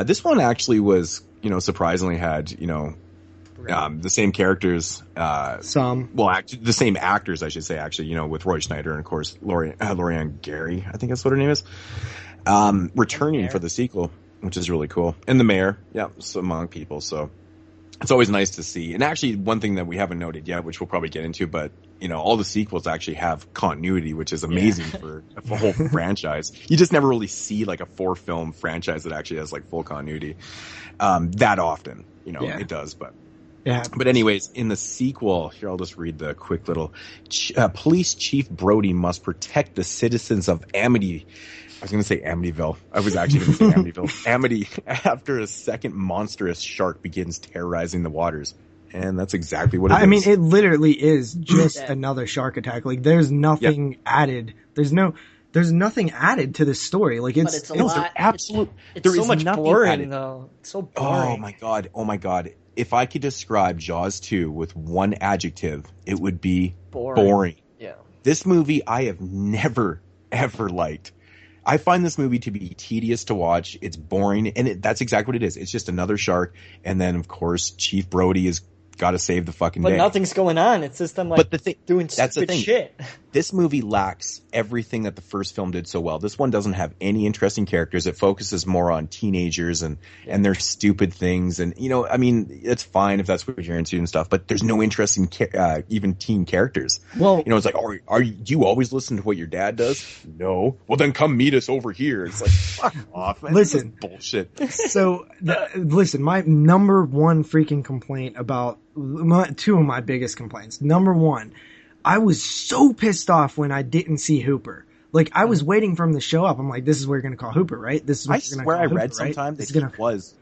This one actually was, surprisingly had, the same characters. The same actors, I should say, actually, with Roy Schneider and, of course, Lorraine Gary, I think that's what her name is, returning for the sequel, which is really cool. And the mayor, among people, so it's always nice to see. And actually, one thing that we haven't noted yet, which we'll probably get into, but, all the sequels actually have continuity, which is amazing for a whole franchise. You just never really see, like, a 4-film franchise that actually has, like, full continuity that often. It does, but... Yeah. But anyways, in the sequel, here I'll just read the quick little. Police Chief Brody must protect the citizens of Amity. I was going to say Amityville. I was actually going to say Amityville. Amity, after a second monstrous shark begins terrorizing the waters. And that's exactly what it is. I mean, it literally is just another shark attack. Like, there's nothing added. There's nothing added to this story. Like, it's so much boring, though. It's so boring. Oh my god. If I could describe Jaws 2 with one adjective, it would be boring. Yeah. This movie I have never, ever liked. I find this movie to be tedious to watch. It's boring, and that's exactly what it is. It's just another shark, and then, of course, Chief Brody is got to save the fucking day. But nothing's going on. It's just them doing stupid shit. This movie lacks everything that the first film did so well. This one doesn't have any interesting characters. It focuses more on teenagers and their stupid things. And, I mean, it's fine if that's what you're into and stuff, but there's no interesting even teen characters. Well, it's like, do you always listen to what your dad does? No. Well, then come meet us over here. It's like, fuck off, man. Listen. Bullshit. So, listen, my number one freaking complaint about two of my biggest complaints. Number one, I was so pissed off when I didn't see Hooper. Like, I was waiting for him to show up. I'm like, this is where you're going to call Hooper, right? This is what you're going to call Hooper, read sometime that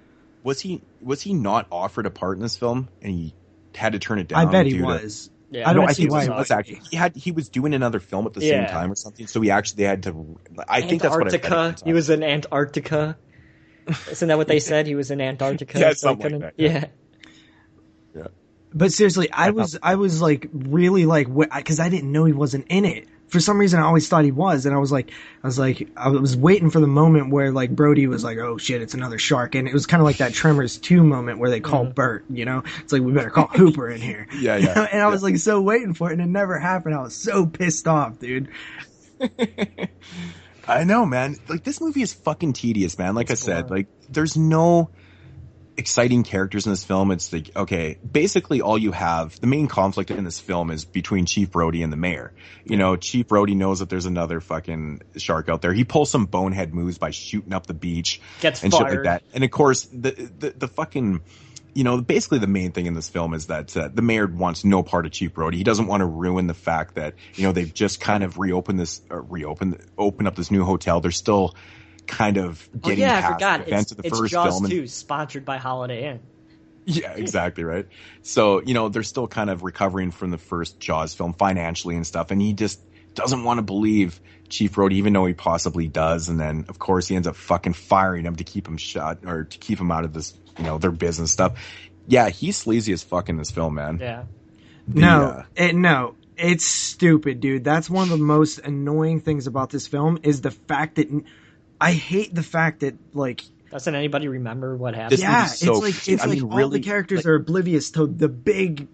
was he not offered a part in this film and he had to turn it down? I bet he was. Yeah, I don't see why he was actually. He was doing another film at the same time or something, so they had to. I think that's what I read. He was in Antarctica. Isn't that what they said? He was in Antarctica. Yeah, something like that. Yeah. But seriously, I was like really like, because I didn't know he wasn't in it. For some reason, I always thought he was, and I was waiting for the moment where like Brody was like, "Oh shit, it's another shark," and it was kind of like that Tremors 2 moment where they call Bert. It's like we better call Hooper in here. Yeah. And I was like so waiting for it, and it never happened. I was so pissed off, dude. I know, man. Like, this movie is fucking tedious, man. Like I said, like, there's no exciting characters in this film. It's like, okay, basically all you have, the main conflict in this film is between Chief Brody and the mayor. Chief Brody knows that there's another fucking shark out there. He pulls some bonehead moves by shooting up the beach. Gets and fired. Shit like that. And of course, the fucking, basically the main thing in this film is that the mayor wants no part of Chief Brody. He doesn't want to ruin the fact that, they've just kind of open up this new hotel. They're still kind of getting past the events of the first Jaws film. It's Jaws 2, sponsored by Holiday Inn. Yeah, exactly, right? So, they're still kind of recovering from the first Jaws film financially and stuff, and he just doesn't want to believe Chief Brody, even though he possibly does, and then, of course, he ends up fucking firing him to keep him shut, or to keep him out of this, their business stuff. Yeah, he's sleazy as fuck in this film, man. Yeah. No, it's stupid, dude. That's one of the most annoying things about this film is the fact that I hate the fact that, like... Doesn't anybody remember what happened? It's like all the characters are oblivious to the big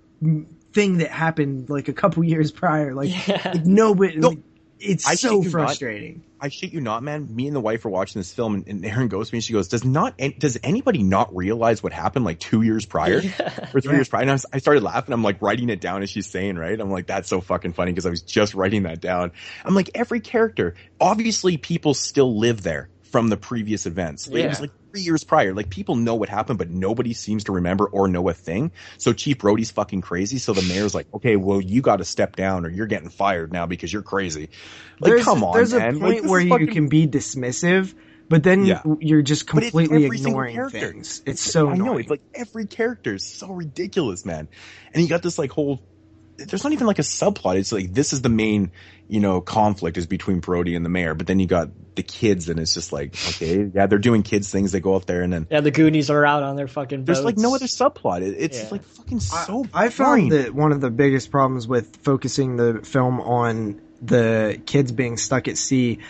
thing that happened, like, a couple years prior. Like nobody... No. It's so frustrating. I shit you not, man. Me and the wife were watching this film, and Erin goes to me and she goes, does anybody not realize what happened like 2 years prior or 3 years prior? And I started laughing. I'm like writing it down as she's saying, right? I'm like, that's so fucking funny because I was just writing that down. I'm like, every character, obviously people still live there from the previous events. It was like 3 years prior. Like, people know what happened, but nobody seems to remember or know a thing. So Chief Brody's fucking crazy. So the mayor's like, okay, well, you got to step down or you're getting fired now because you're crazy. Like, come on, there's man. A point where you can be dismissive, but then you're just completely ignoring things. It's so annoying. I know. It's like every character is so ridiculous, man. And you got this like whole... There's not even like a subplot. It's like, this is the main, conflict is between Brody and the mayor. But then you got the kids, and it's just like, okay, yeah, they're doing kids things. They go up there, and then the Goonies are out on their fucking boats. There's like no other subplot. It's like fucking so. I found that one of the biggest problems with focusing the film on the kids being stuck at sea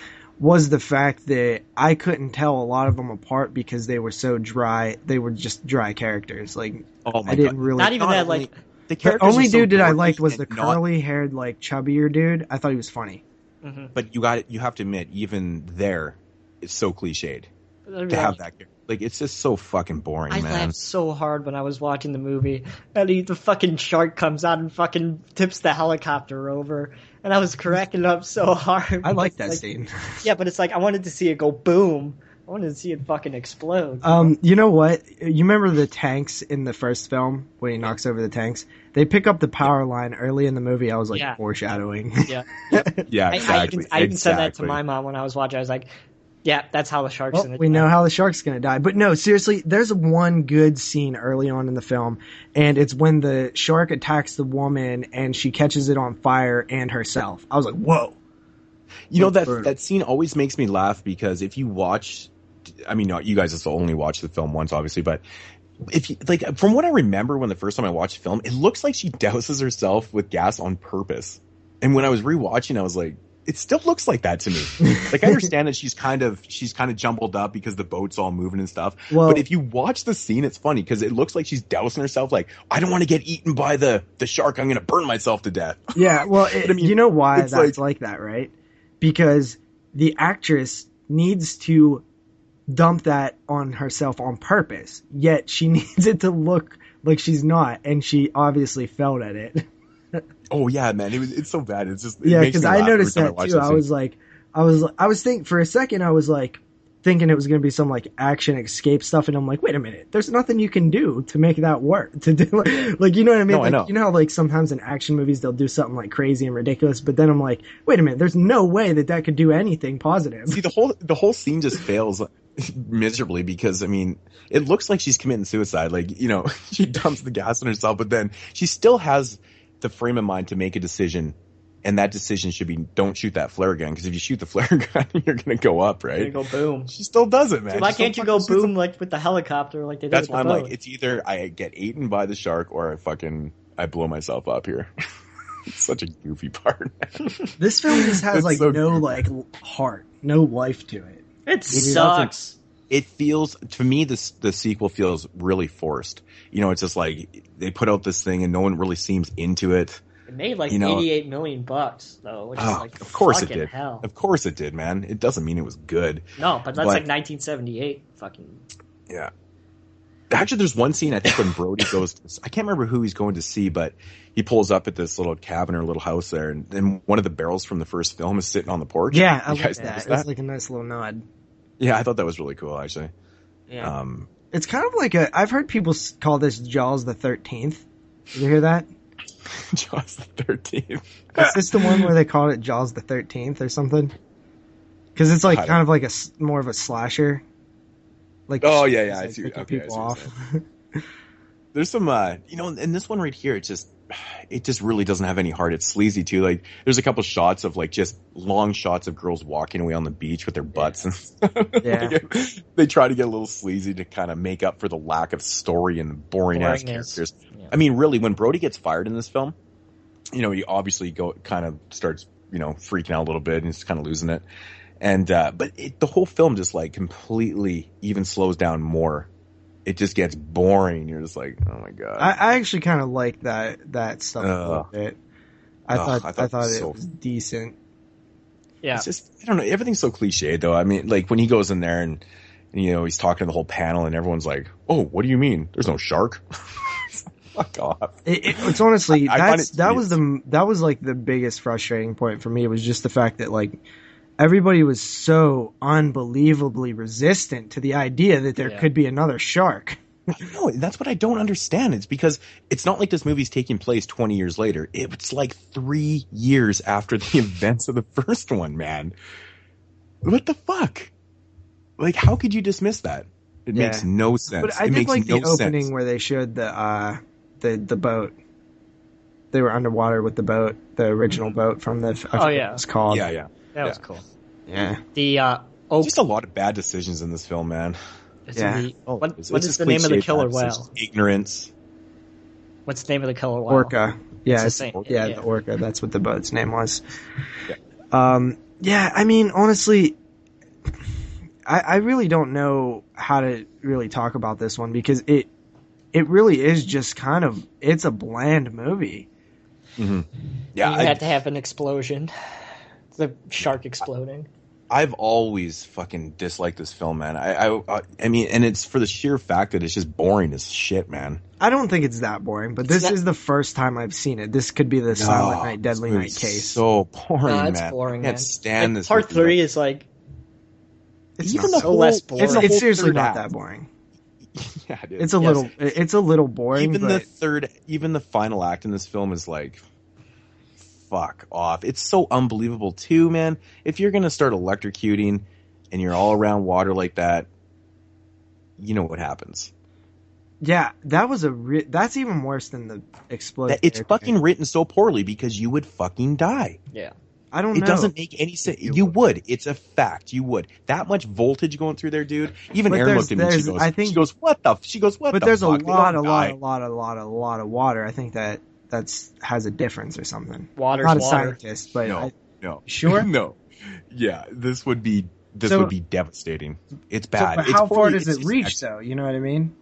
was the fact that I couldn't tell a lot of them apart because they were so dry. They were just dry characters. Like, I didn't really. Not even that, like. The only dude that I liked was the curly-haired, like, chubbier dude. I thought he was funny. Mm-hmm. But you have to admit, even there, it's so cliched to have that. Like, it's just so fucking boring, man. I laughed so hard when I was watching the movie. And the fucking shark comes out and fucking tips the helicopter over. And I was cracking up so hard. I like that scene. Yeah, but it's like, I wanted to see it go boom. I wanted to see it fucking explode. You know what? You remember the tanks in the first film when he knocks over the tanks? They pick up the power line early in the movie. I was like, foreshadowing. Yeah. Yeah, exactly. I even said that to my mom when I was watching. I was like, yeah, that's how the shark's going to die. We know how the shark's going to die. But no, seriously, there's one good scene early on in the film, and it's when the shark attacks the woman and she catches it on fire and herself. I was like, whoa. That scene always makes me laugh because if you watch... I mean, no, you guys just only watched the film once, obviously, but if you, like, from what I remember when the first time I watched the film, it looks like she douses herself with gas on purpose. And when I was rewatching, I was like, it still looks like that to me. Like, I understand that she's kind of jumbled up because the boat's all moving and stuff. Well, but if you watch the scene, it's funny because it looks like she's dousing herself. Like, I don't want to get eaten by the shark. I'm going to burn myself to death. Yeah. Well, you know why that's like that, right? Because the actress needs to dump that on herself on purpose. Yet she needs it to look like she's not, and she obviously felt at it. Oh yeah, man, it's so bad. It's just because I noticed that too. I was thinking for a second, I was like thinking it was going to be some like action escape stuff, and I'm like, wait a minute, there's nothing you can do to make that work. To do like you know what I mean? No, like, I know. You know how like sometimes in action movies they'll do something like crazy and ridiculous, but then I'm like, wait a minute, there's no way that could do anything positive. See, the whole scene just fails miserably because I mean, it looks like she's committing suicide. Like, you know, she dumps the gas on herself, but then she still has the frame of mind to make a decision, and that decision should be don't shoot that flare gun, because if you shoot the flare gun, you're gonna go up, right? You're gonna go boom. She still does it, man. So why can't you go boom like with the helicopter like they did? That's with why the I'm boat? like, it's either I get eaten by the shark or I blow myself up here. It's such a goofy part. This film just has like so no goofy. Like heart, no life to it. It sucks. It feels, to me, the sequel feels really forced. You know, it's just like they put out this thing and no one really seems into it. It made like $88 million though, which is like of course it fucking did. hell. Of course it did, man. It doesn't mean it was good. No, but that's like 1978. Fucking yeah. Actually, there's one scene I think when Brody goes. I can't remember who he's going to see, but he pulls up at this little cabin or little house there, and then one of the barrels from the first film is sitting on the porch. Yeah, I like that. It's like a nice little nod. Yeah, I thought that was really cool, actually. Yeah. It's kind of like I've heard people call this Jaws the 13th. Did you hear that? Jaws the 13th. Is this the one where they called it Jaws the 13th or something? Because it's like kind of like more of a slasher. Like oh yeah, I see. Okay, people off. There's some, you know, and this one right here, it just really doesn't have any heart. It's sleazy too. Like, there's a couple shots of like just long shots of girls walking away on the beach with their butts, and stuff. Yeah. Like, they try to get a little sleazy to kind of make up for the lack of story and boring ass characters. Yeah. I mean, really, when Brody gets fired in this film, you know, he obviously kind of starts, you know, freaking out a little bit and he's kind of losing it. And but the whole film just like completely even slows down more. It just gets boring. You're just like, oh my god. I actually kind of like that stuff a little bit. I thought it was decent. Yeah. It's just, I don't know. Everything's so cliche though. I mean, like when he goes in there and you know, he's talking to the whole panel and everyone's like, oh, what do you mean? There's no shark. Fuck off. It's honestly, that was like the biggest frustrating point for me. It was just the fact that like, everybody was so unbelievably resistant to the idea that there could be another shark. No, that's what I don't understand. It's because it's not like this movie's taking place 20 years later. It's like 3 years after the events of the first one, man. What the fuck? Like, how could you dismiss that? It makes no sense. But I did like the opening where they showed the boat. They were underwater with the boat, the original boat from the. It's called. Yeah. That was cool. Yeah. Just a lot of bad decisions in this film, man. What is the name of the killer whale? Ignorance. What's the name of the killer whale? Orca. Yeah, the Orca. That's what the boat's name was. Yeah. I mean, honestly, I really don't know how to really talk about this one because it really is just kind of, it's a bland movie. Mm-hmm. Yeah, you had to have an explosion. The shark exploding. I've always fucking disliked this film, man. I mean, and it's for the sheer fact that it's just boring as shit, man. I don't think it's that boring, but this is the first time I've seen it. This could be the Silent Night, Deadly Night case. So boring, man. It's boring, I can't stand this. Part 3 is like, it's even less boring. It's seriously not that boring. Yeah, it is. It's a little boring. Even the final act in this film is like, fuck off. It's so unbelievable too, man. If you're gonna start electrocuting and you're all around water like that, you know what happens. Yeah, that was that's even worse than the explosion. It's fucking written so poorly because you would fucking die. Yeah. I don't know. It doesn't make any sense. You would. It's a fact. You would. That much voltage going through there, dude. Even Erin looked at me. She goes, what the? She goes, what? But there's a lot of water. I think that has a difference or something. Water's not a water. scientist, but no, No. Sure? No. Yeah, this would be devastating. It's bad. But how far does it reach, though? You know what I mean?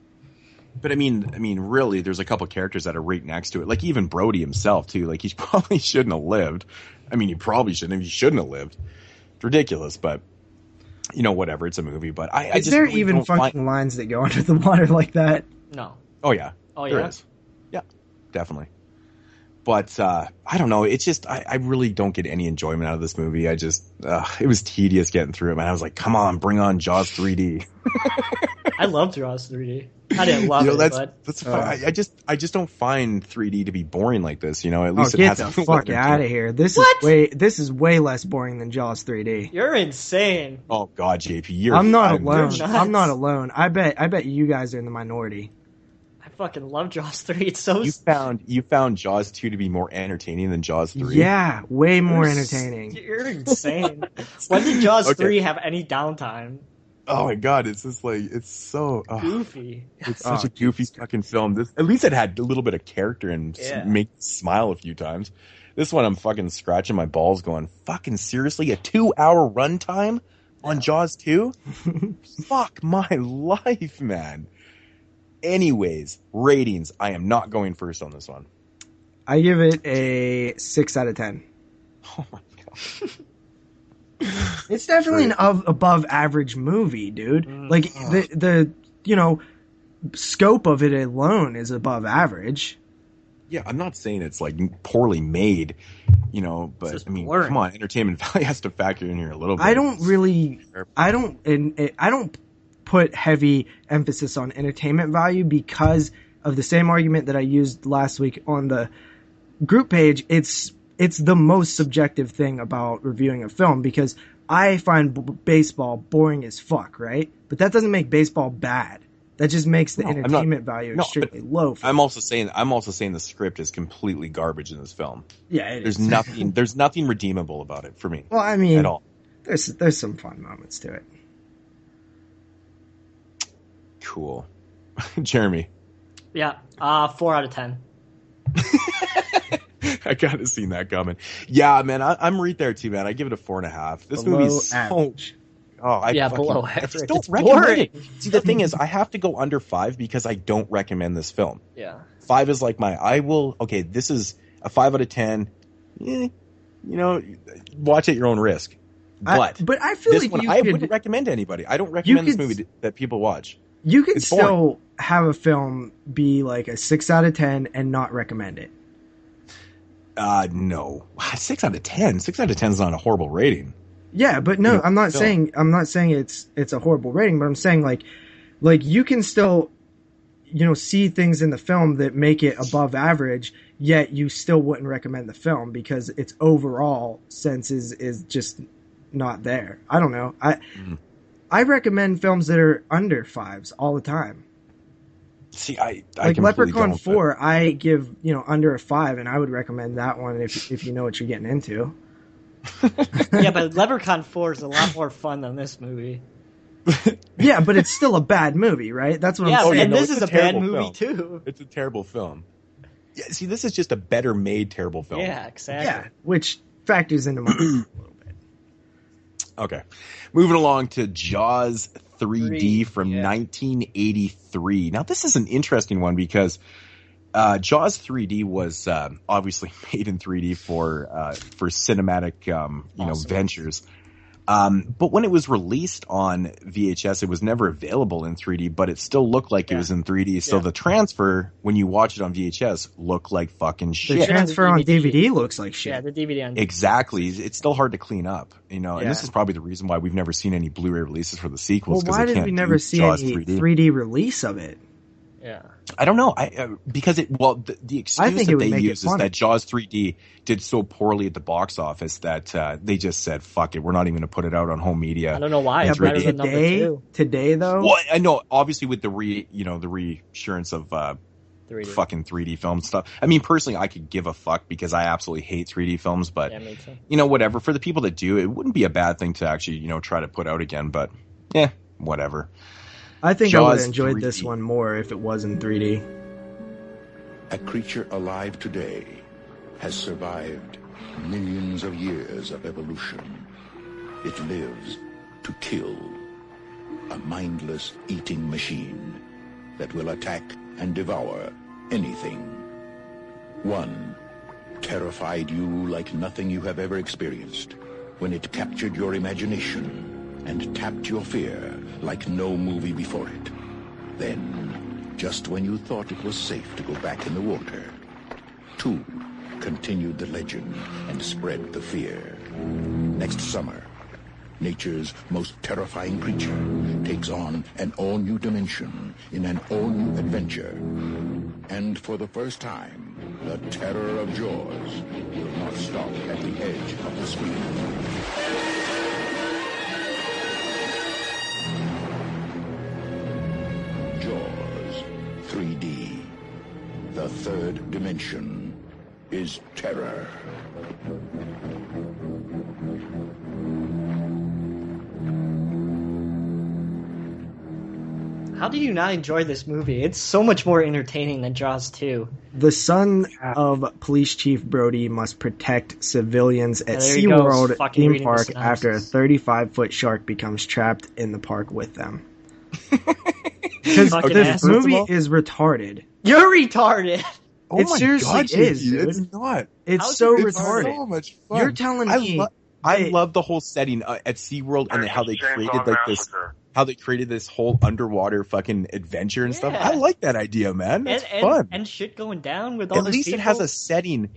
But I mean, really, there's a couple characters that are right next to it. Like even Brody himself too. Like he probably shouldn't have lived. I mean, he probably shouldn't. He shouldn't have lived. It's ridiculous, but whatever. It's a movie. But Is there really even fucking lines that go under the water like that? No. Oh yeah. There is. Yeah, definitely. But I don't know. It's just I really don't get any enjoyment out of this movie. I just it was tedious getting through it, man. I was like, come on, bring on Jaws 3D. I love Jaws 3D. I didn't love it, that's fine. I just don't find 3D to be boring like this. At least it get has the fuck out of here. This is way less boring than Jaws 3D. You're insane. Oh God, JP, I'm not alone. I'm not alone. I bet you guys are in the minority. I fucking love Jaws 3. It's so... You found Jaws 2 to be more entertaining than Jaws 3? Yeah, way more entertaining. You're insane. When did Jaws 3 have any downtime? Oh my God, it's just like, it's so... goofy. It's such a goofy fucking film. At least it had a little bit of character and make you smile a few times. This one I'm fucking scratching my balls going, fucking seriously? A 2-hour runtime on Jaws 2? Fuck my life, man. Anyways, ratings. I am not going first on this one. I give it a 6 out of 10. Oh my God. It's definitely an above average movie, dude. Like the scope of it alone is above average. Yeah, I'm not saying it's like poorly made, but I mean, come on, entertainment value has to factor in here a little bit. I don't put heavy emphasis on entertainment value because of the same argument that I used last week on the group page. It's the most subjective thing about reviewing a film because I find baseball boring as fuck, right? But that doesn't make baseball bad. That just makes the entertainment value extremely low. I'm also saying the script is completely garbage in this film. Yeah, there's nothing redeemable about it for me. Well, I mean, at all. There's some fun moments to it. Cool. Jeremy. Yeah, 4 out of 10. I kind of seen that coming. Yeah, man, I'm right there too, man. I give it a 4.5. This movie's so... below average. I just don't recommend it. See, the thing is, I have to go under 5 because I don't recommend this film. Yeah. 5 is like this is a 5 out of 10. Watch at your own risk. But I feel like I wouldn't recommend to anybody. I don't recommend this movie that people watch. You could still have a film be like a 6 out of 10 and not recommend it. No. 6 out of 10. 6 out of 10 is not a horrible rating. Yeah, but no, I'm not saying it's a horrible rating, but I'm saying like you can still see things in the film that make it above average, yet you still wouldn't recommend the film because its overall sense is just not there. I don't know. I recommend films that are under 5s all the time. See, I like Leprechaun 4, I give under a 5, and I would recommend that one if you know what you're getting into. Yeah, but Leprechaun 4 is a lot more fun than this movie. Yeah, but it's still a bad movie, right? That's what I'm saying. And this is a bad movie too. It's a terrible film. Yeah, see, this is just a better made terrible film. Yeah, exactly. Yeah, which factors into my a little bit. Okay, moving along to Jaws 3D from 1983. Now, this is an interesting one because Jaws 3D was obviously made in 3D for cinematic ventures. But when it was released on VHS, it was never available in 3D, but it still looked like it was in 3D. So the transfer, when you watch it on VHS, looked like fucking shit. The transfer on DVD looks like shit. Yeah, the DVD on Exactly. It's still hard to clean up, and this is probably the reason why we've never seen any Blu-ray releases for the sequels. Well, why did we never see any 3D release of it? Yeah. I don't know. Because the excuse that they use is that Jaws 3D did so poorly at the box office that they just said, "Fuck it, we're not even going to put it out on home media." I don't know why. It's better than number 2. Today, though. Well, I know. Obviously, with the reassurance of fucking 3D film stuff. I mean, personally, I could give a fuck because I absolutely hate 3D films. But whatever. For the people that do, it wouldn't be a bad thing to actually try to put out again. But whatever. I think I would have enjoyed this one more if it was in 3D. A creature alive today has survived Millions of years of evolution. It lives to kill. A mindless eating machine that will attack and devour anything. One terrified you like nothing you have ever experienced when it captured your imagination and tapped your fear like no movie before it. Then, just when you thought it was safe to go back in the water, two continued the legend and spread the fear. Next summer, nature's most terrifying creature takes on an all-new dimension in an all-new adventure. And for the first time, the terror of Jaws will not stop at the edge of the screen. Jaws 3D. The third dimension is terror. How do you not enjoy this movie? It's so much more entertaining than Jaws 2. The son of Police Chief Brody must protect civilians at SeaWorld theme park after a 35-foot shark becomes trapped in the park with them. Because this movie is retarded. You're retarded! Oh it seriously is, dude. It's not. It's so retarded. So much fun. You're telling me... I love the whole setting at SeaWorld and how they created like this... How they created this whole underwater fucking adventure and stuff. I like that idea, man. It's fun. And shit going down with all At these least people. It has a setting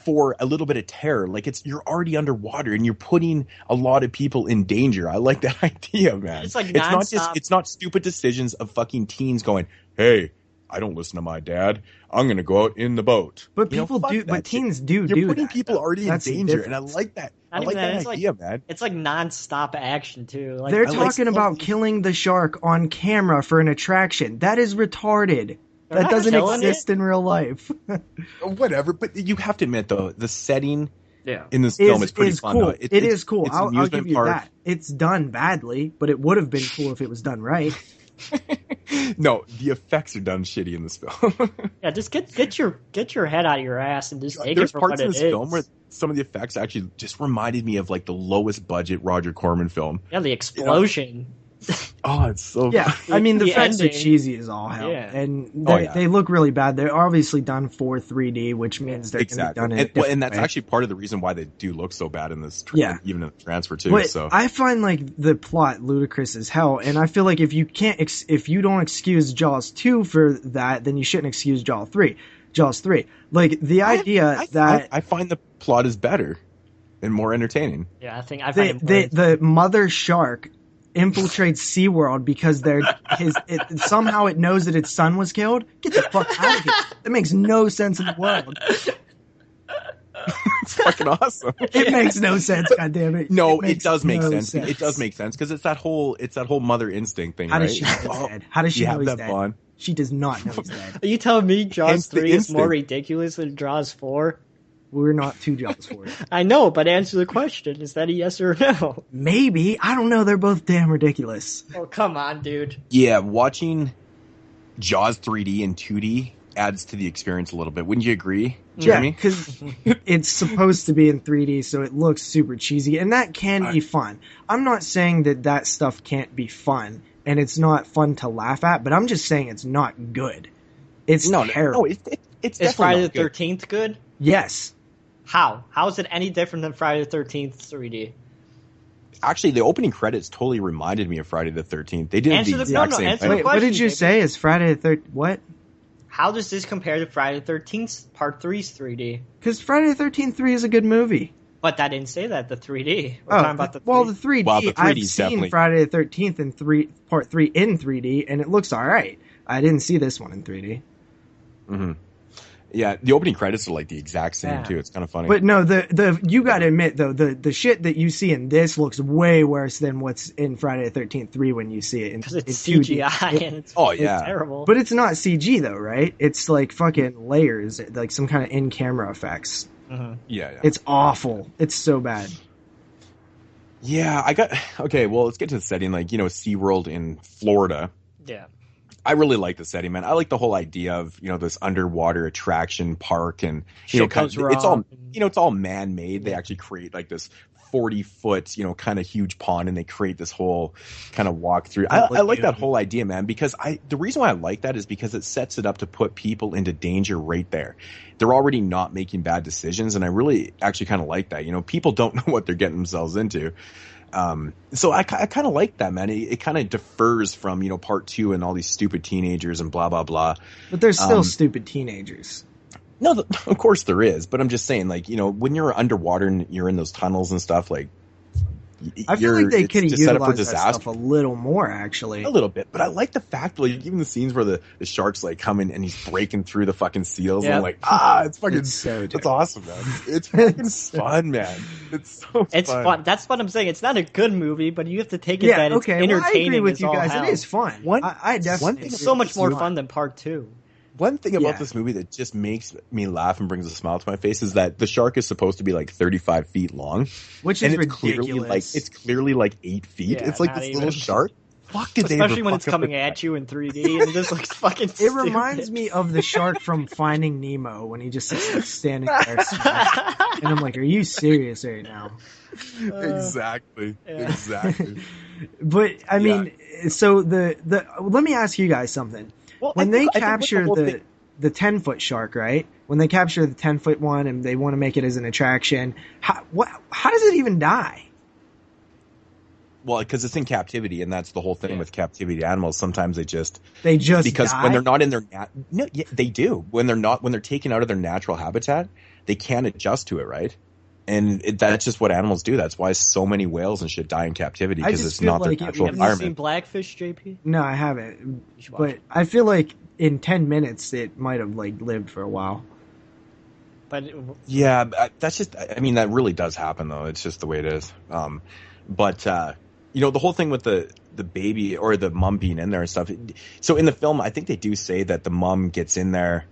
for a little bit of terror. Like you're already underwater and you're putting a lot of people in danger. I like that idea, man. It's like it's not stupid decisions of fucking teens going, hey, I don't listen to my dad. I'm going to go out in the boat. But people do, but teens do You're putting that, people already in danger, and I like that. I like that idea, man. It's like non-stop action, too. Like, they're talking about killing the shark on camera for an attraction. That is retarded. That doesn't exist in real life. Whatever, but you have to admit, though, the setting in this film is pretty fun. Cool. It is cool. I'll give you that. It's done badly, but it would have been cool if it was done right. No, the effects are done shitty in this film. Yeah, just get your head out of your ass and just take There's it for parts what of it this is. film where some of the effects actually just reminded me of like the lowest budget Roger Corman film. Yeah, the explosion. Oh, it's so yeah. funny. I mean, the effects are cheesy as all hell, and they look really bad. They're obviously done for 3D, which means they're going to be done in a different and that's way. actually part of the reason why they do look so bad in this. Even in the transfer too. But so I find like the plot ludicrous as hell, and I feel like if you don't excuse Jaws 2 for that, then you shouldn't excuse Jaws 3. Like the idea that I find the plot is better and more entertaining. Yeah, I find the mother shark infiltrates SeaWorld because somehow it knows that its son was killed. Get the fuck out of here. That makes no sense in the world. It's fucking awesome. It makes no sense, goddammit. No, it does make sense. It does make sense because it's that whole mother instinct thing. How right? does she know he's dead? How does she know he's dead? Bond? She does not know he's dead. Are you telling me Jaws 3 is instinct. more ridiculous than Jaws 4? We're not two Jaws for it. I know, but answer the question. Is that a yes or a no? Maybe. I don't know. They're both damn ridiculous. Oh, come on, dude. Yeah, watching Jaws 3D and 2D adds to the experience a little bit. Wouldn't you agree, Jeremy? Yeah, because it's supposed to be in 3D, so it looks super cheesy, and that can be fun. I'm not saying that stuff can't be fun, and it's not fun to laugh at, but I'm just saying it's not good. It's terrible. No, it's Is Friday the 13th good? Yes. How? How is it any different than Friday the 13th 3D? Actually, the opening credits totally reminded me of Friday the 13th. They did the exact same thing. Wait, what did you say? Is Friday the 13th? What? How does this compare to Friday the 13th Part 3's 3D? Because Friday the 13th 3 is a good movie. But I didn't say that, the 3D. We're talking about the 3D. Well, the 3D, well, the 3D's I've seen definitely... Friday the 13th and Part 3 in 3D, and it looks alright. I didn't see this one in 3D. Mm-hmm. Yeah, the opening credits are like the exact same too. It's kind of funny. But no, the you got to admit though, the shit that you see in this looks way worse than what's in Friday the 13th 3 when you see it in 2D. Because it's CGI and it's terrible. But it's not CG though, right? It's like fucking layers, like some kind of in-camera effects. Mm-hmm. Yeah. It's awful. It's so bad. Yeah, okay, well, let's get to the setting. Like, SeaWorld in Florida. Yeah. I really like the setting, man. I like the whole idea of, this underwater attraction park, and it's all man-made. They actually create like this 40-foot, kind of huge pond, and they create this whole kind of walk through. I like that whole idea, man, because the reason why I like that is because it sets it up to put people into danger right there. They're already not making bad decisions, and I really actually kind of like that. People don't know what they're getting themselves into. So I kind of like that, man. It kind of differs from, part 2 and all these stupid teenagers and blah, blah, blah. But there's still stupid teenagers. No, of course there is. But I'm just saying, like, when you're underwater and you're in those tunnels and stuff, like, I feel like they could have utilized that stuff a little more, actually. A little bit. But I like the fact, like, even the scenes where the shark's, like, coming and he's breaking through the fucking seals. Yeah. And I'm like, it's fucking, it's awesome, man. It's fucking fun, man. It's so It's fun. That's what I'm saying. It's not a good movie, but you have to take it that it's entertaining. Well, I agree with you guys. It is fun. I definitely. It's so much more fun than part 2. One thing about this movie that just makes me laugh and brings a smile to my face is that the shark is supposed to be like 35 feet long, which is ridiculous. It's clearly like 8 feet. Yeah, it's like this little shark. Especially when it's coming at you in 3D and it just looks fucking stupid. It reminds me of the shark from Finding Nemo when he just is standing there. And I'm like, are you serious right now? Exactly. But I mean, so let me ask you guys something. Well, when they capture the 10-foot shark, right? When they capture the 10-foot one and they want to make it as an attraction, how does it even die? Well, because it's in captivity, and that's the whole thing with captivity animals. Sometimes they just because die? When they're not in their they do when they're taken out of their natural habitat, they can't adjust to it, right? And that's just what animals do. That's why so many whales and shit die in captivity, because it's not their natural environment. Have you seen Blackfish, JP? No, I haven't. But I feel like in 10 minutes it might have like lived for a while. But yeah, that's just. I mean, that really does happen, though. It's just the way it is. But the whole thing with the baby or the mom being in there and stuff. So in the film, I think they do say that the mom gets in there,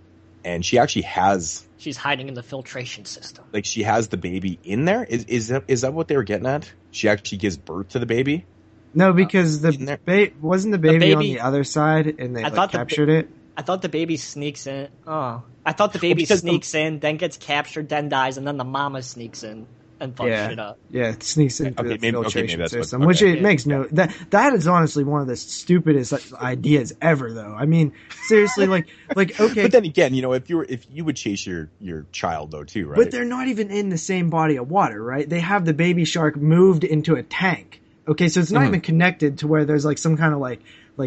and she actually has. She's hiding in the filtration system. Like, she has the baby in there? Is that what they were getting at? She actually gives birth to the baby? No, because wasn't the baby on the other side and they captured it? I thought the baby sneaks in. Oh. I thought the baby sneaks in, then gets captured, then dies, and then the mama sneaks in and fucks shit up. Yeah, it sneaks into the filtration system, which makes no... That is honestly one of the stupidest ideas ever, though. I mean, seriously, like okay... But then again, if you would chase your child, though, too, right? But they're not even in the same body of water, right? They have the baby shark moved into a tank. Okay, so it's not even connected to where there's like some kind of like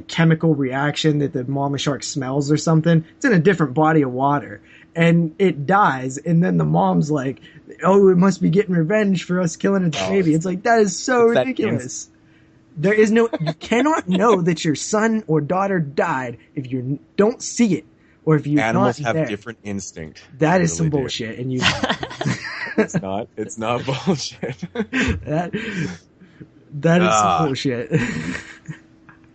chemical reaction that the mama shark smells or something. It's in a different body of water. And it dies, and then the mom's like, oh, it must be getting revenge for us killing its baby. It's like, that is so ridiculous. There is you cannot know that your son or daughter died if you don't see it, or if you're Animals not have different instinct. That is some bullshit, and you... It's not bullshit. That is some bullshit.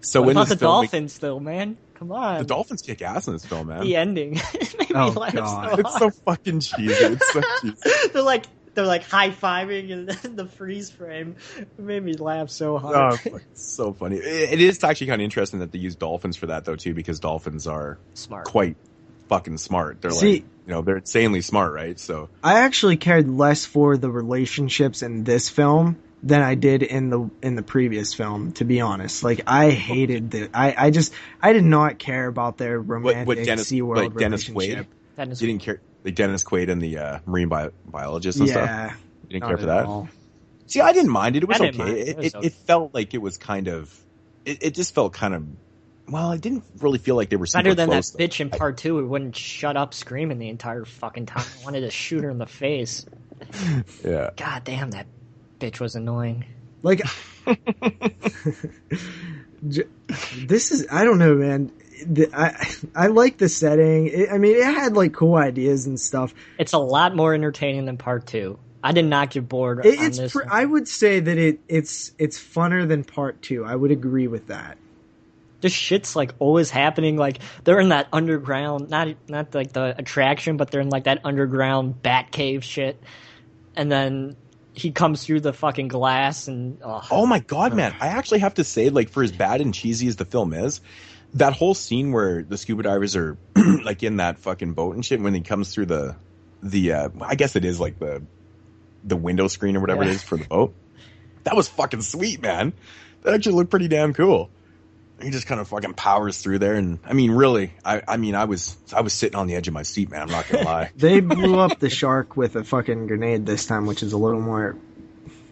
So what about the dolphins, though, man? Come on. The dolphins kick ass in this film, man. The ending. It made me laugh so hard. It's so fucking cheesy. It's so cheesy. They're like high-fiving in the freeze frame. It made me laugh so hard. Oh, it's so funny. It is actually kind of interesting that they use dolphins for that, though, too, because dolphins are quite fucking smart. They're they're insanely smart, right? So I actually cared less for the relationships in this film than I did in the previous film, to be honest. Like, I hated I did not care about their romantic SeaWorld relationship. You didn't care, like Dennis Quaid and the marine biologist and stuff? You didn't care for that? All. See, I didn't mind it. It was okay. It felt like it was kind of... It just felt kind of... Well, I didn't really feel like they were super better than close, that bitch in part 2 who wouldn't shut up screaming the entire fucking time. I wanted to shoot her in the face. Yeah. God damn, that bitch was annoying. Like, this is... I don't know, man. I like the setting. It had like cool ideas and stuff. It's a lot more entertaining than part 2. I did not get bored on this. I would say that it's funner than part 2. I would agree with that. This shit's like always happening. Like, they're in that underground, not like the attraction, but they're in like that underground bat cave shit. And then he comes through the fucking glass and oh my god, man! I actually have to say, like, for as bad and cheesy as the film is, That whole scene where the scuba divers are like in that fucking boat and shit, when he comes through the I guess it is like the window screen or whatever it is for the boat. That was fucking sweet, man. That actually looked pretty damn cool. He just kind of fucking powers through there, and I mean, really, I was sitting on the edge of my seat, man. I'm not gonna lie. They blew up the shark with a fucking grenade this time, which is a little more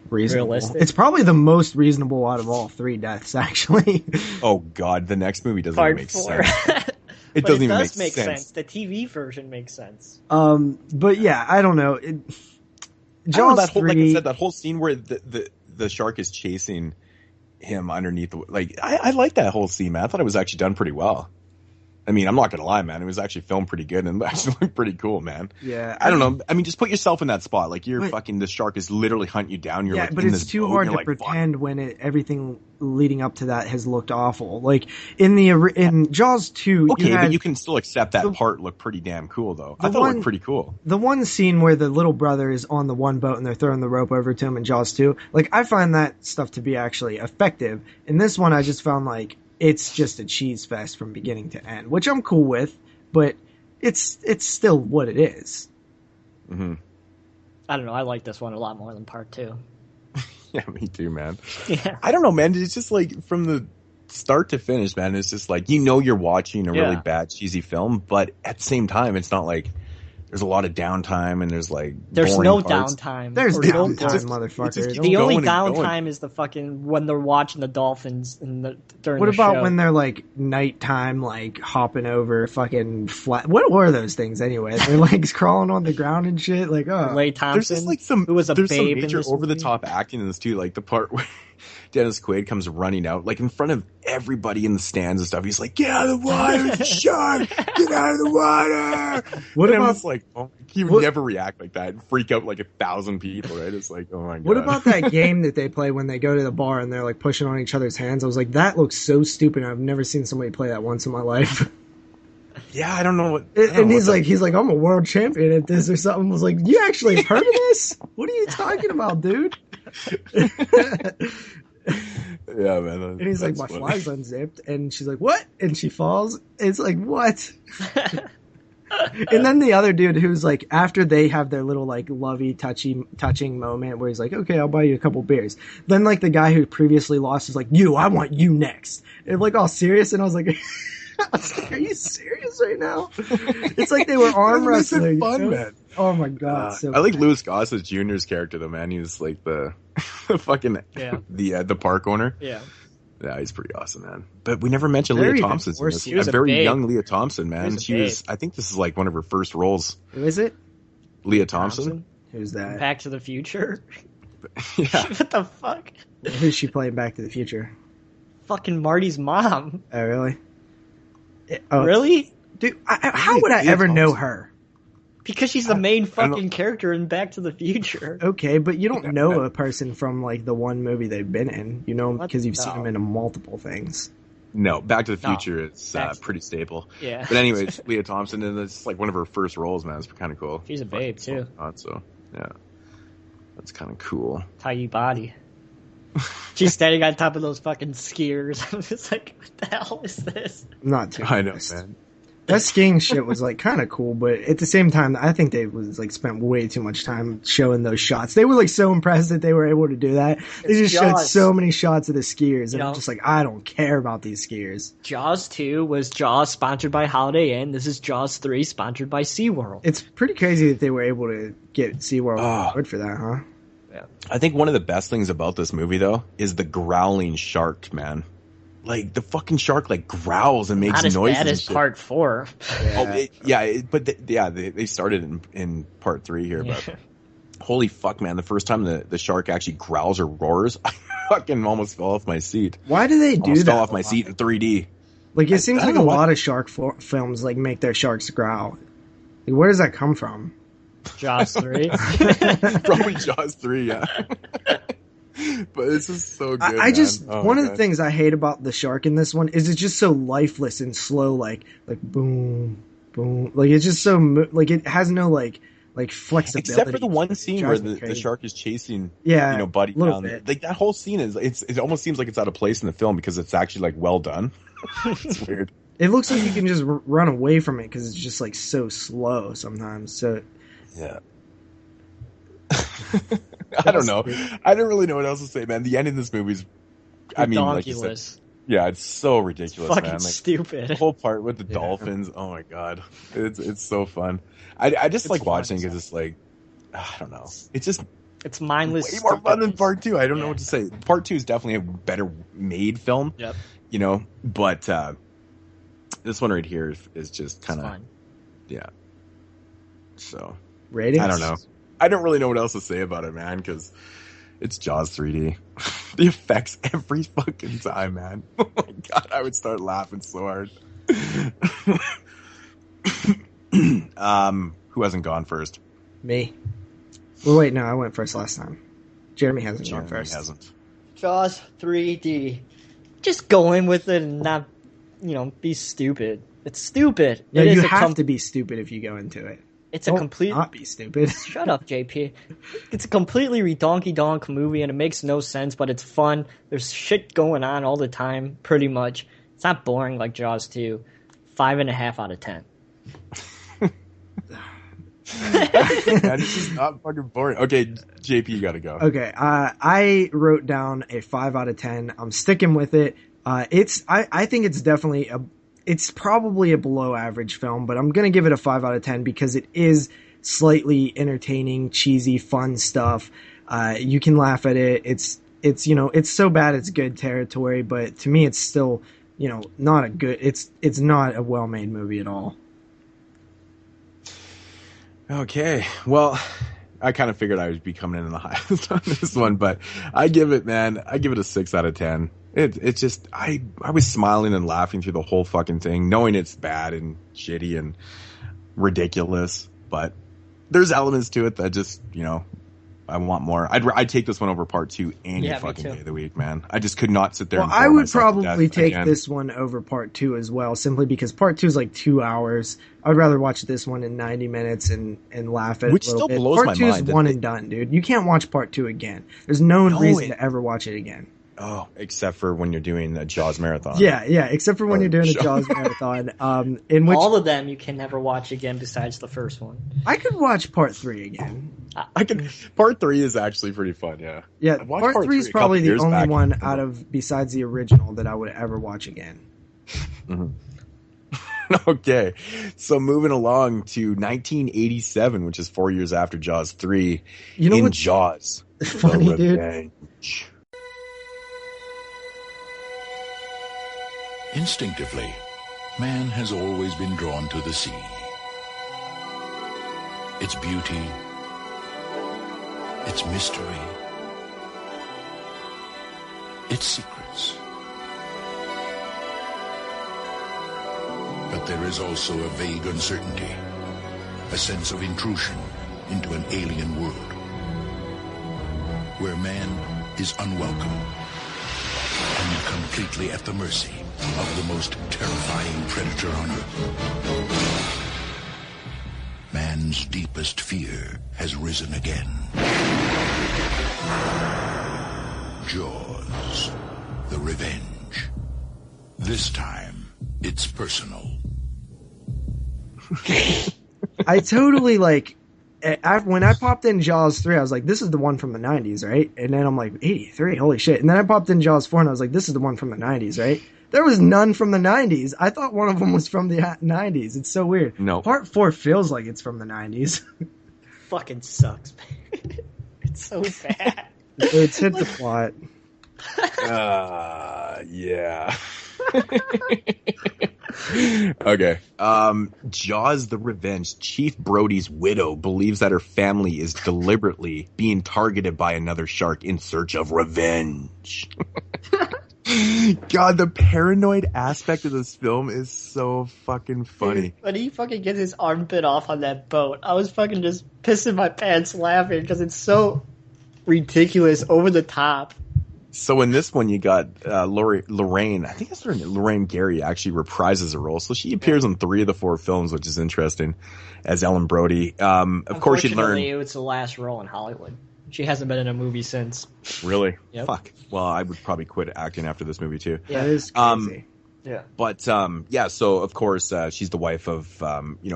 reasonable. Realistic. It's probably the most reasonable out of all 3 deaths, actually. Oh god, the next movie doesn't even make sense. It doesn't even make sense. The TV version makes sense. But yeah, I don't know. Jaws that whole, 3... like I said, that whole scene where the shark is chasing him underneath I like that whole scene, man. I thought it was actually done pretty well. I mean, I'm not gonna lie, man. It was actually filmed pretty good and actually looked pretty cool, man. Yeah. I don't know. I mean, just put yourself in that spot. Like, you're fucking, the shark is literally hunting you down. You're but it's too hard to pretend when everything leading up to that has looked awful. Like in Jaws 2, okay, but you can still accept that part looked pretty damn cool, though. I thought it looked pretty cool. The one scene where the little brother is on the one boat and they're throwing the rope over to him in Jaws 2, like, I find that stuff to be actually effective. In this one, I just found like it's just a cheese fest from beginning to end, which I'm cool with, but it's still what it is. Mm-hmm. I don't know. I like this one a lot more than part 2. Yeah, me too, man. Yeah. I don't know, man. It's just like from the start to finish, man. It's just like, you're watching a really bad, cheesy film, but at the same time, it's not like there's a lot of downtime and there's no parts. Downtime. There's downtime, motherfucker. The only downtime is the fucking when they're watching the dolphins during the show. What about when they're like nighttime, like hopping over fucking flat? What were those things anyway? They're like crawling on the ground and shit. Like, oh, Lay Thompson, there's just like who was a there's babe some major over the top acting in this too. Like the part where Dennis Quaid comes running out, like in front of everybody in the stands and stuff. He's like, "Get out of the water, it's a shark! Get out of the water!" What about like? Oh, he would never react like that and freak out like 1,000 people, right? It's like, oh my god. What about that game that they play when they go to the bar and they're like pushing on each other's hands? I was like, that looks so stupid. I've never seen somebody play that once in my life. Yeah, I don't know what. And he's like, I'm a world champion at this or something. I was like, you actually heard of this? What are you talking about, dude? Yeah, man. And he's like, my flag's unzipped. And she's like, what? And she falls. It's like, what? And then the other dude who's like, after they have their little like lovey touching moment where he's like, okay, I'll buy you a couple beers. Then like the guy who previously lost is like, I want you next. And like all serious. And I was like, are you serious right now? It's like they were arm wrestling. Fun, man. Oh my god! I like Louis Gossett Jr.'s character though, man. He was like the fucking the park owner. Yeah. Yeah, he's pretty awesome, man. But we never mentioned Leah Thompson's in this. A very young Leah Thompson, man. She was. I think this is like one of her first roles. Who is it? Leah Thompson. Who's that? Back to the Future. Yeah. What the fuck? Who's she playing Back to the Future? Fucking Marty's mom. Oh, really? Really? Dude, how would I ever know her? Because she's the main fucking character in Back to the Future. Okay, but you don't know a person from like the one movie they've been in. You know, because you've seen them in multiple things. No, Back to the Future is pretty staple. Yeah. But anyways, Leah Thompson, and it's like one of her first roles, man. It's kind of cool. She's a babe too. So yeah, that's kind of cool. Tidy body. She's standing on top of those fucking skiers. I'm just like, what the hell is this? Not too. I know, man. That skiing shit was like kind of cool, but at the same time, I think they was like spent way too much time showing those shots. They were like so impressed that they were able to do that. They just showed so many shots of the skiers, and I'm just like, I don't care about these skiers. Jaws 2 was Jaws sponsored by Holiday Inn. This is Jaws 3 sponsored by SeaWorld. It's pretty crazy that they were able to get SeaWorld on board for that, huh? Yeah. I think one of the best things about this movie, though, is the growling shark, man. Like, the fucking shark, like, growls and makes noises. Not as bad as part 4. Yeah. They started in part 3 here, but holy fuck, man. The first time the shark actually growls or roars, I fucking almost fell off my seat. Why do they do that? Fell off my seat in 3D. Like, it seems like a lot of shark films, like, make their sharks growl. Like, where does that come from? Jaws 3? Probably Jaws 3, yeah. But this is so good. One of the things I hate about the shark in this one is it's just so lifeless and slow, like boom, boom. Like it's just so like it has no like like flexibility. Except for the one scene where the shark is chasing, Buddy down. Like that whole scene it almost seems like it's out of place in the film because it's actually like well done. It's weird. It looks like you can just run away from it because it's just like so slow sometimes. So yeah. I don't know. I don't really know what else to say, man. The end of this movie's, I mean, like you said, yeah, it's so ridiculous, fucking man. Like, stupid. The whole part with the dolphins. Oh my god, it's so fun. I just like watching because it's like, I don't know. It's mindless. Way more fun than part 2. I don't know what to say. Part 2 is definitely a better made film. Yep. But this one right here is just kind of, yeah. So ratings? I don't know. I don't really know what else to say about it, man, because it's Jaws 3D. The effects every fucking time, man. Oh my god, I would start laughing so hard. Who hasn't gone first? Me. Well, wait, no, I went first last time. Jeremy hasn't gone first. Hasn't. Jaws 3D. Just go in with it and not, be stupid. It's stupid. Yeah, you have to be stupid if you go into it. It's a complete. Not be stupid. Shut up, JP. It's a completely redonky-donk movie, and it makes no sense, but it's fun. There's shit going on all the time, pretty much. It's not boring like Jaws 2. 5.5 out of 10. This is not fucking boring. Okay, JP, you gotta go. Okay, I wrote down a 5 out of 10. I'm sticking with it. I think it's definitely it's probably a below average film, but I'm going to give it a 5 out of 10 because it is slightly entertaining, cheesy, fun stuff. You can laugh at it. It's so bad it's good territory, but to me it's still, not a good, it's not a well-made movie at all. Okay. Well, I kind of figured I would be coming in the highest on this one, but I give it a 6 out of 10. It's just, I was smiling and laughing through the whole fucking thing, knowing it's bad and shitty and ridiculous, but there's elements to it that just, I want more. I'd take this one over part 2 any fucking day of the week, man. I just could not sit there and I would probably take this one over part 2 as well, simply because part 2 is like 2 hours. I'd rather watch this one in 90 minutes and laugh at it a little bit. Part 2 is one and done, dude. You can't watch part 2 again. There's no reason to ever watch it again. Oh, except for when you're doing a Jaws marathon. Yeah, except for when you're doing a Jaws marathon. In which all of them you can never watch again besides the first one. I could watch part 3 again. Part 3 is actually pretty fun, yeah. Yeah, part 3 is probably the only one out of, besides the original, that I would ever watch again. Mm-hmm. Okay, so moving along to 1987, which is 4 years after Jaws 3, Jaws. Funny, dude. Instinctively, man has always been drawn to the sea. Its beauty, its mystery, its secrets. But there is also a vague uncertainty, a sense of intrusion into an alien world, where man is unwelcome and completely at the mercy of the most terrifying predator on earth. Man's deepest fear has risen again. Jaws, the revenge. This time, it's personal. I totally when I popped in Jaws 3, I was like, this is the one from the 90s, right? And then I'm like, 83, holy shit. And then I popped in Jaws 4 and I was like, this is the one from the 90s, right? There was none from the 90s. I thought one of them was from the 90s. It's so weird. No. Part 4 feels like it's from the 90s. Fucking sucks, man. It's so bad. It's hit the plot. Yeah. Okay. Jaws the Revenge. Chief Brody's widow believes that her family is deliberately being targeted by another shark in search of revenge. God, the paranoid aspect of this film is so fucking funny. When he fucking gets his armpit off on that boat, I was fucking just pissing my pants laughing because it's so ridiculous, over the top. So in this one, you got Lorraine. I think that's her name. Lorraine Gary actually reprises a role, so she appears in 3 of the 4 films, which is interesting. As Ellen Brody. Of course, she learned. It's the last role in Hollywood. She hasn't been in a movie since. Really? Yep. Fuck. Well, I would probably quit acting after this movie too. Yeah. That is crazy. Yeah. But so of course she's the wife of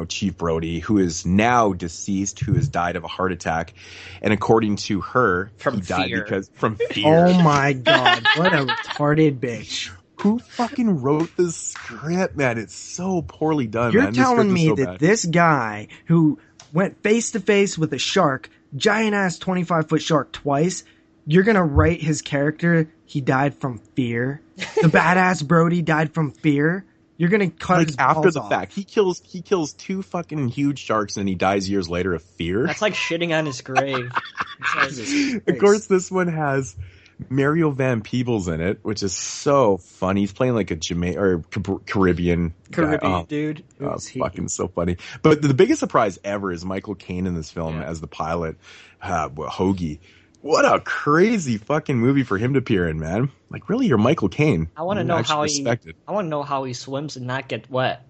Chief Brody, who is now deceased, who has died of a heart attack, and according to her, he died from fear. Oh my god, what a retarded bitch. Who fucking wrote this script, man? It's so poorly done. You're man. telling me so that bad. this guy who went face to face with a shark, giant ass 25-foot shark twice, you're gonna write his character he died from fear? The badass Brody died from fear? You're gonna cut his balls after the off. fact. He kills 2 fucking huge sharks and he dies years later of fear. That's like shitting on his grave. Of course, this one has Mario Van Peebles in it, which is so funny. He's playing like a Caribbean guy. Dude. Oh, fucking so funny. But the biggest surprise ever is Michael Caine in this film as the pilot, Hoagie. What a crazy fucking movie for him to appear in, man. Like, really, you're Michael Caine. I want to know how he swims and not get wet.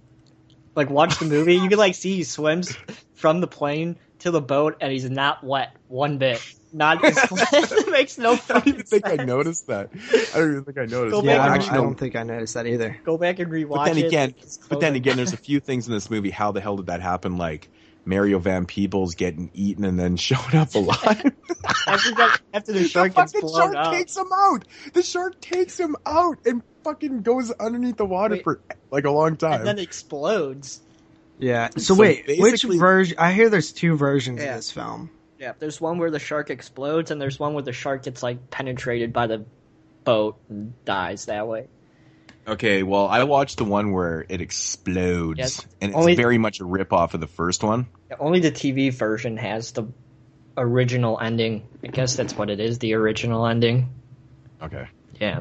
Like, watch the movie. You can like see he swims from the plane to the boat and he's not wet one bit. Not it makes no fucking I don't even think sense. I noticed that. I don't even think I noticed. I don't think I noticed that either. Go back and rewatch But then again, there's a few things in this movie. How the hell did that happen? Like Mario Van Peebles getting eaten and then showing up alive. after the shark gets blown up. Takes him out. The shark takes him out and fucking goes underneath the water for like a long time. And then explodes. Yeah. So wait, which version? I hear there's 2 versions of this film. Yeah, there's one where the shark explodes, and there's one where the shark gets like penetrated by the boat and dies that way. Okay, well, I watched the one where it explodes, and it's only, very much a ripoff of the first one. Only the TV version has the original ending. I guess that's what it is, the original ending. Okay. Yeah.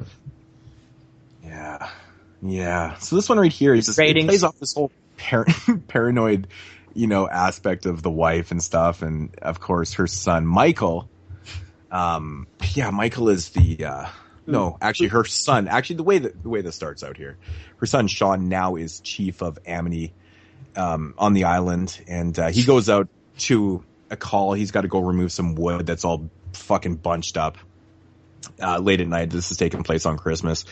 Yeah. So this one right here is just, it plays off this whole paranoid, aspect of the wife and stuff, and of course her son Michael. Michael is the her son. Actually, the way this starts out here, her son Sean now is chief of Amity on the island, and he goes out to a call. He's got to go remove some wood that's all fucking bunched up late at night. This is taking place on Christmas.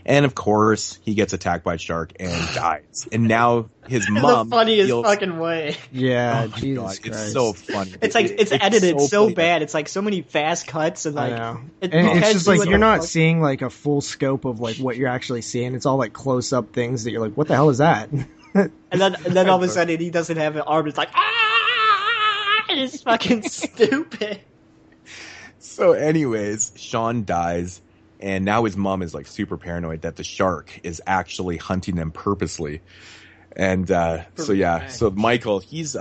And of course, he gets attacked by a shark and dies. And now his mom. The funniest fucking way. Yeah, oh Jesus God, Christ. It's so funny. It's like it's edited so bad. It's like so many fast cuts and like. I know. It's just like you're not seeing like a full scope of like what you're actually seeing. It's all like close up things that you're like, what the hell is that? and then all of a sudden he doesn't have an arm. It's like it's fucking stupid. So, anyways, Sean dies. And now his mom is like super paranoid that the shark is actually hunting them purposely. And so Michael, he's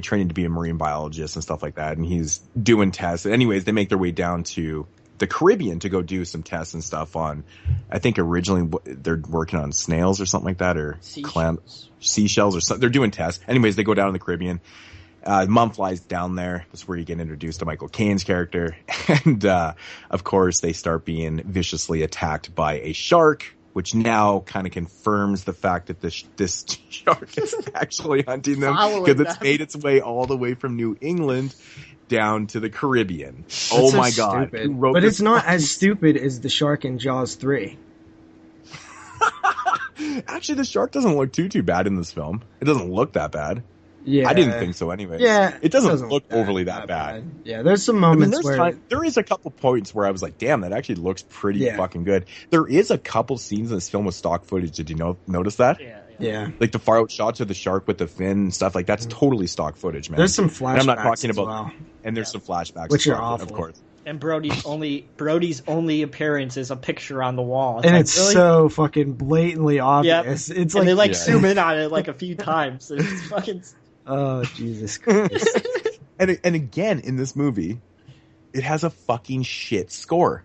training to be a marine biologist and stuff like that. And he's doing tests. Anyways, they make their way down to the Caribbean to go do some tests and stuff on, I think originally they're working on snails or something like that, or seashells or something. They're doing tests. Anyways, they go down in the Caribbean. Mom flies down there. That's where you get introduced to Michael Caine's character. And, of course, they start being viciously attacked by a shark, which now kind of confirms the fact that this shark is actually hunting them because it's made its way all the way from New England down to the Caribbean. Oh my God. But it's not as stupid as the shark in Jaws 3. Actually, the shark doesn't look too bad in this film. It doesn't look that bad. Yeah, I didn't think so anyway. Yeah, it doesn't look overly that bad. Yeah, there's some moments where there is a couple points where I was like, "Damn, that actually looks pretty fucking good." There is a couple scenes in this film with stock footage. Did you notice that? Yeah. Like the far out shots of the shark with the fin and stuff like that's totally stock footage, man. There's some flashbacks. And I'm not talking about, well. And there's some flashbacks, which are awful, of course. And Brody's only appearance is a picture on the wall. And it's so fucking blatantly obvious. Yep. It's and like they zoom in on it like a few times. And it's fucking. Oh, Jesus Christ. and again, in this movie, it has a fucking shit score.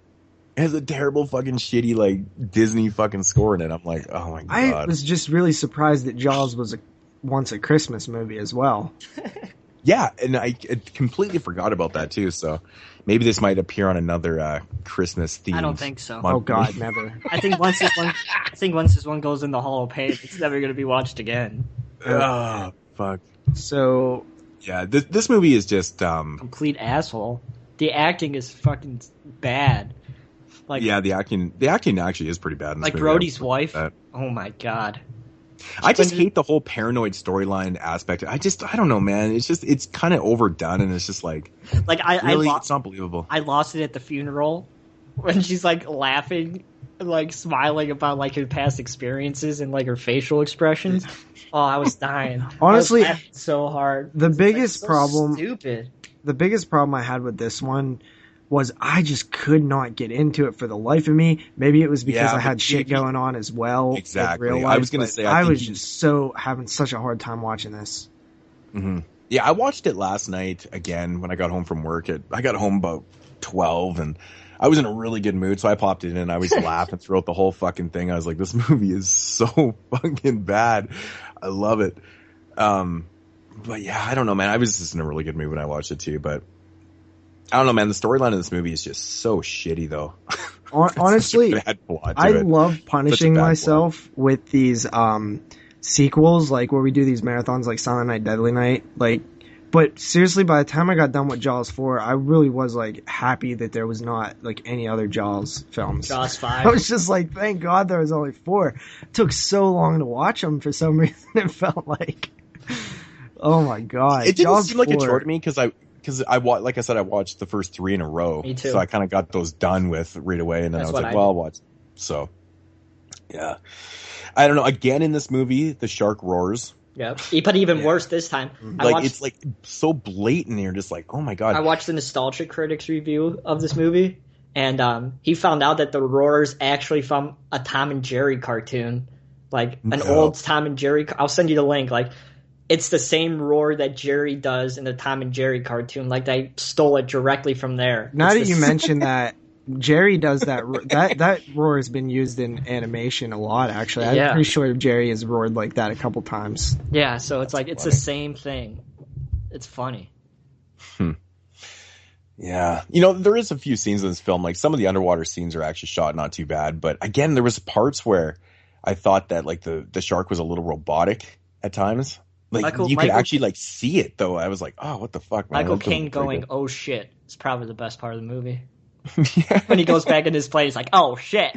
It has a terrible fucking shitty, like, Disney fucking score in it. I'm like, oh my God. I was just really surprised that Jaws was once a Christmas movie as well. Yeah, and I completely forgot about that too. So maybe this might appear on another Christmas theme. I don't think so. Oh God, never. I think once this one goes in the Hall of Fame, it's never going to be watched again. Oh fuck. So yeah, this movie is just complete asshole. The acting is fucking bad. Like yeah, the acting actually is pretty bad in this movie. Brody's wife. Oh my God. I just hate the whole paranoid storyline aspect. I don't know, man. It's kind of overdone, and it's just like it's not believable. I lost it at the funeral when she's like laughing, like smiling about like her past experiences and like her facial expressions. Oh, I was dying. Honestly, I was laughing so hard. The biggest problem, stupid. The biggest problem I had with this one was I just could not get into it for the life of me. Maybe it was because I had shit going on as well. Exactly. Real life, I was going to say, I was just having such a hard time watching this. Mm-hmm. Yeah, I watched it last night again when I got home from work. I got home about 12 and I was in a really good mood, so I popped it in and I was laughing throughout the whole fucking thing. I was like, this movie is so fucking bad. I love it. But yeah, I don't know, man. I was just in a really good mood when I watched it too, but I don't know, man. The storyline of this movie is just so shitty, though. Honestly, I love punishing myself with these sequels, like where we do these marathons, like Silent Night, Deadly Night. Like, but seriously, by the time I got done with Jaws 4, I really was like happy that there was not like any other Jaws films. Jaws 5. I was just like, thank God there was only 4. It took so long to watch them for some reason. It felt like, oh my God, it didn't Jaws seem like 4. a chore to me because I watched the first 3 in a row. Me too. So I kind of got those done with right away, and then I was like, well, I'll watch. So, yeah. I don't know. Again, in this movie, the shark roars. Yeah. But even worse this time. It's like so blatant. You're just like, oh my God. I watched the Nostalgia Critics review of this movie, and he found out that the roar is actually from a Tom and Jerry cartoon. Like an old Tom and Jerry. I'll send you the link. Like, it's the same roar that Jerry does in the Tom and Jerry cartoon. Like, they stole it directly from there. Now that you mention that, Jerry does that. That roar has been used in animation a lot, actually. I'm pretty sure Jerry has roared like that a couple times. Yeah, so it's it's the same thing. It's funny. Yeah. You know, there is a few scenes in this film. Like, some of the underwater scenes are actually shot not too bad. But, again, there was parts where I thought that, like, the shark was a little robotic at times. Like, you could actually, like, see it, though. I was like, oh, what the fuck, man? Michael Caine going, oh, shit, is probably the best part of the movie. Yeah. When he goes back in his plane, he's like, oh, shit.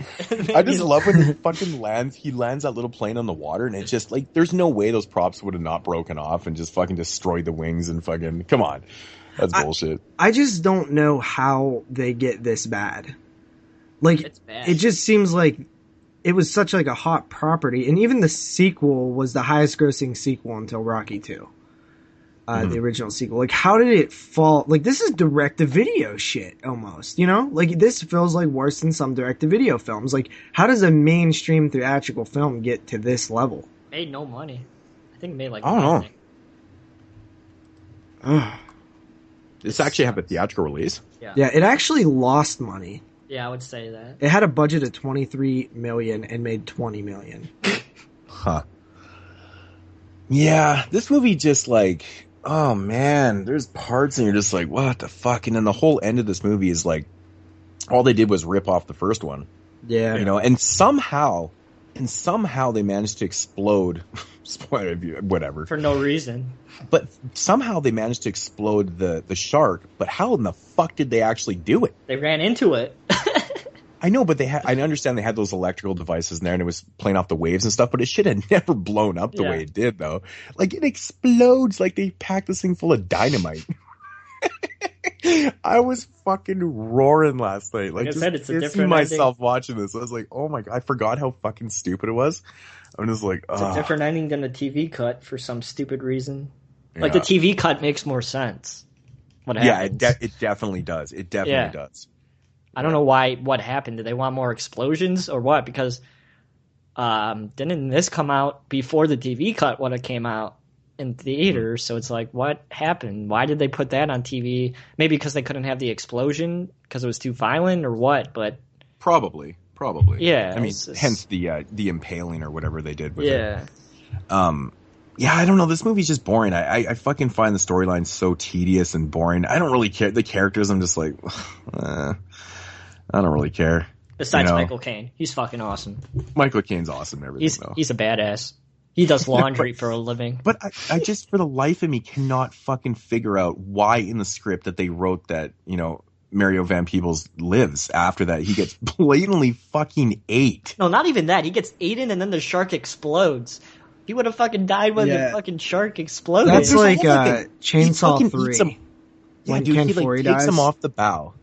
I just love when he fucking lands. He lands that little plane on the water, and it's just, like, there's no way those props would have not broken off and just fucking destroyed the wings and fucking, come on. That's bullshit. I just don't know how they get this bad. Like, it just seems like it was such like a hot property, and even the sequel was the highest grossing sequel until Rocky 2. The original sequel. Like, how did it fall? Like, this is direct-to-video shit, almost, you know? Like, this feels like worse than some direct-to-video films. Like, how does a mainstream theatrical film get to this level? Made no money. I think it made like... I don't know. This actually have a theatrical release? Yeah, it actually lost money. Yeah, I would say that. It had a budget of $23 million and made $20 million. Huh. Yeah, this movie just like... Oh, man, there's parts and you're just like, what the fuck? And then the whole end of this movie is like, all they did was rip off the first one. Yeah. You know, and somehow they managed to explode, whatever. For no reason. But somehow they managed to explode the shark, but how in the fuck did they actually do it? They ran into it. I know, but I understand they had those electrical devices in there and it was playing off the waves and stuff, but it should have never blown up the way it did, though. Like, it explodes like they packed this thing full of dynamite. I was fucking roaring last night. Like I said, it's a different myself ending. Watching this. I was like, oh my God, I forgot how fucking stupid it was. I'm just like, It's a different ending than the TV cut for some stupid reason. Like, the TV cut makes more sense. It definitely does. It definitely does. I don't know what happened. Did they want more explosions or what? Because didn't this come out before the TV cut when it came out in theaters? So it's like, what happened? Why did they put that on TV? Maybe because they couldn't have the explosion because it was too violent or what? But probably. Yeah. I mean, hence the impaling or whatever they did with it. Yeah, I don't know. This movie's just boring. I fucking find the storyline so tedious and boring. I don't really care. The characters, I'm just like, I don't really care. Besides Michael Caine. He's fucking awesome. Michael Caine's awesome and everything, though. He's a badass. He does laundry for a living. But I just, for the life of me, cannot fucking figure out why in the script that they wrote that, Mario Van Peebles lives after that. He gets blatantly fucking ate. No, not even that. He gets eaten and then the shark explodes. He would have fucking died when the fucking shark exploded. That's like Chainsaw 3. Yeah, dude, he takes him off the bow.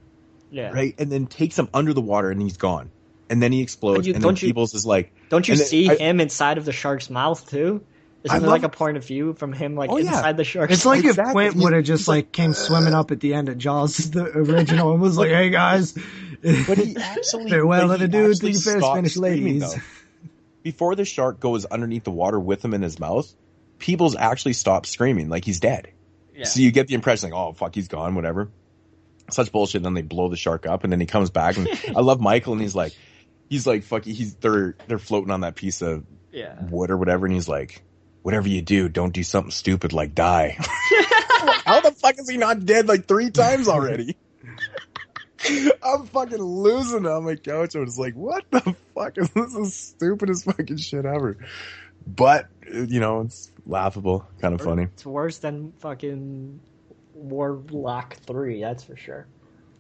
Yeah. Right? And then takes him under the water and he's gone. And then he explodes and then Peebles is like... Don't you see him inside of the shark's mouth too? Isn't there like a point of view from him inside the shark's mouth? It's like if Quint would have just came swimming up at the end of Jaws, the original, and was like, hey guys, but he actually... farewell to the dude, think you finish ladies. Before the shark goes underneath the water with him in his mouth, Peebles actually stops screaming like he's dead. Yeah. So you get the impression like, oh fuck, he's gone, whatever. Such bullshit. And then they blow the shark up, and then he comes back, and I love Michael, and he's like, fuck, they're floating on that piece of wood or whatever, and he's like, whatever you do, don't do something stupid like die. How the fuck is he not dead 3 times already? I'm fucking losing on my couch. I was like, what the fuck? This is the stupidest fucking shit ever. But, it's laughable. Kind of funny. It's worse than fucking Warlock 3, that's for sure.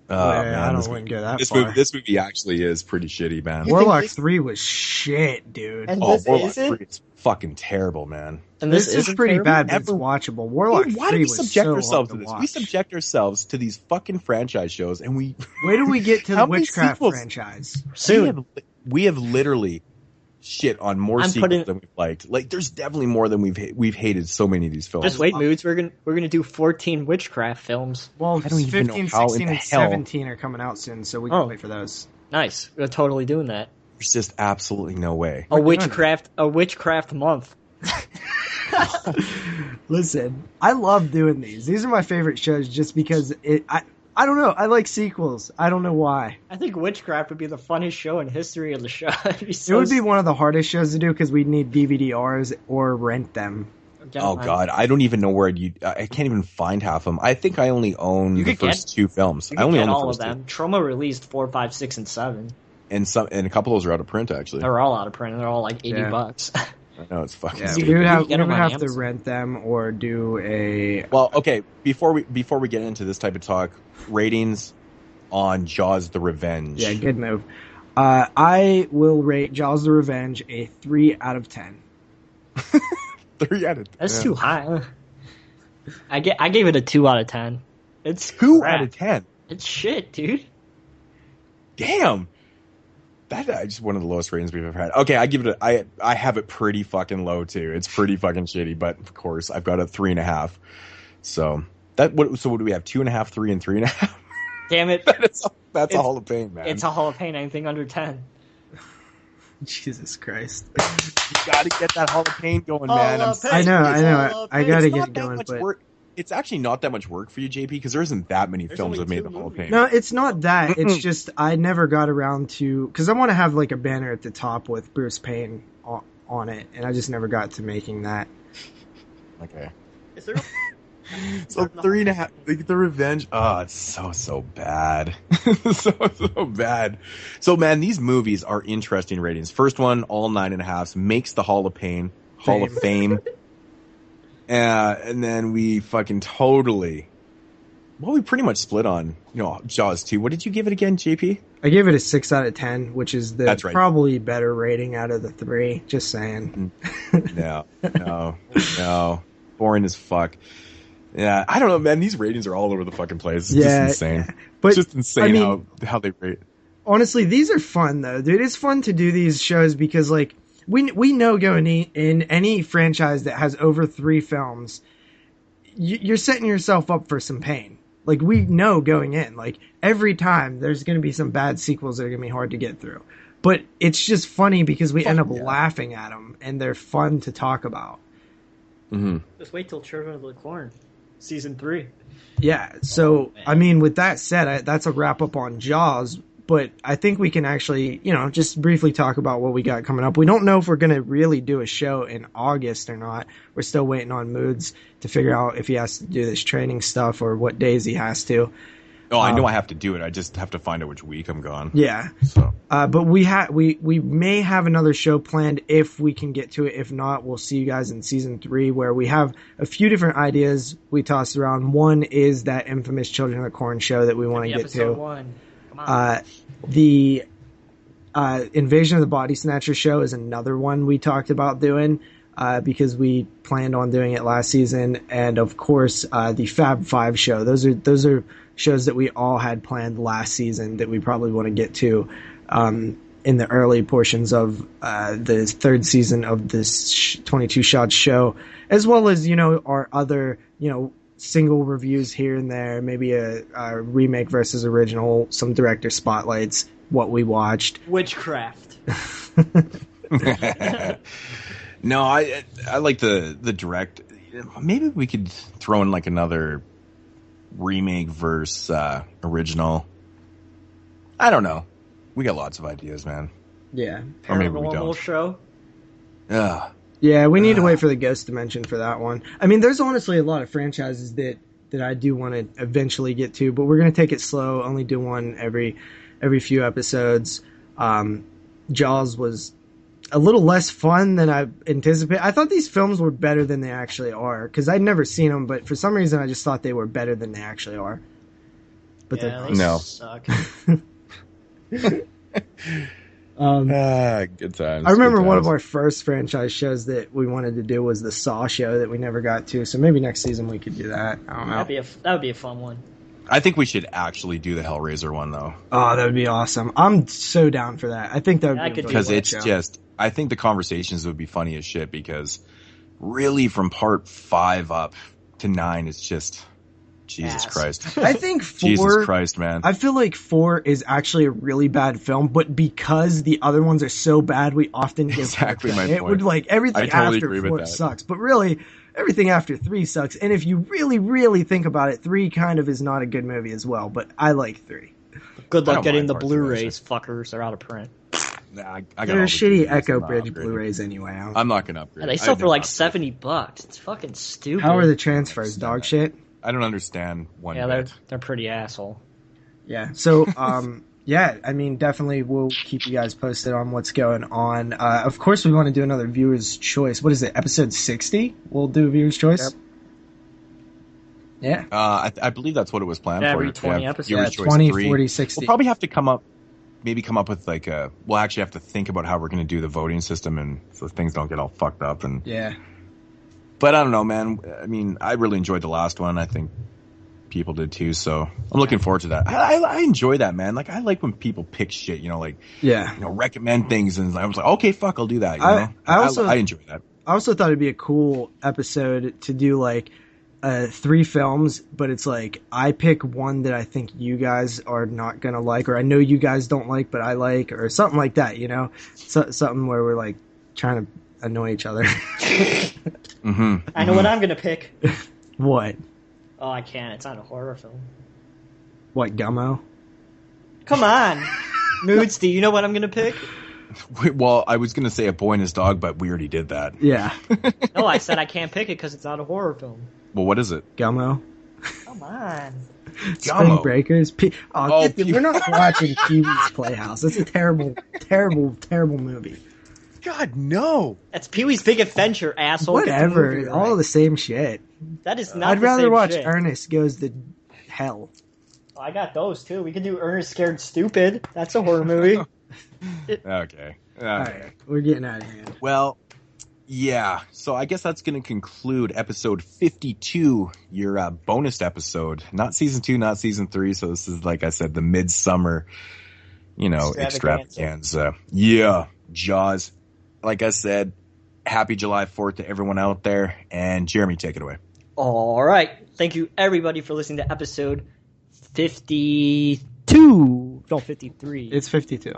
Man, I wouldn't go that far. This movie actually is pretty shitty, man. Warlock 3 was shit, dude. And Warlock 3 is fucking terrible, man. And this is pretty bad, but it's watchable. Warlock 3 was subject so ourselves hard to this? watch. We subject ourselves to these fucking franchise shows, and we... Wait till we get to the Witchcraft franchise. Soon. We have literally shit on more sequels than we've liked. There's definitely more than we've hated so many of these films. Just wait, Moodz. We're gonna do 14 Witchcraft films. Well, I don't even 15, know how 16, in the and hell. 17 are coming out soon, so we can wait for those. Nice. We're totally doing that. There's just absolutely no way. A witchcraft month. Listen, I love doing these. These are my favorite shows just because I don't know. I like sequels. I don't know why. I think Witchcraft would be the funnest show in history of the show. It would be one of the hardest shows to do because we'd need DVDRs or rent them. Oh God, I don't even know where I can't even find half of them. I think I only own the first 2 films. I only own all the of first them. 2. Trauma released 4, 5, 6, and 7. And a couple of those are out of print actually. They're all out of print, and they're all like $80. I know, it's fucking Yeah, stupid. we would have to rent them or do a... Well, okay, before we get into this type of talk, ratings on Jaws the Revenge. Yeah, good move. I will rate Jaws the Revenge a 3 out of 10. 3 out of 10. That's too high. I gave it a 2 out of 10. It's 2 out of 10. It's shit, dude. Damn. That's just one of the lowest ratings we've ever had. Okay, I give it I have it pretty fucking low too. It's pretty fucking shitty, but of course I've got a 3.5. So what do we have? 2.5, 3, and 3.5? Damn it. That's a Hall of Pain, man. It's a Hall of Pain, anything under 10. Jesus Christ. You gotta get that Hall of Pain going, man. I know. I gotta get it going, but... It's actually not that much work for you, JP, because there isn't that many films that made the Hall of Fame. No, it's not that. It's just I never got around to... Because I want to have a banner at the top with Bruce Payne on it, and I just never got to making that. Okay. Is there... So 3.5... The Revenge... Oh, it's so bad. so bad. So, man, these movies are interesting ratings. First one, all 9.5s, makes the Hall of Pain. Hall of Fame. And then we fucking totally... Well, we pretty much split on, Jaws 2. What did you give it again, JP? I gave it a 6 out of 10, which is probably better rating out of the 3. Just saying. No. Boring as fuck. Yeah, I don't know, man. These ratings are all over the fucking place. It's just insane. But, it's just insane how they rate. Honestly, these are fun, though, dude. It's fun to do these shows because, we know going in any franchise that has over 3 films, you're setting yourself up for some pain. We know going in, every time there's going to be some bad sequels that are going to be hard to get through. But it's just funny because we end up laughing at them, and they're fun to talk about. Mm-hmm. Just wait till Children of the Corn, Season 3. Yeah, so, with that said, that's a wrap-up on Jaws. But I think we can actually, just briefly talk about what we got coming up. We don't know if we're going to really do a show in August or not. We're still waiting on Moodz to figure out if he has to do this training stuff or what days he has to. Oh, I know I have to do it. I just have to find out which week I'm gone. Yeah. So, but we may have another show planned if we can get to it. If not, we'll see you guys in season 3, where we have a few different ideas we tossed around. One is that infamous Children of the Corn show that we want to get to. Episode 1. Come on. The Invasion of the Body Snatcher show is another one we talked about doing. Because we planned on doing it last season, and of course, the Fab 5 show. Those are shows that we all had planned last season that we probably want to get to in the early portions of the third season of this 22 Shots show, as well as our other single reviews here and there, maybe a remake versus original, some director spotlights, what we watched, witchcraft. No, I like the direct. Maybe we could throw in like another remake versus original. I don't know. We got lots of ideas, man. Yeah. Or maybe we don't. Show. Yeah, we need to wait for the Ghost Dimension for that one. I mean, there's honestly a lot of franchises that I do want to eventually get to, but we're going to take it slow, only do one every few episodes. Jaws was a little less fun than I anticipated. I thought these films were better than they actually are, because I'd never seen them, but for some reason I just thought they were better than they actually are. But yeah, they suck. Good times. I remember one of our first franchise shows that we wanted to do was the Saw show that we never got to, so maybe next season we could do that. I don't know. That would be a fun one. I think we should actually do the Hellraiser one, though. Oh, that would be awesome. I'm so down for that. I think that would be because it's just. I think the conversations would be funny as shit, because really from part 5 up to 9, it's just Jesus Christ. I think 4. Jesus Christ, man. I feel like 4 is actually a really bad film, but because the other ones are so bad, we often give exactly my it point. Would everything totally after 4 sucks, but really. Everything after 3 sucks, and if you really, really think about it, 3 kind of is not a good movie as well, but I like 3. Good luck getting the Blu-rays, fuckers. They're out of print. Nah, I They're shitty Echo Bridge Blu-rays anyway. I'm not going to upgrade. Yeah, they sell for like $70. It's fucking stupid. How are the transfers? Dog shit? I don't understand one bit. Yeah, they're pretty asshole. Yeah, so, yeah, I mean, definitely we'll keep you guys posted on what's going on. Of course, we want to do another Viewer's Choice. What is it, episode 60? We'll do a Viewer's Choice? Yep. Yeah. I believe that's what it was planned for. Every 20 episodes. Viewer's Choice 20, 3. 40, 60. We'll probably have to come up with like a... We'll actually have to think about how we're going to do the voting system, and so things don't get all fucked up. And yeah. But I don't know, man. I mean, I really enjoyed the last one. I think people did too, so I'm looking forward to that. I enjoy that, man. Like, I like when people pick shit, recommend things, and I was like, okay, fuck, I'll do that. I enjoy that. I also thought it'd be a cool episode to do like 3 films, but it's like I pick one that I think you guys are not gonna like, or I know you guys don't like, but I like, or something like that. Something where we're like trying to annoy each other. Mm-hmm. I know what I'm gonna pick. What? Oh, I can't. It's not a horror film. What, Gummo? Come on. Moodz, do you know what I'm going to pick? Well, I was going to say A Boy and His Dog, but we already did that. Yeah. No, I said I can't pick it because it's not a horror film. Well, what is it? Gummo. Come on. Spring Breakers. We're not watching Pee-wee's Playhouse. It's a terrible, terrible, terrible movie. God, no. That's Pee-wee's Big Adventure, asshole. Whatever. Movie, all the same shit. That is not I'd the rather same watch shit. Ernest Goes to Hell. Oh, I got those, too. We could do Ernest Scared Stupid. That's a horror movie. Okay. All right. We're getting out of hand. Well, yeah. So I guess that's going to conclude episode 52, your bonus episode. Not season 2, not season 3. So this is, like I said, the midsummer, extravaganza. Yeah. Jaws. Like I said, happy July 4th to everyone out there. And Jeremy, take it away. All right. Thank you, everybody, for listening to episode 52. No, 53. It's 52.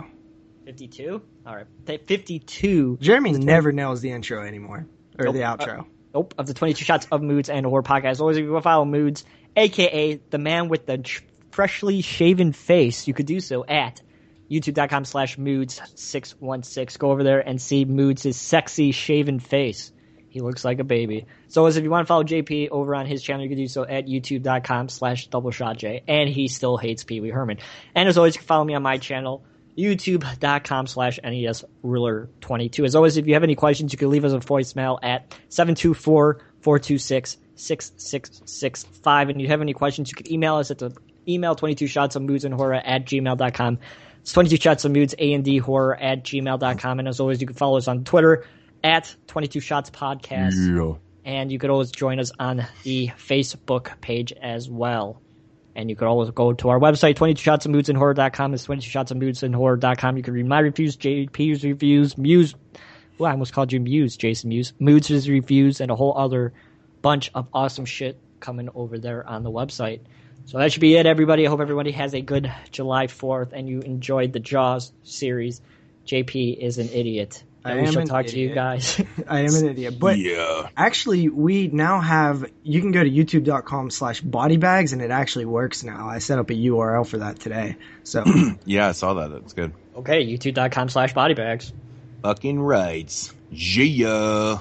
52? All right. 52. Jeremy never nails the intro anymore. Or the outro. Nope. Of the 22 Shots of Moodz and Horror Podcast. As always, if you want to follow Moodz, a.k.a. the man with the freshly shaven face, you could do so at youtube.com/Moodz616. Go over there and see Moodz' sexy shaven face. He looks like a baby. So as if you want to follow JP over on his channel, you can do so at youtube.com/doubleshotj. And he still hates Pee Wee Herman. And as always, you can follow me on my channel, youtube.com/NESRuler22. As always, if you have any questions, you can leave us a voicemail at 724-426-6665. And if you have any questions, you can email us at the email 22shotsofmoodsandhorror@gmail.com. It's 22shotsofmoodsandhorror@gmail.com. And as always, you can follow us on Twitter at 22 Shots Podcast. Yeah. And you could always join us on the Facebook page as well. And you could always go to our website, 22shotsofmoodsandhorror.com. It's 22shotsofmoodsandhorror.com. You can read my reviews, JP's reviews, Muse. Well, I almost called you Muse, Jason Muse. Moods' reviews, and a whole other bunch of awesome shit coming over there on the website. So that should be it, everybody. I hope everybody has a good July 4th and you enjoyed the Jaws series. JP is an idiot. And we shall talk to you guys. I am an idiot. But actually, we now have, you can go to youtube.com/bodybags and it actually works now. I set up a URL for that today. So yeah, I saw that. That's good. Okay, youtube.com/bodybags. Fucking rights. Yeah.